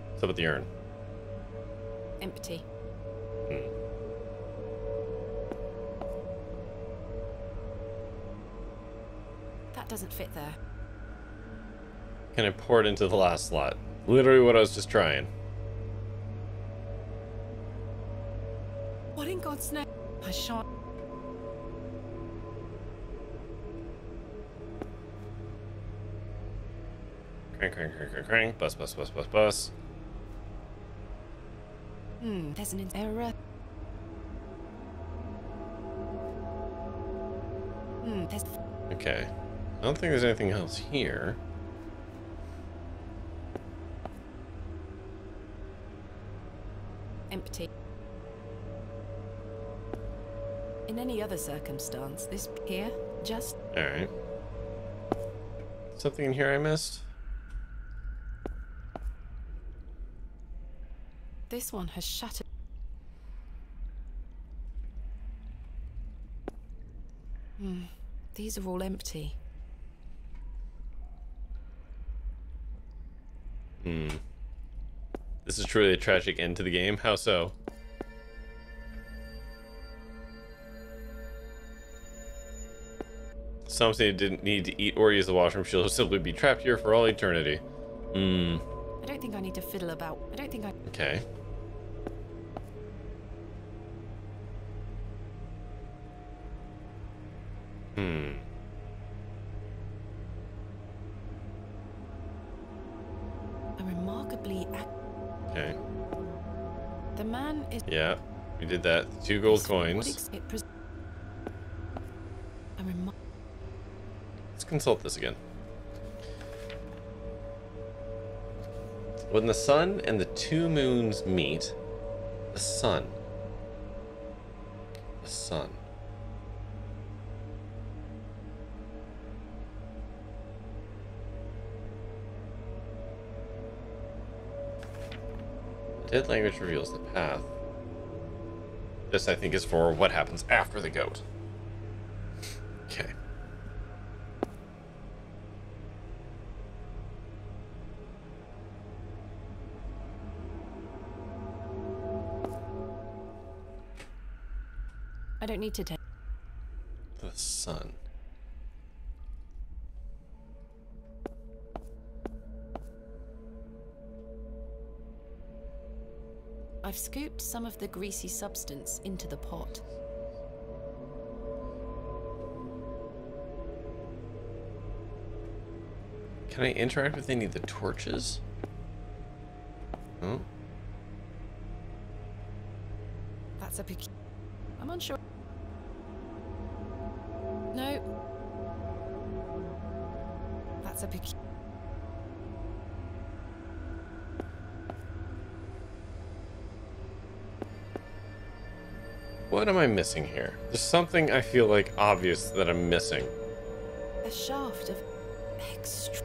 Speaker 1: What's up with the urn?
Speaker 2: Empty. That doesn't fit there.
Speaker 1: Can I pour it into the last slot? Literally what I was just trying.
Speaker 2: What in God's name? I shan't.
Speaker 1: Crank, crank, crank, crank, crank. Bus, bus, bus, bus, bus.
Speaker 2: There's an error. There's.
Speaker 1: Okay. I don't think there's anything else here.
Speaker 2: Empty. In any other circumstance, this here just.
Speaker 1: Alright. Something in here I missed?
Speaker 2: This one has shattered. These are all empty.
Speaker 1: This is truly a tragic end to the game. How so? Something didn't need to eat or use the washroom. She'll simply be trapped here for all eternity.
Speaker 2: I don't think I need to fiddle about. I don't think I.
Speaker 1: Okay.
Speaker 2: A remarkably.
Speaker 1: Okay.
Speaker 2: The man is.
Speaker 1: Yeah, we did that. 2 gold coins. Let's consult this again. When the sun and the 2 moons meet, the sun. The sun. Dead language reveals the path. This, I think, is for what happens after the goat. Okay.
Speaker 2: I don't need to take.
Speaker 1: The sun. .
Speaker 2: I've scooped some of the greasy substance into the pot.
Speaker 1: Can I interact with any of the torches? Oh.
Speaker 2: That's a I'm unsure. No. That's a
Speaker 1: What am I missing here? There's something I feel like obvious that I'm missing.
Speaker 2: A shaft of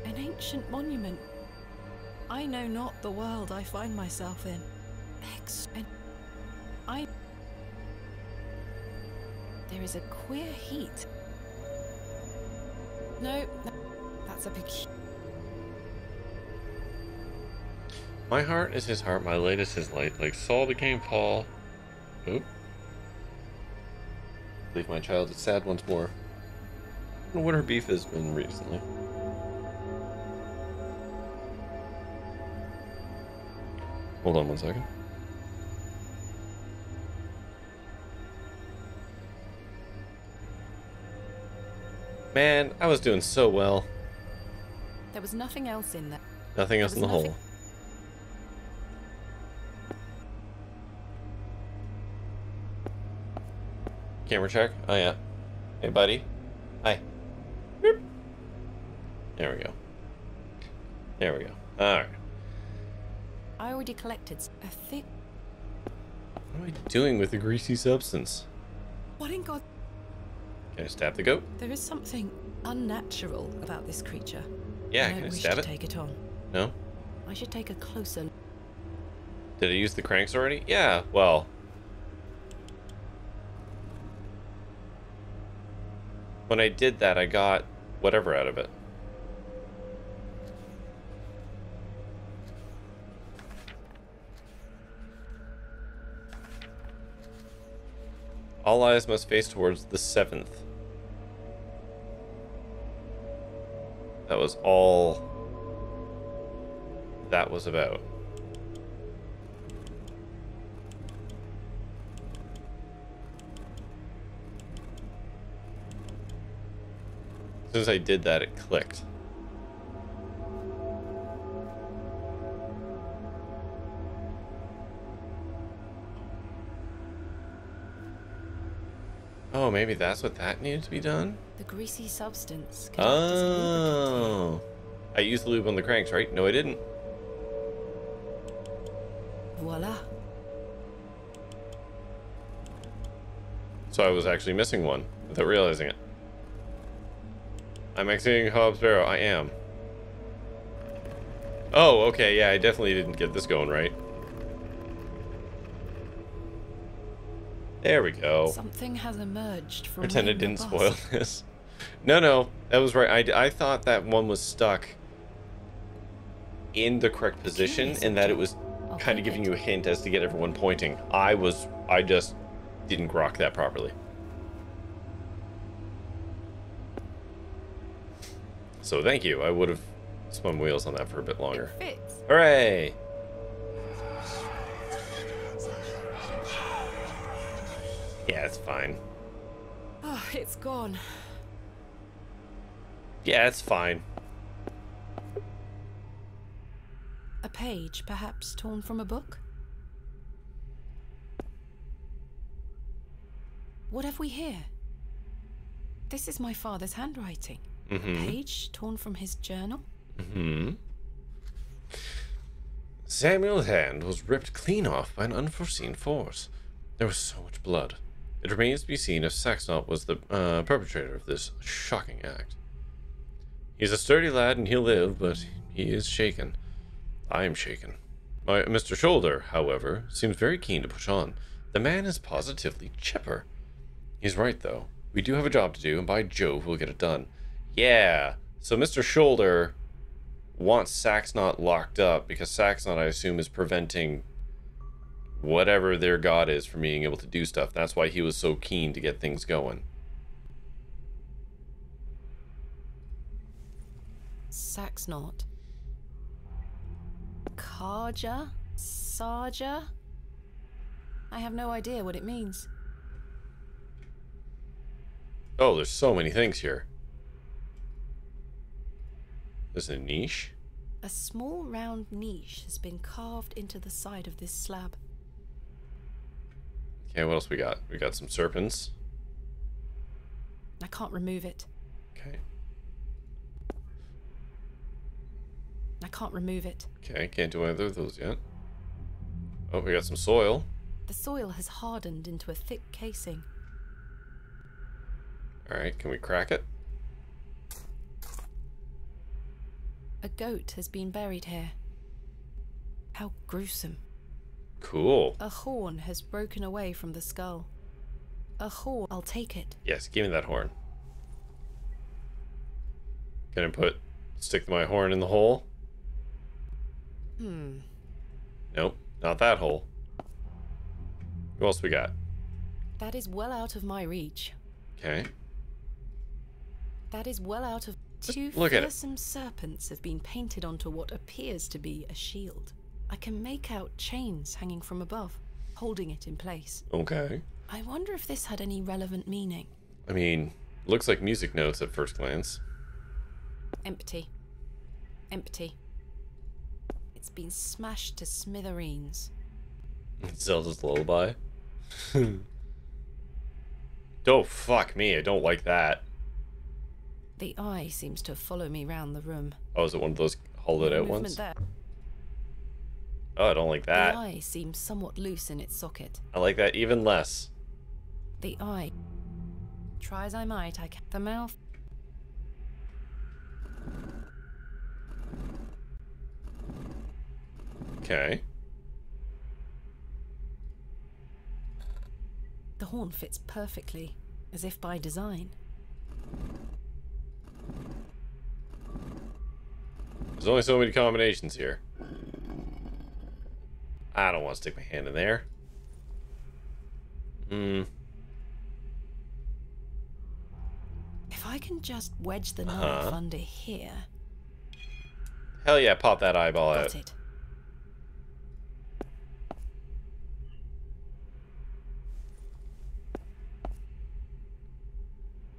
Speaker 2: an ancient monument. I know not the world I find myself in. There is a queer heat. No, that's a
Speaker 1: My heart is his heart, my light is his light. Like Saul became Paul. Oop. I believe my child is sad once more. I don't know what her beef has been recently. Hold on one second. Man, I was doing so well.
Speaker 2: There was nothing else in there.
Speaker 1: Nothing else in the hole. Camera check. Oh yeah. Hey buddy. Hi. Boop. There we go. There we go. Alright.
Speaker 2: I already collected a thick...
Speaker 1: What am I doing with the greasy substance?
Speaker 2: What in God?
Speaker 1: Can I stab the goat?
Speaker 2: There is something unnatural about this creature.
Speaker 1: Yeah, can I stab it?
Speaker 2: Take it on.
Speaker 1: No?
Speaker 2: I should take a closer look.
Speaker 1: Did I use the cranks already? Yeah, well... When I did that, I got whatever out of it. All eyes must face towards the 7th. That was all that was about. As soon as I did that, it clicked. Oh, maybe that's what that needed to be done?
Speaker 2: The greasy substance.
Speaker 1: Oh. I used the lube on the cranks, right? No, I didn't.
Speaker 2: Voila.
Speaker 1: So I was actually missing one without realizing it. I'm exiting Hob's Barrow. I am. Oh, okay. Yeah, I definitely didn't get this going right. There we go.
Speaker 2: Something has emerged from
Speaker 1: Pretend it didn't spoil this. No, that was right. I thought that one was stuck in the correct position and that it was kind of giving you a hint as to get everyone pointing. I just didn't grok that properly. So thank you. I would have spun wheels on that for a bit longer.
Speaker 2: It fits.
Speaker 1: Hooray! Yeah, it's fine.
Speaker 2: Oh, it's gone.
Speaker 1: Yeah, it's fine.
Speaker 2: A page, perhaps torn from a book? What have we here? This is my father's handwriting.
Speaker 1: Mm-hmm.
Speaker 2: A page torn from his journal?
Speaker 1: Mm-hmm. Samuel's hand was ripped clean off by an unforeseen force. There was so much blood. It remains to be seen if Saxnot was the perpetrator of this shocking act. He's a sturdy lad and he'll live, but he is shaken. I am shaken. Mr. Shoulder, however, seems very keen to push on. The man is positively chipper. He's right, though. We do have a job to do, and by Jove, we'll get it done. Yeah, so Mr. Shoulder wants Saxnot locked up, because Saxnot, I assume, is preventing whatever their god is from being able to do stuff. That's why he was so keen to get things going.
Speaker 2: Saxnot. Karja? Sarja? I have no idea what it means.
Speaker 1: Oh, there's so many things here. There's a niche.
Speaker 2: A small round niche has been carved into the side of this slab.
Speaker 1: Okay, what else we got? We got some serpents.
Speaker 2: I can't remove it.
Speaker 1: Okay.
Speaker 2: I can't remove it.
Speaker 1: Okay, can't do either of those yet. Oh, we got some soil.
Speaker 2: The soil has hardened into a thick casing.
Speaker 1: Alright, can we crack it?
Speaker 2: A goat has been buried here. How gruesome.
Speaker 1: Cool.
Speaker 2: A horn has broken away from the skull. A horn. I'll take it.
Speaker 1: Yes, give me that horn. Can I stick my horn in the hole? Nope, not that hole. What else we got?
Speaker 2: That is well out of my reach.
Speaker 1: Okay.
Speaker 2: That is well out of... Two
Speaker 1: look at it.
Speaker 2: fearsome serpents have been painted onto what appears to be a shield. I can make out chains hanging from above, holding it in place.
Speaker 1: Okay.
Speaker 2: I wonder if this had any relevant meaning.
Speaker 1: I mean, looks like music notes at first glance.
Speaker 2: Empty. Empty. It's been smashed to smithereens.
Speaker 1: Zelda's lullaby. Oh, fuck me. I don't like that.
Speaker 2: The eye seems to follow me round the room.
Speaker 1: Oh, is it one of those hollowed out ones?
Speaker 2: There.
Speaker 1: Oh, I don't like that.
Speaker 2: The eye seems somewhat loose in its socket.
Speaker 1: I like that even less.
Speaker 2: The eye. Try as I might, I can't. The mouth.
Speaker 1: Okay.
Speaker 2: The horn fits perfectly, as if by design.
Speaker 1: There's only so many combinations here. I don't want to stick my hand in there.
Speaker 2: If I can just wedge the knife under here.
Speaker 1: Hell yeah, pop that eyeball out.
Speaker 2: Got it.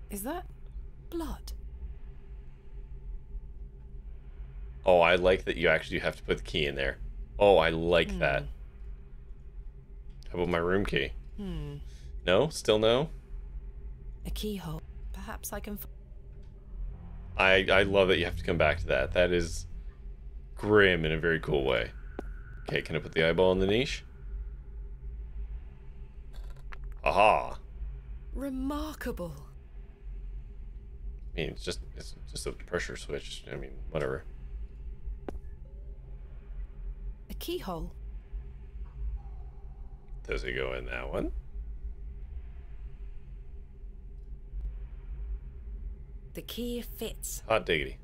Speaker 2: Is that blood?
Speaker 1: Oh, I like that you actually have to put the key in there. Oh, I like that. How about my room key? No? Still no?
Speaker 2: A keyhole. Perhaps I can...
Speaker 1: I love that you have to come back to that. That is grim in a very cool way. Okay, can I put the eyeball in the niche? Aha!
Speaker 2: Remarkable.
Speaker 1: I mean, it's just a pressure switch. I mean, whatever.
Speaker 2: A keyhole.
Speaker 1: Does it go in that one?
Speaker 2: The key fits.
Speaker 1: Hot diggity.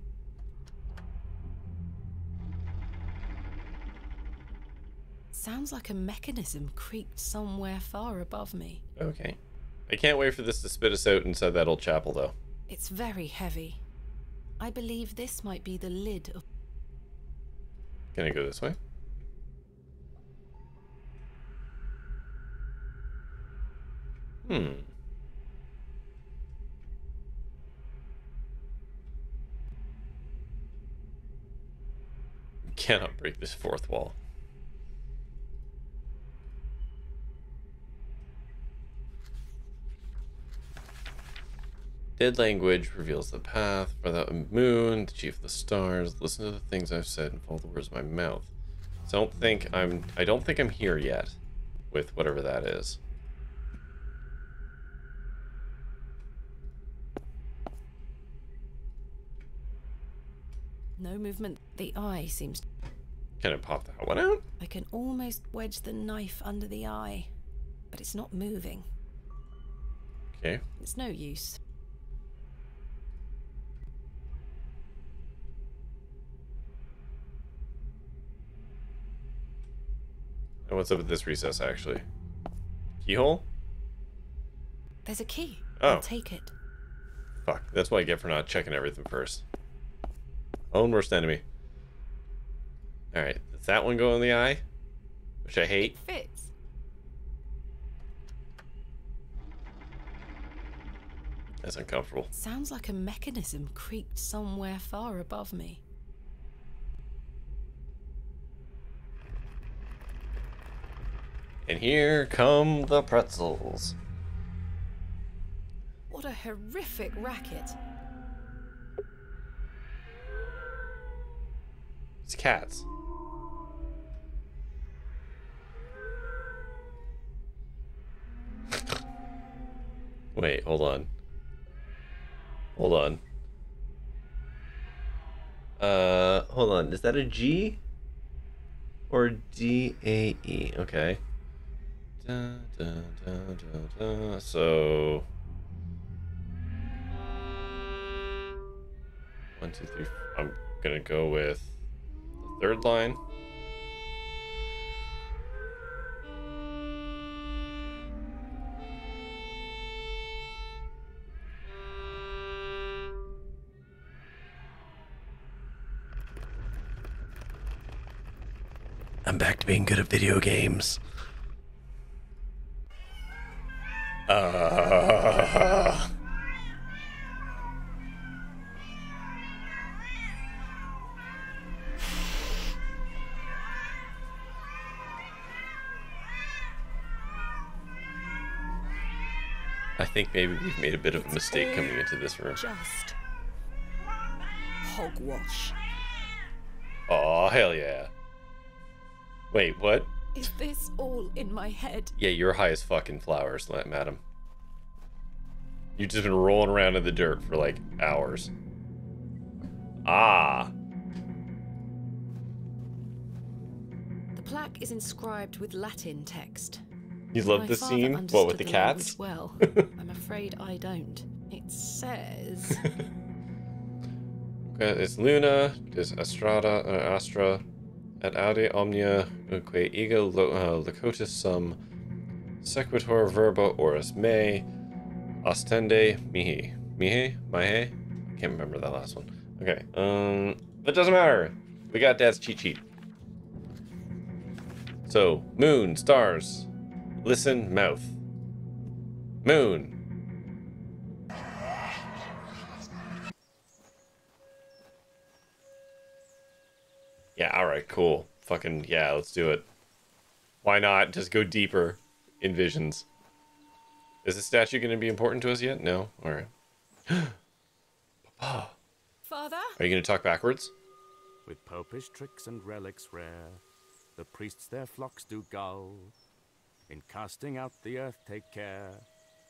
Speaker 2: Sounds like a mechanism creaked somewhere far above me.
Speaker 1: Okay. I can't wait for this to spit us out inside that old chapel, though.
Speaker 2: It's very heavy. I believe this might be the lid of...
Speaker 1: Can I go this way? Cannot break this fourth wall. Dead language reveals the path for the moon, the chief of the stars. Listen to the things I've said and follow the words of my mouth. So I don't think I'm here yet with whatever that is.
Speaker 2: No movement. The eye seems...
Speaker 1: Can I pop that one out?
Speaker 2: I can almost wedge the knife under the eye, but it's not moving.
Speaker 1: Okay.
Speaker 2: It's no use.
Speaker 1: And what's up with this recess, actually? Keyhole?
Speaker 2: There's a key.
Speaker 1: Oh.
Speaker 2: I'll take it.
Speaker 1: Fuck, that's what I get for not checking everything first. Own worst enemy. Alright, does that one go in the eye? Which I hate.
Speaker 2: It fits.
Speaker 1: That's uncomfortable.
Speaker 2: Sounds like a mechanism creaked somewhere far above me.
Speaker 1: And here come the pretzels.
Speaker 2: What a horrific racket.
Speaker 1: It's cats. Wait, hold on. Hold on. Hold on. Is that a G? Or D-A-E? Okay. So... 1, 2, 3, I'm gonna go with the third line. I'm back to being good at video games. I think maybe we've made a bit of a mistake coming into this room.
Speaker 4: Just hogwash.
Speaker 1: Oh, hell yeah. Wait, what?
Speaker 2: Is this all in my head?
Speaker 1: Yeah, you're high as fucking flowers, madam. You've just been rolling around in the dirt for like hours. Ah.
Speaker 2: The plaque is inscribed with Latin text.
Speaker 1: You love this scene? What, with the cats?
Speaker 2: Well, I'm afraid I don't. It says...
Speaker 1: It's Luna, it's Astra, et aude omnia que ego locutus sum sequitur verba oris me ostende mihi. Mihi? Mihe? I can't remember that last one. Okay, but it doesn't matter. We got Dad's cheat sheet. So, moon, stars, listen, mouth. Moon. Yeah, alright, cool. Fucking, yeah, let's do it. Why not? Just go deeper in visions. Is the statue going to be important to us yet? No? Alright. Papa.
Speaker 2: Father?
Speaker 1: Are you going to talk backwards?
Speaker 13: With popish tricks and relics rare, the priests their flocks do gull. In casting out the earth take care.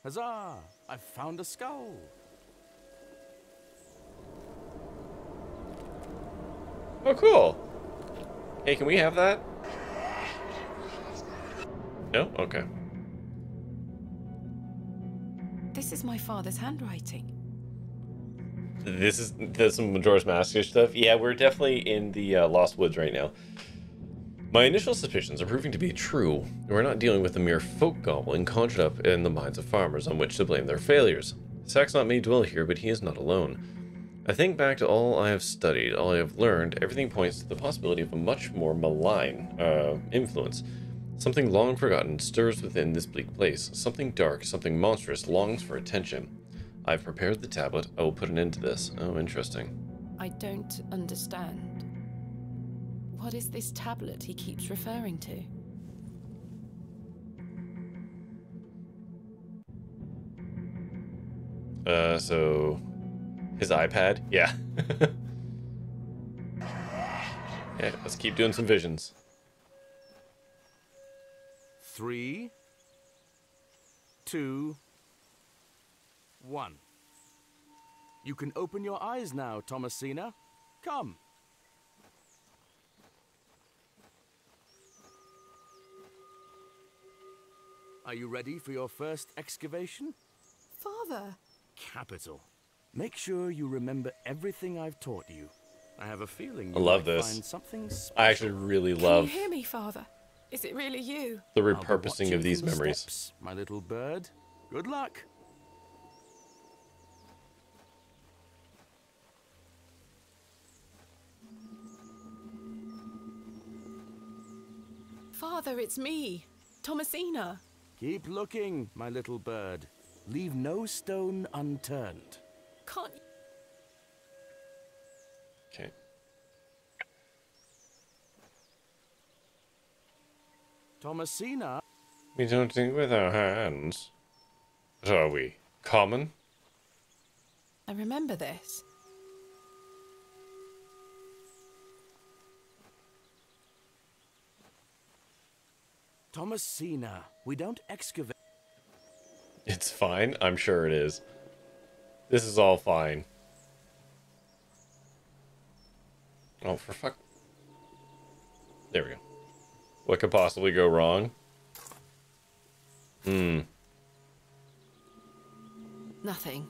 Speaker 13: Huzzah! I've found a skull!
Speaker 1: Oh, cool. Hey, can we have that? No? Okay.
Speaker 2: This is my father's handwriting.
Speaker 1: This is some Majora's Mask stuff. Yeah, we're definitely in the Lost Woods right now. My initial suspicions are proving to be true. We're not dealing with a mere folk goblin conjured up in the minds of farmers on which to blame their failures. Saxon may dwell here, but he is not alone. I think back to all I have studied, all I have learned, everything points to the possibility of a much more malign influence. Something long forgotten stirs within this bleak place. Something dark, something monstrous longs for attention. I've prepared the tablet. I will put an end to this. Oh, interesting.
Speaker 2: I don't understand. What is this tablet he keeps referring to?
Speaker 1: So... his iPad? Yeah. Yeah, let's keep doing some visions.
Speaker 13: 3, 2, 1. You can open your eyes now, Thomasina. Come. Are you ready for your first excavation?
Speaker 2: Father!
Speaker 13: Capital. Make sure you remember everything I've taught you. I have a feeling
Speaker 1: I
Speaker 13: you
Speaker 1: love
Speaker 13: might
Speaker 1: this.
Speaker 13: find something special.
Speaker 1: I actually really
Speaker 2: Can
Speaker 1: love
Speaker 2: you hear me, Father? Is it really you?
Speaker 1: the
Speaker 13: I'll be
Speaker 1: repurposing
Speaker 13: watching
Speaker 1: of these
Speaker 13: from the
Speaker 1: memories.
Speaker 13: steps, my little bird. Good luck.
Speaker 2: Father, it's me, Thomasina.
Speaker 13: Keep looking, my little bird.
Speaker 5: Leave no stone unturned.
Speaker 2: Can't.
Speaker 1: Okay.
Speaker 5: Thomasina?
Speaker 1: We don't think with our hands. What are we? Common?
Speaker 2: I remember this.
Speaker 5: Thomasina, we don't excavate.
Speaker 1: It's fine. I'm sure it is. This is all fine. Oh, for fuck. There we go. What could possibly go wrong?
Speaker 2: Nothing.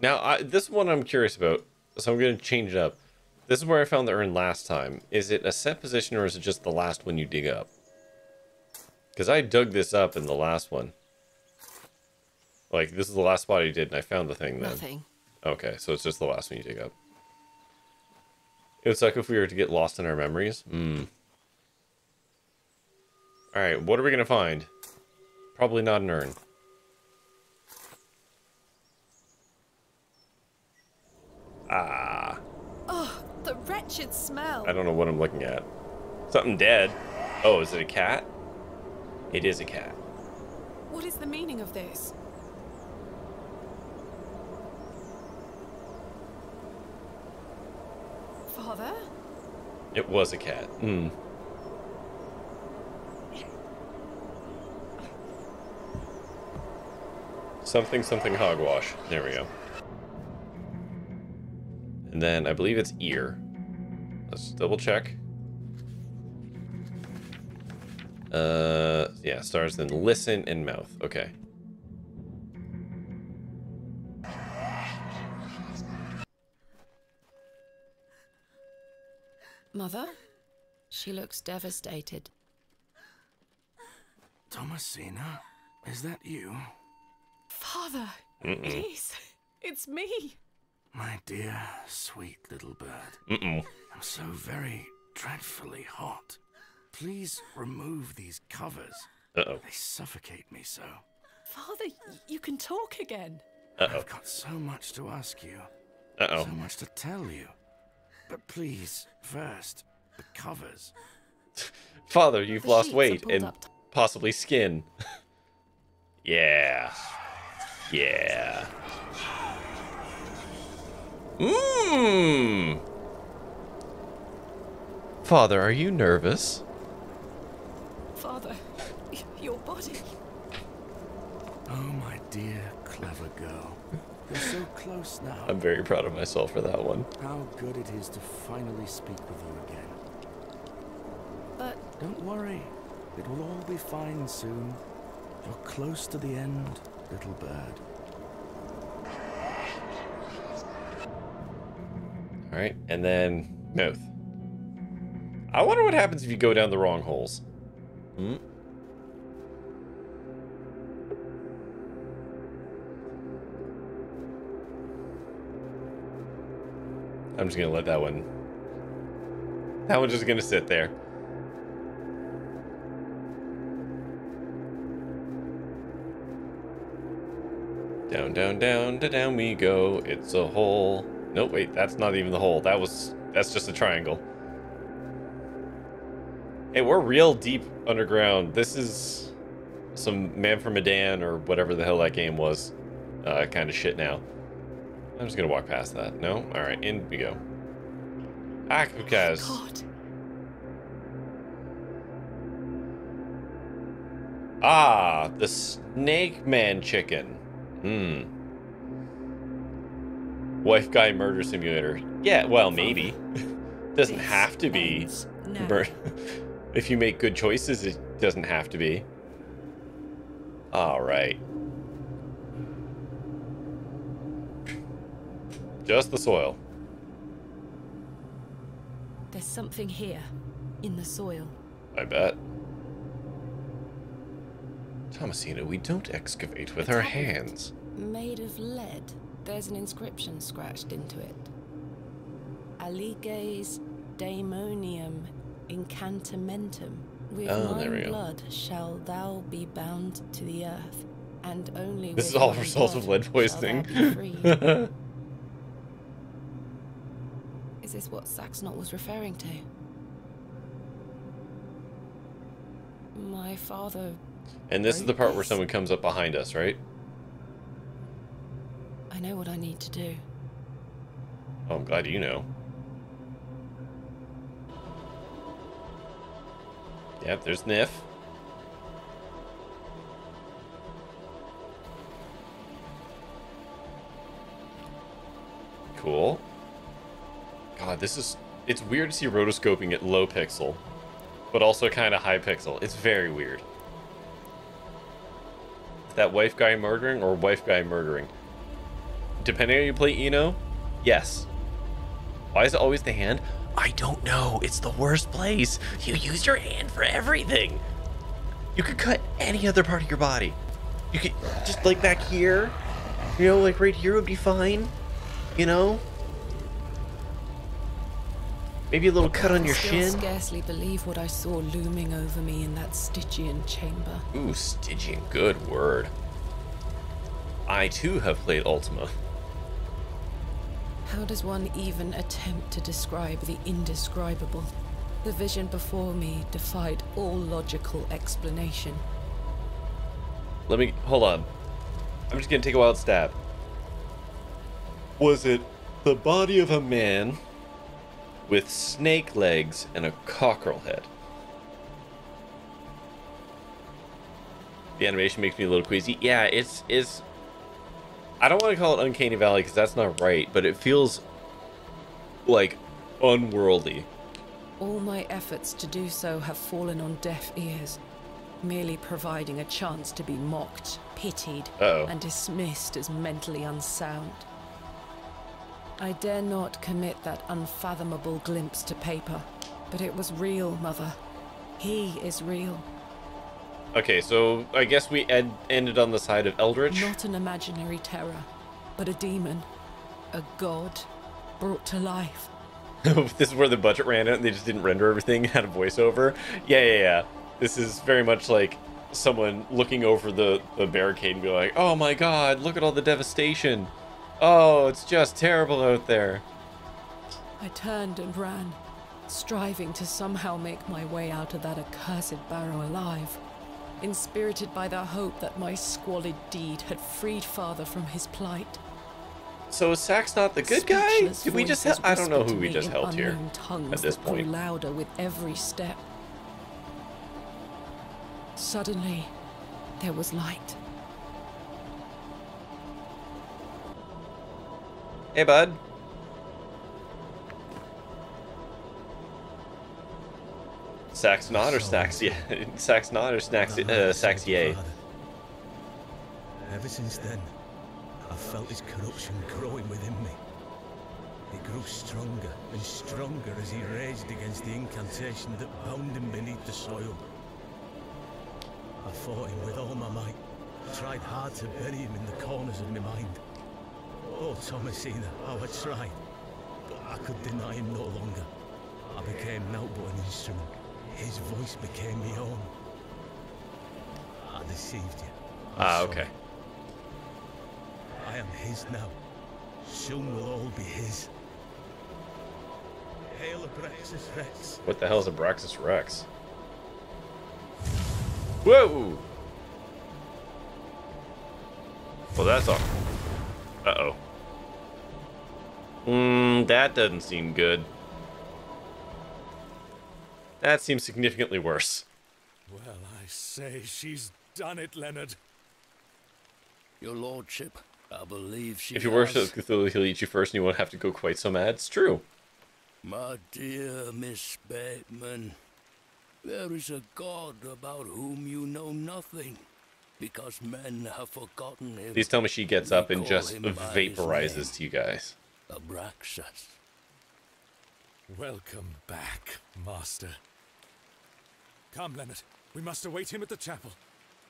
Speaker 1: Now, this one I'm curious about, so I'm going to change it up. This is where I found the urn last time. Is it a set position or is it just the last one you dig up? Because I dug this up in the last one. Like, this is the last spot I did and I found the thing then.
Speaker 2: Nothing.
Speaker 1: Okay, so it's just the last one you dig up. It would suck if we were to get lost in our memories. Alright, what are we going to find? Probably not an urn. Ah.
Speaker 2: Oh, the wretched smell.
Speaker 1: I don't know what I'm looking at. Something dead. Oh, is it a cat? It is a cat.
Speaker 2: What is the meaning of this? Father?
Speaker 1: It was a cat. Something hogwash. There we go. And then I believe it's ear. Let's double check. Yeah, stars, then listen and mouth. Okay.
Speaker 2: Mother? She looks devastated.
Speaker 5: Thomasina, is that you?
Speaker 2: Father! It is. It's me.
Speaker 5: My dear, sweet little bird.
Speaker 1: Mm-mm.
Speaker 5: I'm so very dreadfully hot. Please remove these covers.
Speaker 1: Uh-oh.
Speaker 5: They suffocate me so.
Speaker 2: Father, you can talk again.
Speaker 1: Uh-oh.
Speaker 5: I've got so much to ask you.
Speaker 1: Uh-oh.
Speaker 5: So much to tell you. But please, first, the covers.
Speaker 1: Father, you've
Speaker 2: The
Speaker 1: lost
Speaker 2: sheets are
Speaker 1: weight
Speaker 2: pulled
Speaker 1: and
Speaker 2: up.
Speaker 1: possibly skin. Yeah. Yeah. Father, are you nervous?
Speaker 2: Father, your body.
Speaker 5: Oh, my dear, clever girl. You're so close now.
Speaker 1: I'm very proud of myself for that one.
Speaker 5: How good it is to finally speak with you again.
Speaker 2: But
Speaker 5: don't worry. It will all be fine soon. You're close to the end, little bird.
Speaker 1: Alright, and then mouth. I wonder what happens if you go down the wrong holes. I'm just gonna let that one. That one's just gonna sit there. Down, down, down, down we go. It's a hole. Nope, wait, that's not even the hole. That's just a triangle. Hey, we're real deep underground. This is some Man from Medan or whatever the hell that game was. Kind of shit now. I'm just gonna walk past that. No? Alright, in we go. Akukaz.
Speaker 2: God.
Speaker 1: Ah, the Snake Man chicken. Wife guy murder simulator. Yeah, well, maybe. Doesn't have to be. If you make good choices, it doesn't have to be. Alright. Just the soil.
Speaker 2: There's something here, in the soil.
Speaker 1: I bet. Thomasina, we don't excavate with our hands.
Speaker 2: Made of lead. There's an inscription scratched into it. Aliges daemonium incantamentum. With
Speaker 1: there we
Speaker 2: my
Speaker 1: go.
Speaker 2: blood shall thou be bound to the earth, And only
Speaker 1: This
Speaker 2: with
Speaker 1: is all a
Speaker 2: my
Speaker 1: result of
Speaker 2: blood
Speaker 1: lead poisoning.
Speaker 2: shall there be freed. Is this what Saxnot was referring to? My father...
Speaker 1: And this is the part where
Speaker 2: this?
Speaker 1: someone comes up behind us, right?
Speaker 2: I know what I need to do.
Speaker 1: Oh, I'm glad you know. Yep, there's Nif. Cool. God, this is... It's weird to see rotoscoping at low pixel, but also kind of high pixel. It's very weird. Is that wife guy murdering or wife guy murdering? Depending on how you play Eno, yes. Why is it always the hand? I don't know. It's the worst place. You use your hand for everything. You could cut any other part of your body. You could just like back here, you know, like right here would be fine. You know? Maybe a little cut on your shin.
Speaker 2: I scarcely believe what I saw looming over me in that Stygian chamber.
Speaker 1: Ooh, Stygian, good word. I too have played Ultima.
Speaker 2: How does one even attempt to describe the indescribable? The vision before me defied all logical explanation.
Speaker 1: Let me... Hold on. I'm just gonna take a wild stab. Was it the body of a man with snake legs and a cockerel head? The animation makes me a little queasy. Yeah, it's I don't want to call it Uncanny Valley because that's not right, but it feels like unworldly.
Speaker 2: All my efforts to do so have fallen on deaf ears, merely providing a chance to be mocked, pitied, and dismissed as mentally unsound. I dare not commit that unfathomable glimpse to paper, but it was real, Mother. He is real.
Speaker 1: Okay, so I guess we ended on the side of Eldritch.
Speaker 2: Not an imaginary terror, but a demon. A god brought to life.
Speaker 1: This is where the budget ran out and they just didn't render everything, had a voiceover. Yeah. This is very much like someone looking over the barricade and be like, oh my god, look at all the devastation. Oh, it's just terrible out there.
Speaker 2: I turned and ran, striving to somehow make my way out of that accursed Barrow alive. Inspirited by the hope that my squalid deed had freed Father from his plight.
Speaker 1: So is Sax not the good guy? Did we just I don't know who we just helped here at this point.
Speaker 2: Grew louder with every step. Suddenly, there was light.
Speaker 1: Hey, bud. Saxnot or Saxia? Saxnot or Saxier?
Speaker 14: Ever since then, I've felt his corruption growing within me. It grew stronger and stronger as he raged against the incantation that bound him beneath the soil. I fought him with all my might, tried hard to bury him in the corners of my mind. Oh, Thomasina, how I tried, but I could deny him no longer. I became naught but an instrument. His voice became my own. I deceived you.
Speaker 1: Okay.
Speaker 14: I am his now. Soon we'll all be his. Hail Abraxas Rex.
Speaker 1: What the hell is Abraxas Rex? Whoa! Well, that's all. Uh-oh. That doesn't seem good. That seems significantly worse.
Speaker 12: Well, I say, she's done it, Leonard.
Speaker 10: Your lordship, I believe she
Speaker 1: If you worship Cthulhu, he'll eat you first and you won't have to go quite so mad. It's true.
Speaker 10: My dear Miss Bateman, there is a God about whom you know nothing, because men have forgotten him.
Speaker 1: Please tell me she gets up and just vaporizes to you guys.
Speaker 10: Abraxas.
Speaker 12: Welcome back, Master. Come, Leonard. We must await him at the chapel.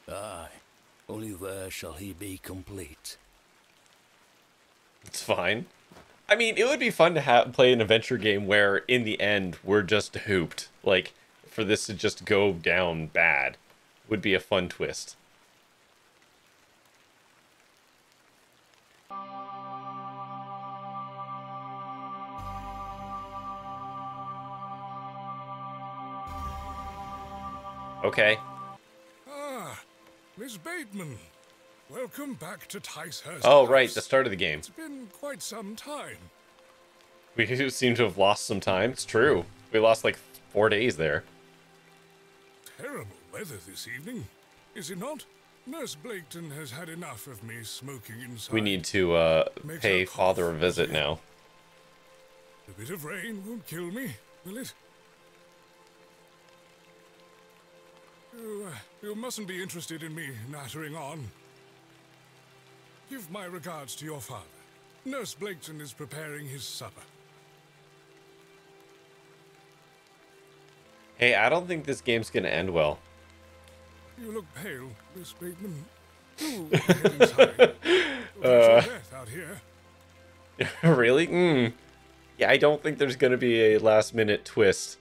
Speaker 10: Aye. Only there shall he be complete.
Speaker 1: It's fine. I mean, it would be fun to play an adventure game where, in the end, we're just hooped. Like, for this to just go down bad would be a fun twist. Okay.
Speaker 12: Ah, Miss Bateman. Welcome back to Ticehurst
Speaker 1: Oh,
Speaker 12: House.
Speaker 1: right, the start of the game.
Speaker 12: It's been quite some time.
Speaker 1: We seem to have lost some time. It's true. We lost like 4 days there.
Speaker 12: Terrible weather this evening, is it not? Nurse Blaketon has had enough of me smoking inside.
Speaker 1: We need to pay Father a visit now.
Speaker 12: A bit of rain won't kill me, will it? You mustn't be interested in me nattering on. Give my regards to your father. Nurse Blaketon is preparing his supper.
Speaker 1: Hey, I don't think this game's gonna end well.
Speaker 12: You look pale, Miss Bateman. Do get inside. You'll catch your death out here.
Speaker 1: Really? Yeah, I don't think there's gonna be a last-minute twist.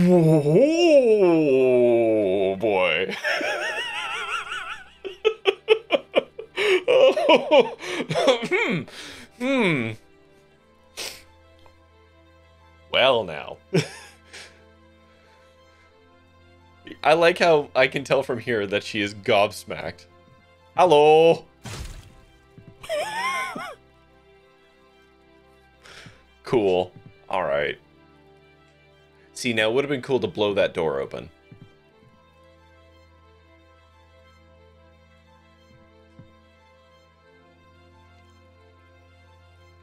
Speaker 1: Oh boy. Well now. I like how I can tell from here that she is gobsmacked. Hello. Cool. All right. See, now it would have been cool to blow that door open.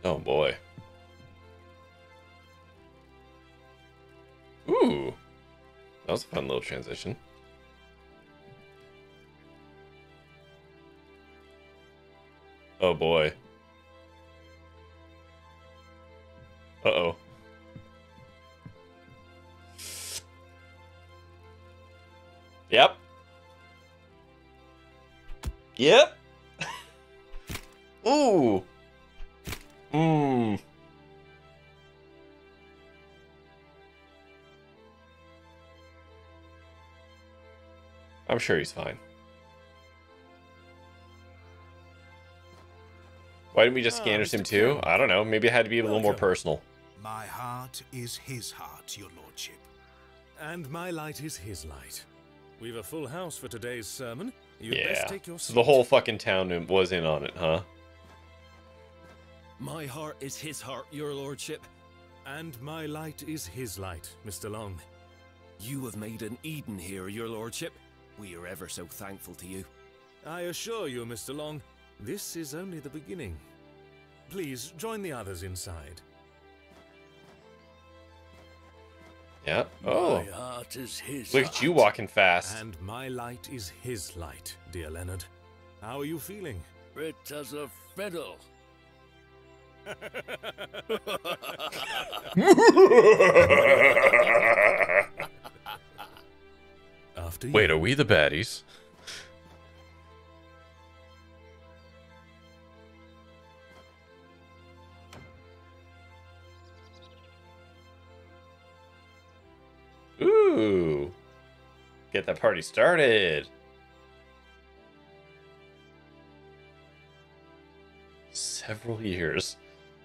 Speaker 1: Oh boy. Ooh. That was a fun little transition. Oh boy. Uh-oh. Yep. Yep. Ooh. Mmm. I'm sure he's fine. Why didn't we just Scanners him too? I don't know. Maybe it had to be a little more personal.
Speaker 11: My heart is his heart, your lordship.
Speaker 5: And my light is his light. We've a full house for today's sermon. You'd best take your
Speaker 1: So
Speaker 5: seat.
Speaker 1: the whole fucking town was in on it, huh?
Speaker 14: My heart is his heart, your lordship.
Speaker 5: And my light is his light, Mr. Long.
Speaker 14: You have made an Eden here, your lordship. We are ever so thankful to you.
Speaker 5: I assure you, Mr. Long, this is only the beginning. Please, join the others inside.
Speaker 1: Yeah. Oh.
Speaker 10: My heart is his
Speaker 1: Look at you walking fast.
Speaker 5: And my light is his light, dear Leonard. How are you feeling?
Speaker 10: Fit as a fiddle.
Speaker 5: After you.
Speaker 1: Wait, are we the baddies? Ooh. Get that party started. Several years.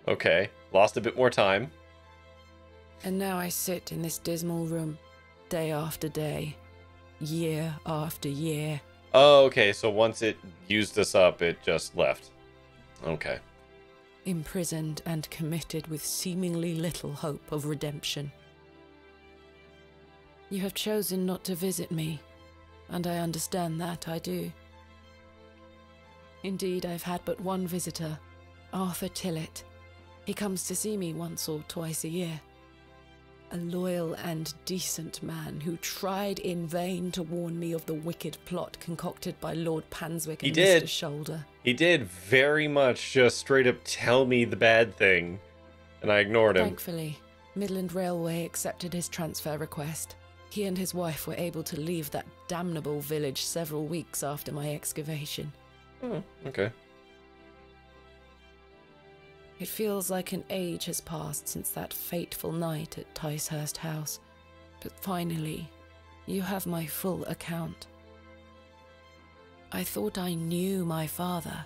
Speaker 1: Okay. Lost a bit more time.
Speaker 2: And now I sit in this dismal room, day after day, year after year.
Speaker 1: Oh, okay. So once it used us up, it just left. Okay.
Speaker 2: Imprisoned and committed with seemingly little hope of redemption. You have chosen not to visit me, and I understand that, I do. Indeed, I've had but one visitor, Arthur Tillett. He comes to see me once or twice a year. A loyal and decent man who tried in vain to warn me of the wicked plot concocted by Lord Panswick and Mr. Shoulder.
Speaker 1: He did very much just straight up tell me the bad thing, and I ignored him.
Speaker 2: Thankfully, Midland Railway accepted his transfer request. He and his wife were able to leave that damnable village several weeks after my excavation.
Speaker 1: Oh, okay.
Speaker 2: It feels like an age has passed since that fateful night at Ticehurst House. But finally, you have my full account. I thought I knew my father.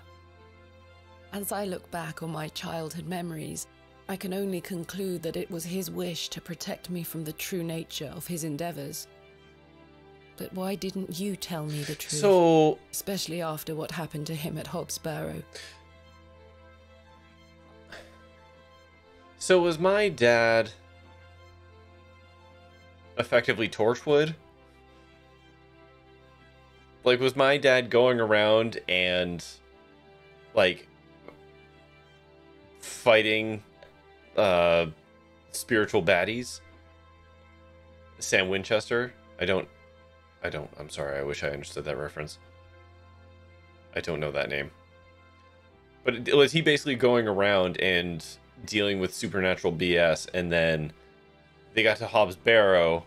Speaker 2: As I look back on my childhood memories, I can only conclude that it was his wish to protect me from the true nature of his endeavors. But why didn't you tell me the truth?
Speaker 1: So...
Speaker 2: especially after what happened to him at Hob's Barrow.
Speaker 1: So was my dad effectively Torchwood? Like, was my dad going around and, like, fighting spiritual baddies? Sam Winchester? I'm sorry, I wish I understood that reference. I don't know that name. But was he basically going around and dealing with supernatural BS, and then they got to Hob's Barrow,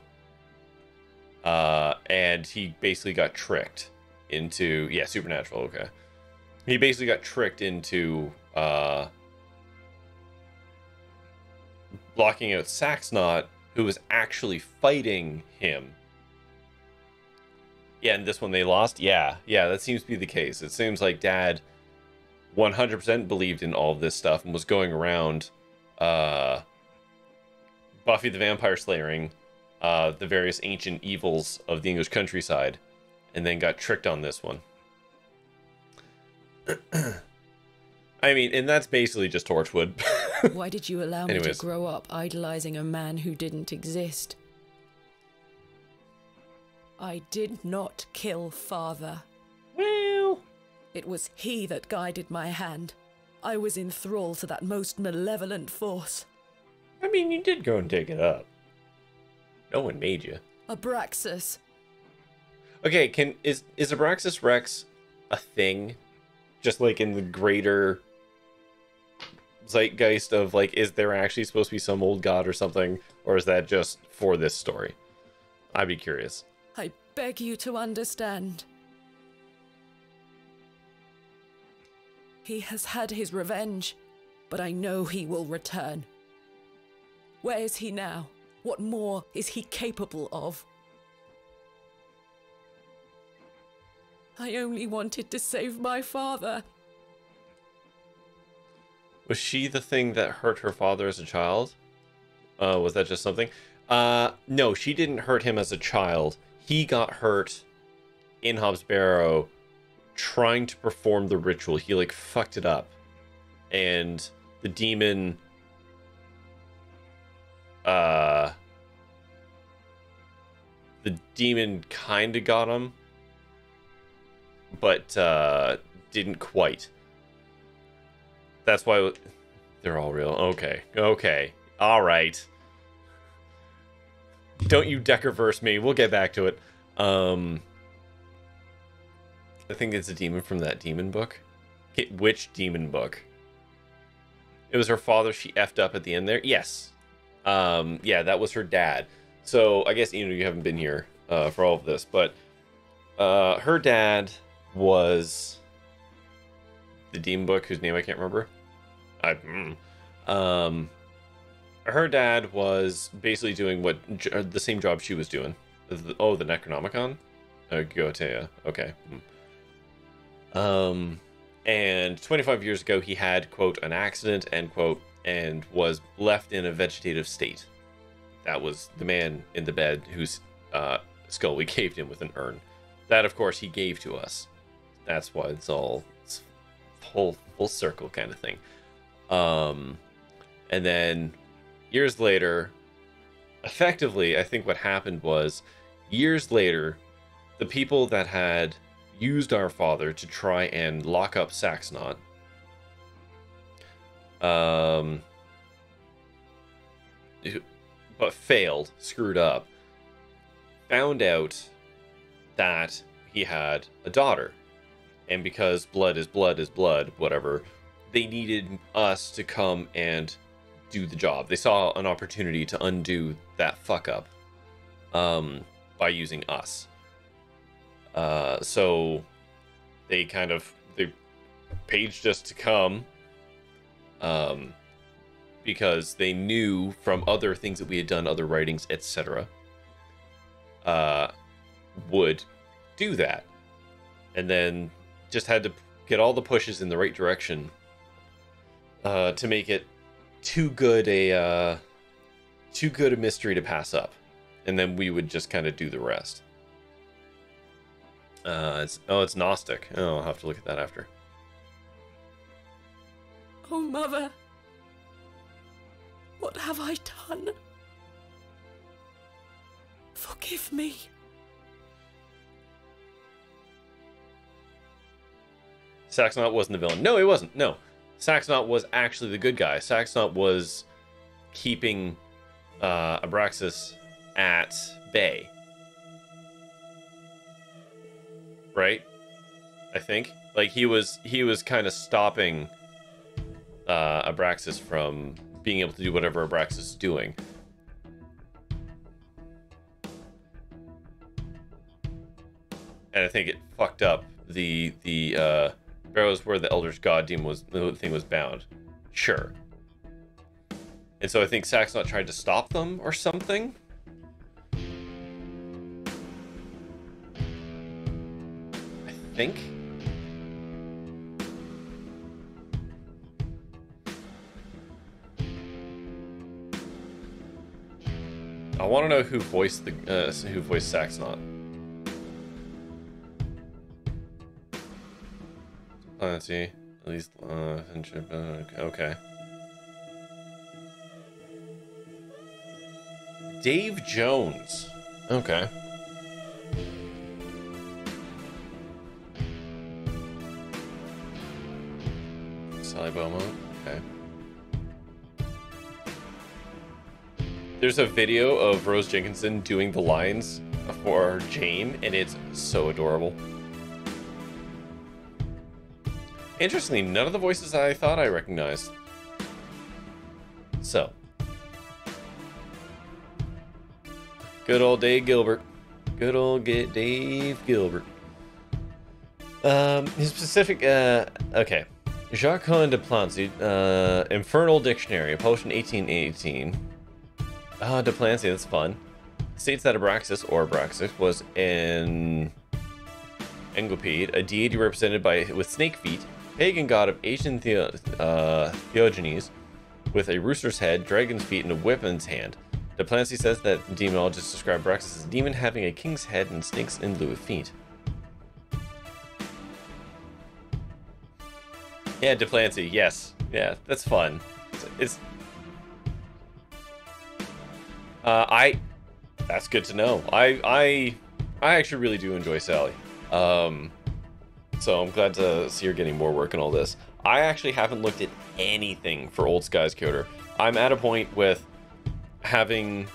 Speaker 1: and he basically got tricked into... yeah, supernatural, okay. He basically got tricked into blocking out Saxnot, who was actually fighting him. Yeah, and this one they lost? Yeah, that seems to be the case. It seems like Dad 100% believed in all of this stuff and was going around Buffy the Vampire Slayering the various ancient evils of the English countryside, and then got tricked on this one. I mean, and that's basically just Torchwood.
Speaker 2: Why did you allow me to grow up idolizing a man who didn't exist? I did not kill Father.
Speaker 1: Well...
Speaker 2: it was he that guided my hand. I was in thrall to that most malevolent force.
Speaker 1: I mean, you did go and dig it up. No one made you.
Speaker 2: Abraxas.
Speaker 1: Okay, is Abraxas Rex a thing? Just like in the greater zeitgeist of, like, is there actually supposed to be some old god or something? Or is that just for this story? I'd be curious.
Speaker 2: I beg you to understand. He has had his revenge, but I know he will return. Where is he now? What more is he capable of? I only wanted to save my father.
Speaker 1: Was she the thing that hurt her father as a child? Was that just something? No, she didn't hurt him as a child. He got hurt in Hob's Barrow trying to perform the ritual. He, like, fucked it up. And the demon... the demon kind of got him, but didn't quite. That's why they're all real. Okay, all right. Don't you Deckerverse me. We'll get back to it. I think it's a demon from that demon book. Which demon book? It was her father. She effed up at the end there. Yes. Yeah, that was her dad. So I guess, you haven't been here for all of this, but her dad was the demon book whose name I can't remember. Her dad was basically doing what the same job she was doing. The Necronomicon? Goetia. Okay. And 25 years ago, he had, quote, an accident, end quote, and was left in a vegetative state. That was the man in the bed whose skull we caved in with an urn. That, of course, he gave to us. That's why it's full circle kind of thing. And then years later, effectively, I think what happened was, years later, the people that had used our father to try and lock up Saxnot, but failed, screwed up, found out that he had a daughter. And because blood is blood is blood, whatever, they needed us to come and do the job. They saw an opportunity to undo that fuck up by using us. So they paged us to come because they knew from other things that we had done, other writings, etc., would do that, and then just had to get all the pushes in the right direction to make it too good a mystery to pass up, and then we would just kind of do the rest. It's Gnostic. Oh, I'll have to look at that after.
Speaker 7: Oh, Mother. What have I done? Forgive me.
Speaker 1: Saxonot wasn't the villain. No, he wasn't. No. Saxonot was actually the good guy. Saxonot was keeping Abraxas at bay. Right? I think. Like, he was kind of stopping Abraxas from being able to do whatever Abraxas is doing. And I think it fucked up the Barrows where the Elder's God Demon the thing was bound. Sure. And so I think Saxonot tried to stop them or something. I think. I want to know who voiced Saxonot. Let's see. At least okay. Dave Jones. Okay. Sally Bomo. Okay. There's a video of Rose Jenkinson doing the lines for Jane, and it's so adorable. Interestingly, none of the voices I thought I recognized. So. Good old Dave Gilbert. Good old Dave Gilbert. His specific, okay. Jacques de Plancy, Infernal Dictionary, published in 1818. De Plancy, that's fun. States that Abraxas, or Abraxas, was an Engopede, a deity represented with snake feet, pagan god of ancient theogonies, with a rooster's head, dragon's feet, and a whip in his hand. De Plancy says that demonologists describe Abraxas as a demon having a king's head and snakes in lieu of feet. Yeah, De Plancy, yes. Yeah, that's fun. That's good to know. I actually really do enjoy Sally. So I'm glad to see her getting more work and all this. I actually haven't looked at anything for Old Skies Coder. I'm at a point with having...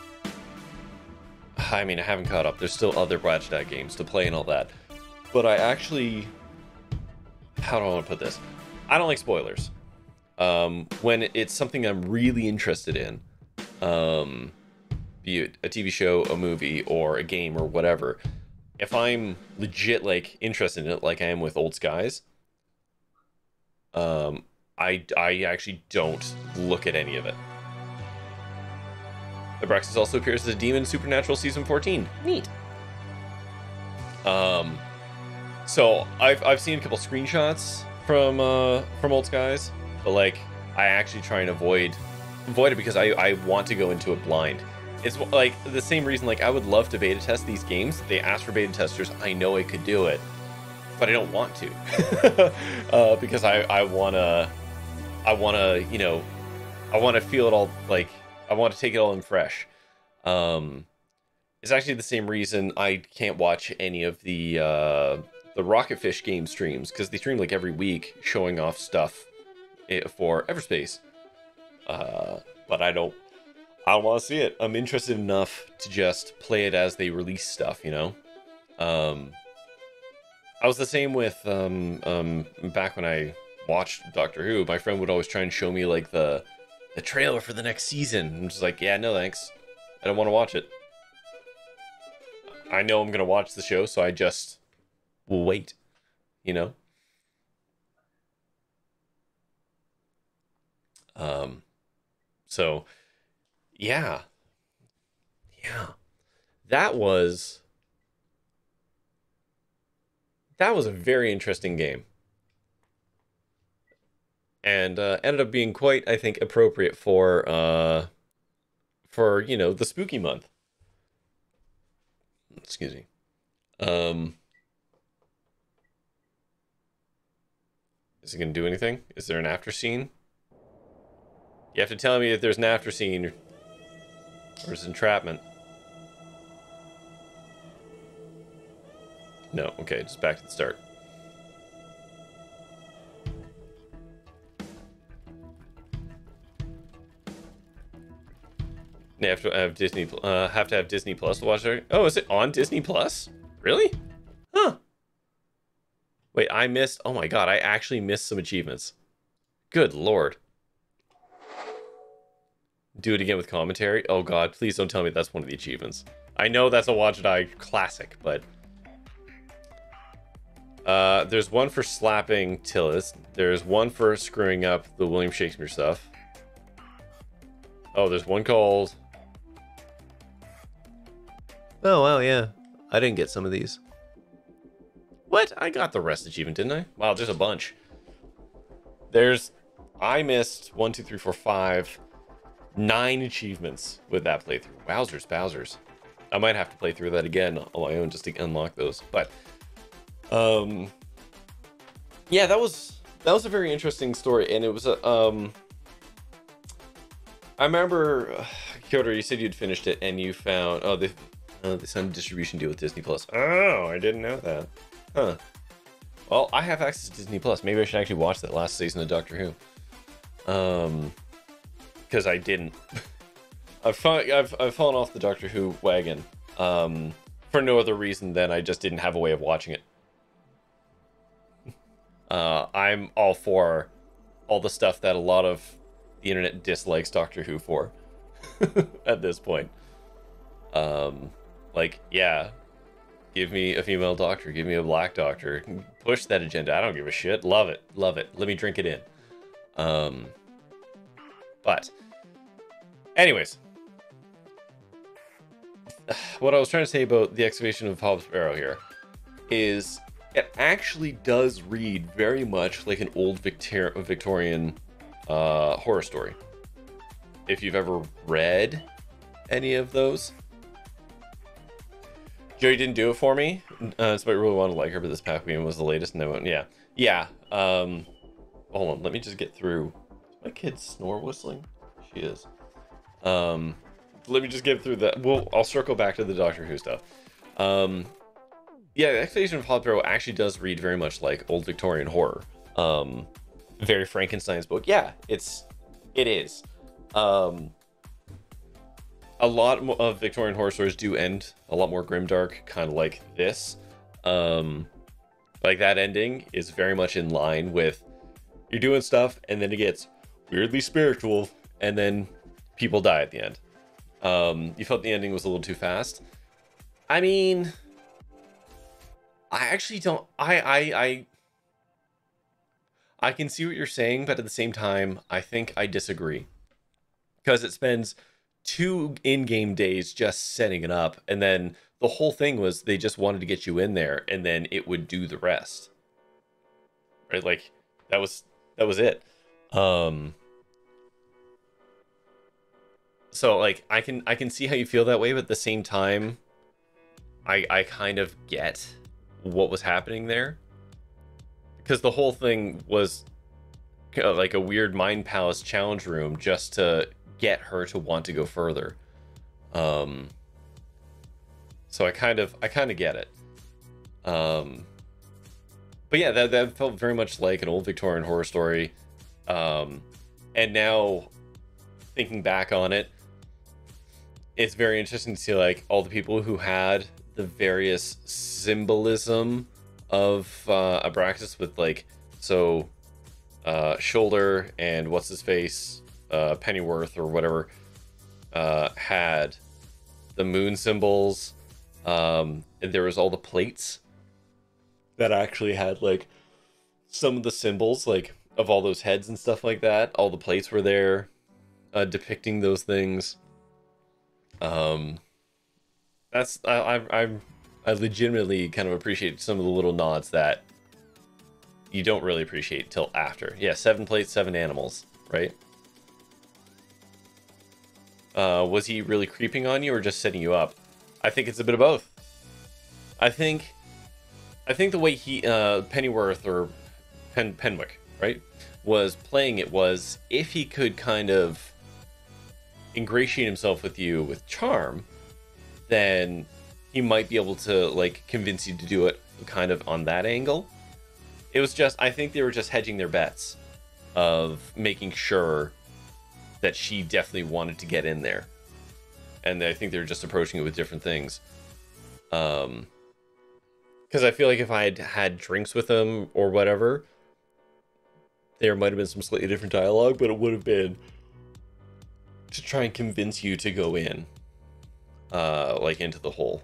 Speaker 1: I mean, I haven't caught up. There's still other Bladstadt games to play and all that. But I actually... How do I want to put this? I don't like spoilers. When it's something I'm really interested in, be it a TV show, a movie, or a game, or whatever, if I'm legit, like, interested in it, like I am with Old Skies, I actually don't look at any of it. Abraxas also appears as a demon in Supernatural Season 14. Neat. So I've seen a couple screenshots from Old Skies, but like I actually try and avoid it because I want to go into it blind. It's like the same reason, like I would love to beta test these games. They ask for beta testers. I know I could do it, but I don't want to because I wanna, you know, I want to feel it all, like I want to take it all in fresh. It's actually the same reason I can't watch any of the Rocketfish game streams, because they stream like every week showing off stuff for Everspace. But I don't want to see it. I'm interested enough to just play it as they release stuff, you know? I was the same with, back when I watched Doctor Who, my friend would always try and show me, like, the trailer for the next season. I'm just like, yeah, no thanks. I don't want to watch it. I know I'm going to watch the show, so I just will wait, you know? So, yeah. That was that was a very interesting game. And ended up being quite, I think, appropriate for you know, the spooky month. Excuse me. Is it going to do anything? Is there an after scene? You have to tell me if there's an after scene or is it entrapment. No, okay, just back to the start. You have to have Disney. Have to have Disney Plus to watch it. Oh, is it on Disney Plus? Really? Huh. Wait, I missed. Oh my god, I actually missed some achievements. Good lord. Do it again with commentary. Oh god, please don't tell me that's one of the achievements. I know that's a Watch It Die classic, but there's one for slapping Tillis. There's one for screwing up the William Shakespeare stuff. Oh, there's one called. Oh, well, yeah. I didn't get some of these. What? I got the rest achievement, didn't I? Wow, there's a bunch. There's... I missed 1, 2, 3, 4, 5... 9 achievements with that playthrough. Wowzers, Bowsers. I might have to play through that again on my own just to unlock those. But, yeah, that was a very interesting story, and it was a, I remember, Kyoto, you said you'd finished it, and you found, they signed a distribution deal with Disney Plus. Oh, I didn't know that. Huh. Well, I have access to Disney Plus. Maybe I should actually watch that last season of Doctor Who. Because I didn't. I've fallen off the Doctor Who wagon. For no other reason than I just didn't have a way of watching it. I'm all for all the stuff that a lot of the internet dislikes Doctor Who for. At this point. Like, yeah. Give me a female doctor. Give me a black doctor. Push that agenda. I don't give a shit. Love it. Love it. Let me drink it in. But anyways, what I was trying to say about the Excavation of Hob's Barrow here is it actually does read very much like an old Victorian horror story. If you've ever read any of those. Joey didn't do it for me. Despite I really wanted to like her, but this Pac-Man was the latest, and I went, yeah. Yeah. Hold on, let me just get through. Is my kid snore whistling? She is. Let me just get through that. I'll circle back to the Doctor Who stuff. Yeah, the Excavation of Hob actually does read very much like old Victorian horror. Very Frankenstein's book. Yeah, it is. A lot of Victorian horror stories do end a lot more grimdark, kind of like this. Like that ending is very much in line with you're doing stuff and then it gets weirdly spiritual and then people die at the end. You felt the ending was a little too fast. I mean, I actually don't. I can see what you're saying, but at the same time, I think I disagree because it spends 2 in-game days just setting it up, and then the whole thing was they just wanted to get you in there, and then it would do the rest. Right? Like that was it. So like I can see how you feel that way, but at the same time, I kind of get what was happening there, because the whole thing was like a weird Mind Palace challenge room just to get her to want to go further. So I kind of get it. But yeah, that felt very much like an old Victorian horror story. And now thinking back on it, it's very interesting to see like all the people who had the various symbolism of Abraxas with like, so Shoulder and what's his face, Pennyworth or whatever, had the moon symbols, and there was all the plates that actually had like some of the symbols like of all those heads and stuff like that. All the plates were there, depicting those things. I'm I legitimately kind of appreciate some of the little nods that you don't really appreciate till after. Yeah, 7 plates, 7 animals, right? Was he really creeping on you or just setting you up? I think it's a bit of both. I think the way he Pennyworth or Penwick, right, was playing it was if he could kind of ingratiate himself with you with charm, then he might be able to like convince you to do it kind of on that angle. It was just, I think they were just hedging their bets of making sure that she definitely wanted to get in there. And I think they were just approaching it with different things. Because I feel like if I had had drinks with them or whatever, there might have been some slightly different dialogue, but it would have been to try and convince you to go in, like into the hole.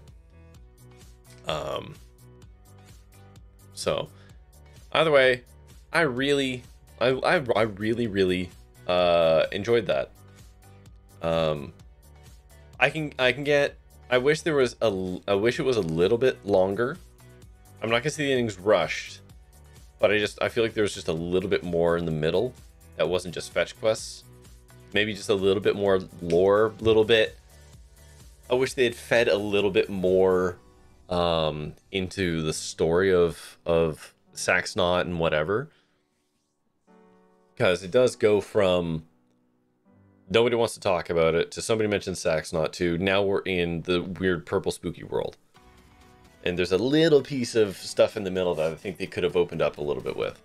Speaker 1: So either way, I really enjoyed that. I wish it was a little bit longer. I'm not gonna say the ending's rushed, but I feel like there was just a little bit more in the middle that wasn't just fetch quests. Maybe just a little bit more lore, I wish they had fed a little bit more into the story of Saxnot and whatever. Because it does go from nobody wants to talk about it to somebody mentioned Saxnot to now we're in the weird purple spooky world. And there's a little piece of stuff in the middle that I think they could have opened up a little bit with.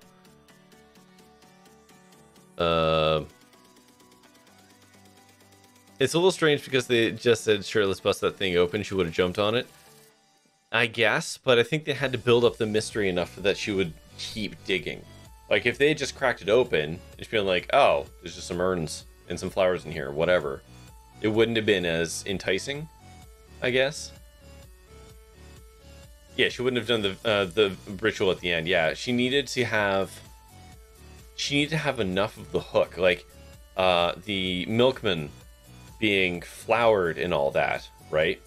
Speaker 1: It's a little strange because they just said, sure, let's bust that thing open. She would have jumped on it, I guess. But I think they had to build up the mystery enough that she would keep digging. Like, if they had just cracked it open, it's been like, oh, there's just some urns and some flowers in here, whatever. It wouldn't have been as enticing, I guess. Yeah, she wouldn't have done the ritual at the end. Yeah, she needed to have enough of the hook, like the milkman being flowered and all that, right?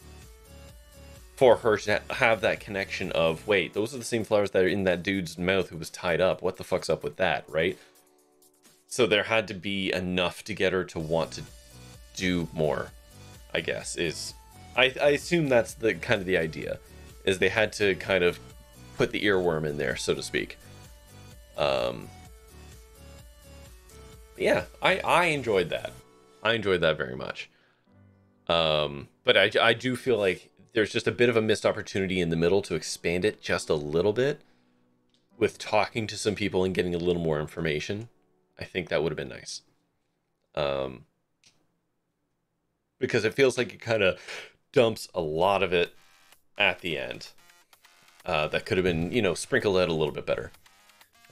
Speaker 1: For her to have that connection of, wait, those are the same flowers that are in that dude's mouth who was tied up. What the fuck's up with that, right? So there had to be enough to get her to want to do more, I guess, I assume that's the kind of the idea, is they had to kind of put the earworm in there, so to speak. Yeah, I enjoyed that. I enjoyed that very much. But I do feel like there's just a bit of a missed opportunity in the middle to expand it just a little bit with talking to some people and getting a little more information. I think that would have been nice. Because it feels like it kind of dumps a lot of it at the end. That could have been, sprinkled out a little bit better.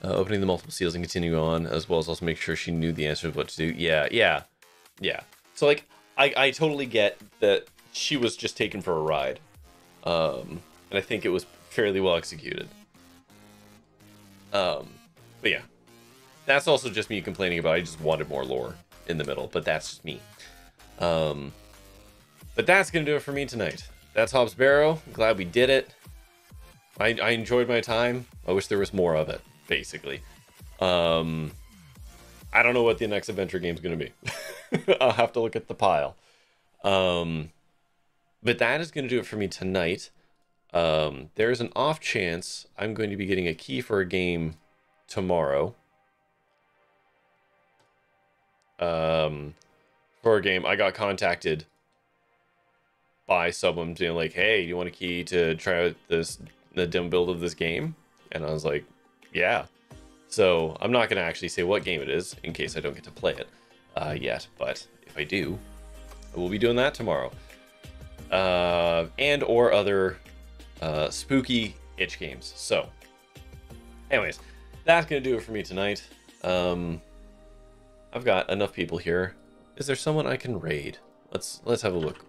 Speaker 1: Opening the multiple seals and continuing on, as well as also make sure she knew the answer of what to do. Yeah. So, like, I totally get that she was just taken for a ride. And I think it was fairly well executed. But yeah. That's also just me complaining about I just wanted more lore in the middle, but that's just me. But that's going to do it for me tonight. That's Hob's Barrow. I'm glad we did it. I enjoyed my time. I wish there was more of it, basically. I don't know what the next adventure game is going to be. I'll have to look at the pile. But that is going to do it for me tonight. There's an off chance I'm going to be getting a key for a game tomorrow. For a game, I got contacted by someone being like, hey, do you want a key to try out the demo build of this game? And I was like, yeah. So I'm not going to actually say what game it is in case I don't get to play it yet. But if I do, I will be doing that tomorrow. And or other spooky itch games. So anyways, that's going to do it for me tonight. I've got enough people here. Is there someone I can raid? Let's have a look.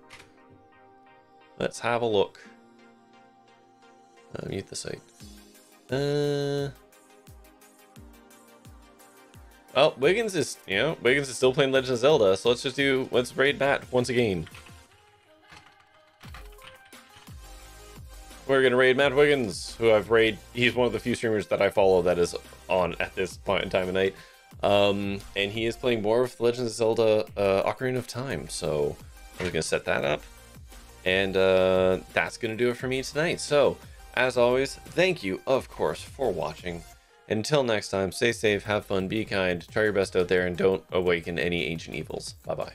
Speaker 1: Let's have a look. Mute the site. Well, Wiggins is still playing Legend of Zelda, so let's raid Matt once again. we're gonna raid Matt Wiggins, who I've raid. He's one of the few streamers that I follow that is on at this point in time of night. And he is playing more of Legends of Zelda Ocarina of Time. So I'm just gonna set that up. And that's gonna do it for me tonight. So, as always, thank you, of course, for watching. Until next time, stay safe, have fun, be kind, try your best out there, and don't awaken any ancient evils. Bye-bye.